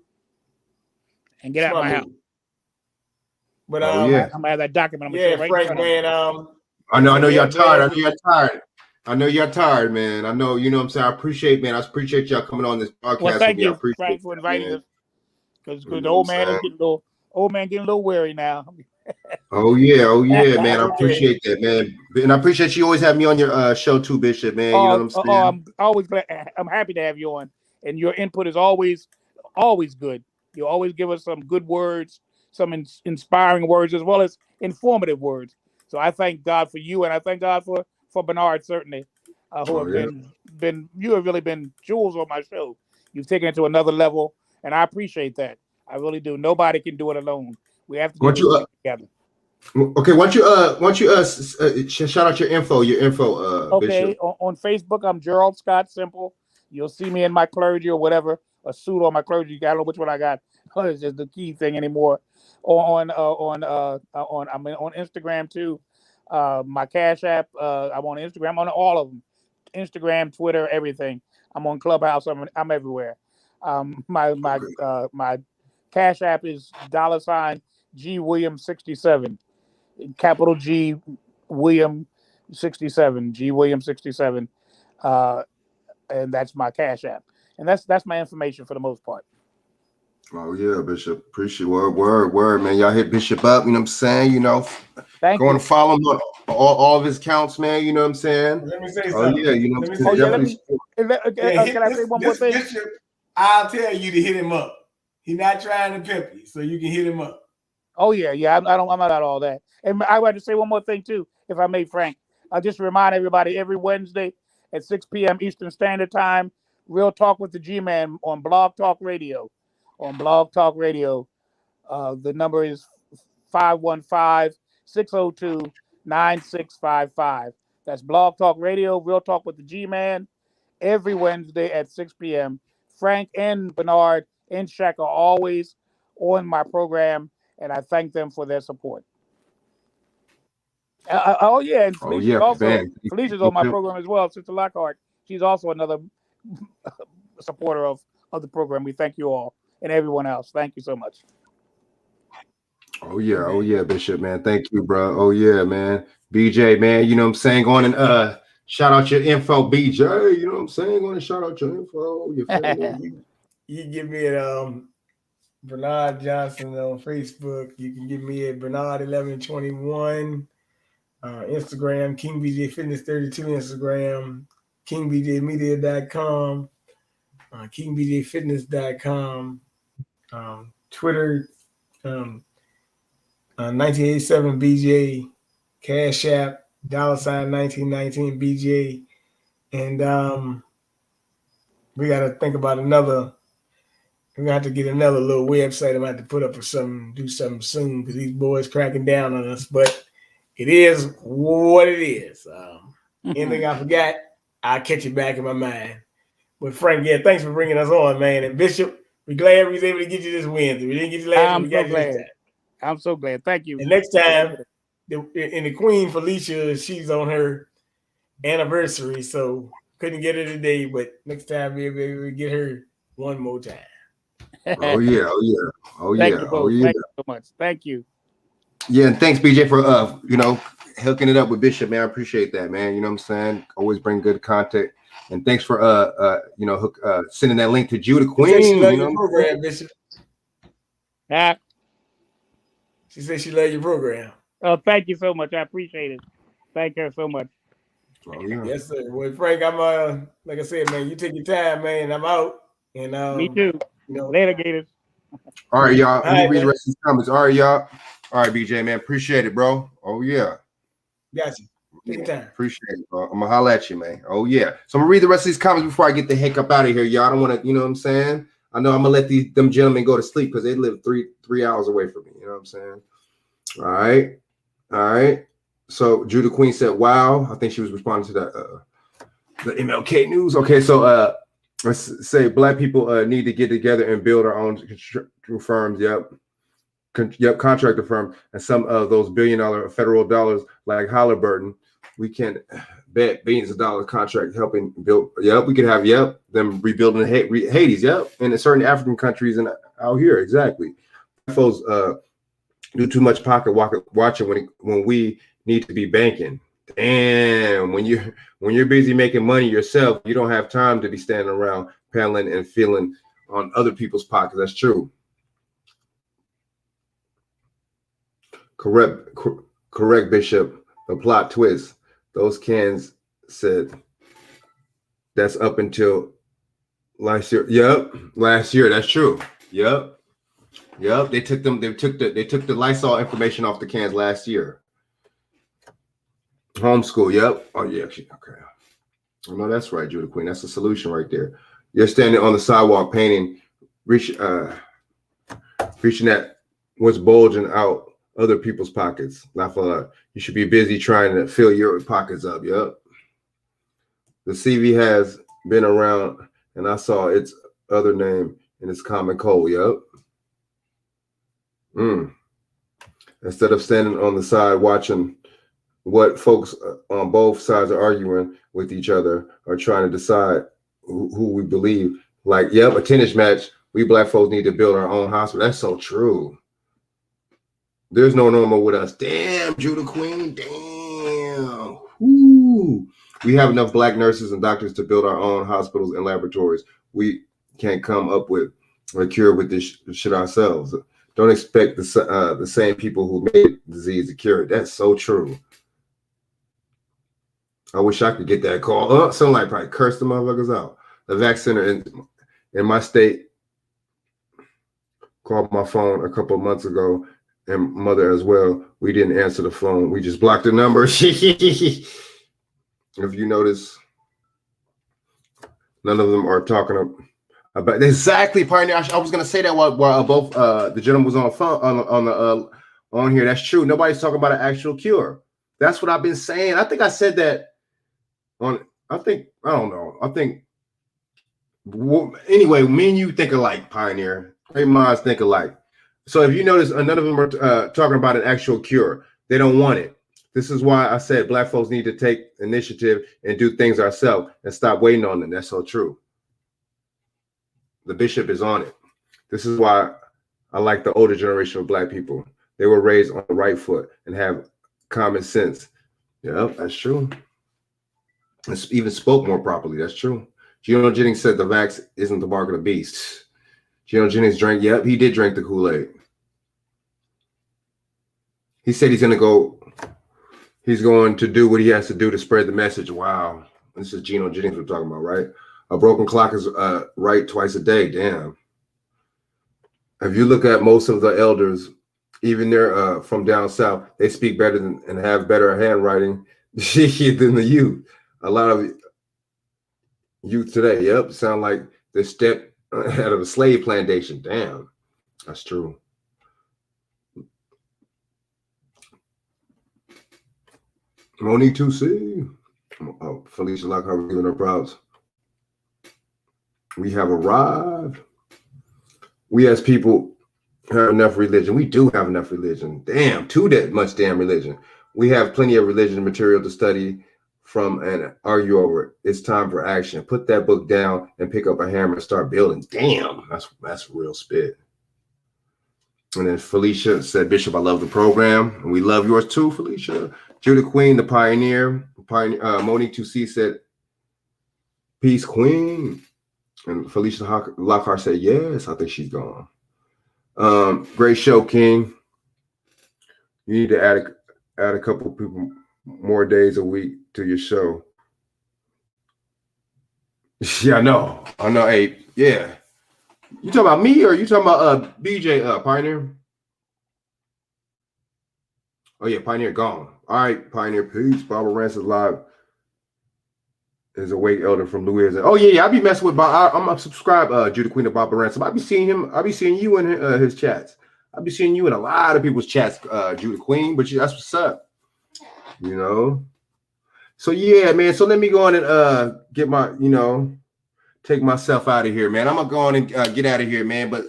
and get out my house. But I'm gonna have that document. I'm gonna show right Frank, in front of man. I know you're tired. I know you're tired, man. I know, you know what I'm saying? I appreciate y'all coming on this podcast. Well, thank you, appreciate Frank, for inviting us. Because You the know old what I'm man is saying? getting a little weary now. Oh yeah, man. I appreciate that, man. And I appreciate you always have me on your show too, Bishop, man. You know what I'm saying? I'm always glad. I'm happy to have you on, and your input is always good. You always give us some good words, some inspiring words, as well as informative words. So I thank God for you, and I thank God for Bernard, certainly, who have been you have really been jewels on my show. You've taken it to another level, and I appreciate that. I really do. Nobody can do it alone. We have to do this together. Okay, why don't you shout out your info, Okay, Bishop. on Facebook, I'm Gerald Scott Simple. You'll see me in my clergy or whatever, a suit on my clergy. I don't know which one I got. It's just the key thing anymore. I'm on Instagram too. My Cash App. I'm on Instagram. I'm on all of them. Instagram, Twitter, everything. I'm on Clubhouse. I'm everywhere. My Cash App is $G William 67, capital G William 67, G William 67, and that's my Cash App, and that's my information for the most part. Oh yeah, Bishop. Appreciate word, man. Y'all hit Bishop up, you know what I'm saying? You know, going to follow him on all of his counts, man. You know what I'm saying? Let me say Oh something. yeah, you know. Can I say one more thing? Bishop, I'll tell you to hit him up. He's not trying to pimp you, so you can hit him up. Oh yeah. I'm not about all that. And I want to say one more thing too, if I may, Frank. I'll just remind everybody every Wednesday at 6 p.m. Eastern Standard Time, Real Talk with the G-Man on Blog Talk Radio. On Blog Talk Radio, the number is 515-602-9655. That's Blog Talk Radio, Real Talk with the G-Man, every Wednesday at 6 p.m. Frank and Bernard and Shaq are always on my program, and I thank them for their support. And Felicia's on my program as well, Sister Lockhart. She's also another supporter of the program. We thank you all and everyone else. Thank you so much. Oh yeah, Bishop, man. Thank you, bro. Oh yeah, man. BJ, man, you know what I'm saying? Go on and shout out your info, BJ. You know what I'm saying? Go on and shout out your info. Your family. You give me at Bernard Johnson on Facebook. You can give me at Bernard1121 Instagram, King BJ Fitness 32 Instagram, KingBJMedia.com, KingBJFitness.com, Twitter, 1987 BJ, Cash App, $1919 BJ, and we got to think about another. We're gonna have to get another little website. I'm gonna have to put up or something, do something soon because these boys cracking down on us. But it is what it is. Anything I forgot, I'll catch it back in my mind. But Frank, yeah, thanks for bringing us on, man. And Bishop, we're glad we was able to get you this Wednesday. We didn't get you last week. We got you this time. I'm so glad. Thank you. And next time, and the Queen Felicia, she's on her anniversary, so couldn't get her today, but next time we'll get her one more time. Oh yeah, oh yeah, oh Thank yeah, you oh both. yeah. Thank you so much. Thank you. Yeah, and thanks BJ for hooking it up with Bishop, man. I appreciate that, man. You know what I'm saying? Always bring good content. And thanks for sending that link to Judah She said she Queen. love You know your what I'm program, saying? Bishop. Ah, She said she love your program. oh, thank you so much. I appreciate it. Thank her so much. Oh yeah. Yes, sir. Well, Frank, I'm like I said, man, you take your time, man. I'm out. And Me too. you know. Later, Gators. All right, y'all. All Let me right, read the man. rest of these comments. All right, y'all. All right, BJ, man. Appreciate it, bro. Oh yeah. Got you. Take your time. Appreciate it, bro. I'm gonna holler at you, man. Oh yeah. So I'm gonna read the rest of these comments before I get the heck up out of here, y'all. I don't want to, you know what I'm saying? I know I'm gonna let them gentlemen go to sleep because they live three hours away from me. You know what I'm saying? All right. All right. So Judah Queen said, wow. I think she was responding to that the MLK news. Okay, so let's say black people need to get together and build our own construction firms. Yep. Contractor firm, and some of those billion-dollar federal dollars like Halliburton, we can bet billions of dollars contract helping build. Yep, we could have them rebuilding Hades. Yep, and in certain African countries and out here exactly. Folks do too much pocket watching when we need to be banking. Damn, when you're busy making money yourself, you don't have time to be standing around paddling and feeling on other people's pockets. That's true. Correct, Bishop. The plot twist. Those cans said that's up until last year. Yep, last year. That's true. Yep. They took the Lysol information off the cans last year. Homeschool. Yep. Oh yeah. Okay. Oh no, that's right, Judah Queen. That's the solution right there. You're standing on the sidewalk painting, reaching at what's bulging out other people's pockets. You should be busy trying to fill your pockets up. Yep. The CV has been around, and I saw its other name in its common cold. Yep. Instead of standing on the side watching what folks on both sides are arguing with each other or trying to decide who we believe. Like, yep, a tennis match. We black folks need to build our own hospital. That's so true. There's no normal with us. Damn, Judah Queen. Damn. Ooh. We have enough black nurses and doctors to build our own hospitals and laboratories. We can't come up with a cure with this shit ourselves. Don't expect the same people who made the disease to cure it. That's so true. I wish I could get that call. Oh, somebody probably cursed the motherfuckers out. The vaccine center in my state called my phone a couple of months ago, and mother as well. We didn't answer the phone. We just blocked the number. If you notice, none of them are talking about exactly, Pioneer. I was gonna say that while both the gentleman was on the phone on here. That's true. Nobody's talking about an actual cure. That's what I've been saying. I think I said that I don't know. Anyway, me and you think alike, Pioneer. Great minds think alike. So if you notice, none of them are talking about an actual cure. They don't want it. This is why I said black folks need to take initiative and do things ourselves and stop waiting on them. That's so true. The bishop is on it. This is why I like the older generation of black people. They were raised on the right foot and have common sense. Yeah, that's true. And even spoke more properly. That's true. Geno Jennings said the vax isn't the mark of the beast. Geno Jennings drank. Yep, he did drink the Kool-Aid. He said he's going to do what he has to do to spread the message. Wow. This is Geno Jennings we're talking about, right? A broken clock is right twice a day. Damn. If you look at most of the elders, even they're from down south, they speak better and have better handwriting than the youth. A lot of youth today, yep, sound like they stepped out of a slave plantation. Damn, that's true. Monique 2C. Oh, Felicia Lockhart giving her props. We have arrived. We as people have enough religion. We do have enough religion. Damn, too much damn religion. We have plenty of religion material to study from and argue over it. It's time for action. Put that book down and pick up a hammer and start building. Damn, that's real spit. And then Felicia said, Bishop, I love the program. And we love yours too, Felicia. Judah Queen, the pioneer. Monique 2C said, peace, Queen. And Felicia Lockhart said, yes, I think she's gone. Great show, King. You need to add a couple people more days a week to your show. Yeah, I know. Hey, yeah. You talking about me or you talking about BJ Pioneer? Oh yeah, Pioneer gone. All right, Pioneer, peace. Barbara Rance is live. Is awake elder from Louisiana. Oh yeah, I be messing with Bob. I'm subscribed, Judah Queen of Barbara Ransom. I be seeing him. I be seeing you in his chats. I be seeing you in a lot of people's chats, Judah Queen. But that's what's up. You know. So yeah, man. So let me go on and get my, take myself out of here, man. I'm gonna go on and get out of here, man. But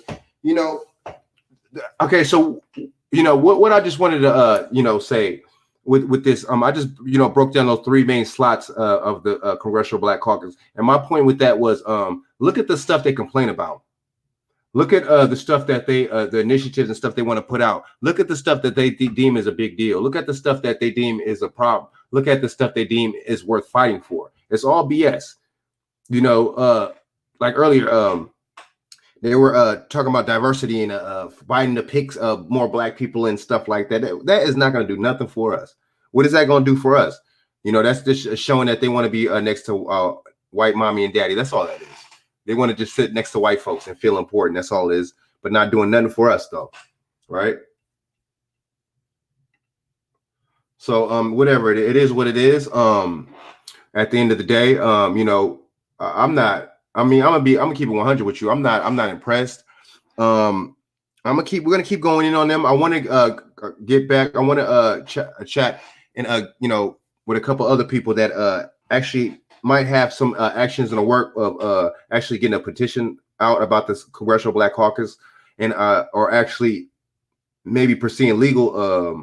okay. So what I just wanted to say. With this, I just broke down those three main slots of the Congressional Black Caucus, and my point with that was look at the stuff they complain about. Look at the stuff that they the initiatives and stuff they want to put out. Look at the stuff that they deem is a big deal. Look at the stuff that they deem is a problem. Look at the stuff they deem is worth fighting for. It's all BS. Like earlier, they were talking about diversity and Biden to pick more black people and stuff like that. That is not going to do nothing for us. What is that going to do for us? That's just showing that they want to be next to white mommy and daddy. That's all that is. They want to just sit next to white folks and feel important. That's all it is, but not doing nothing for us though. Right? So whatever it is what it is. At the end of the day, I'm not. I'm gonna keep it 100 with you. I'm not impressed. We're gonna keep going in on them. I want to get back. I want to chat and with a couple other people that actually might have some actions in the work of actually getting a petition out about this Congressional Black Caucus and or actually maybe pursuing legal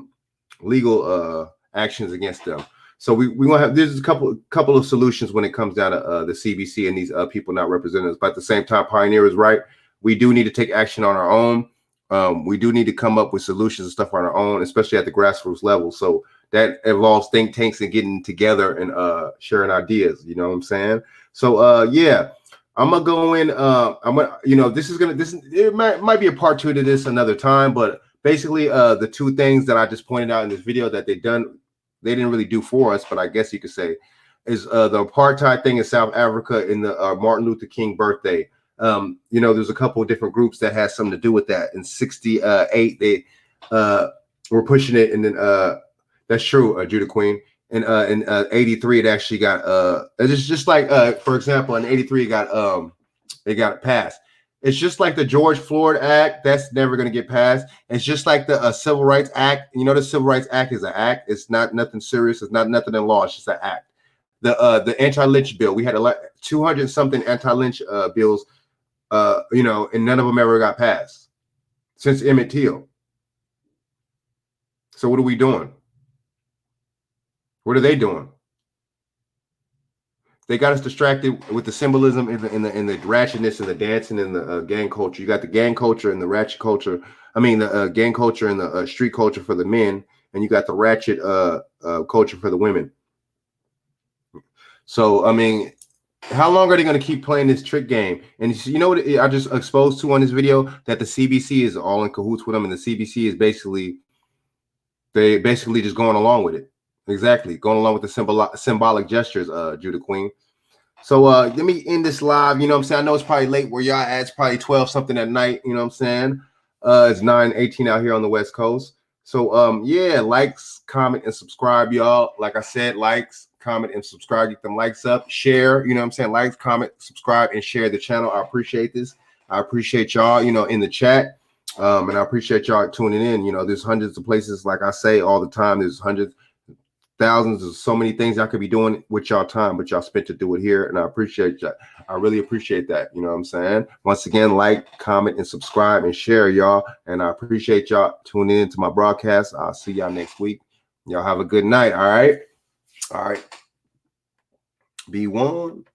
actions against them. So we want to have, there's a couple of solutions when it comes down to the CBC and these people not representing us. But at the same time, Pioneer is right. We do need to take action on our own. We do need to come up with solutions and stuff on our own, especially at the grassroots level. So that involves think tanks and getting together and sharing ideas. You know what I'm saying? So yeah, I'm gonna go in. I'm gonna, it might be a part 2 to this another time, but basically the two things that I just pointed out in this video that they didn't really do for us, but I guess you could say, is the apartheid thing in South Africa in the Martin Luther King birthday. There's a couple of different groups that had something to do with that. In 68, they were pushing it, and then that's true, Judah Queen. And in 83, it actually got it's just like for example, in 83, it got passed. It's just like the George Floyd Act. That's never going to get passed. It's just like the Civil Rights Act. The Civil Rights Act is an act. It's not nothing serious. It's not nothing in law. It's just an act. The anti-lynch bill. We had 200 something anti-lynch bills, and none of them ever got passed since Emmett Till. So what are we doing? What are they doing? They got us distracted with the symbolism in the ratchetness and the dancing and the gang culture. You got the gang culture and the ratchet culture. I mean, the gang culture and the street culture for the men, and you got the ratchet culture for the women. So, I mean, how long are they going to keep playing this trick game? And you know what I just exposed to on this video? That the CBC is all in cahoots with them, and the CBC is basically just going along with it. Exactly, going along with the symbolic gestures, Judah Queen. So let me end this live. You know what I'm saying? I know it's probably late where y'all at. It's probably 12 something at night. You know what I'm saying? It's 9:18 out here on the West Coast. So yeah, likes, comment, and subscribe, y'all. Like I said, likes, comment, and subscribe. Get them likes up. Share. You know what I'm saying? Likes, comment, subscribe, and share the channel. I appreciate this. I appreciate y'all. In the chat. And I appreciate y'all tuning in. There's hundreds of places, like I say all the time. There's hundreds. Thousands of so many things I could be doing with y'all time, but y'all spent to do it here, and I appreciate that. I really appreciate that. You know what I'm saying? Once again, like, comment, and subscribe, and share, y'all. And I appreciate y'all tuning in to my broadcast. I'll see y'all next week. Y'all have a good night. All right. Be warned.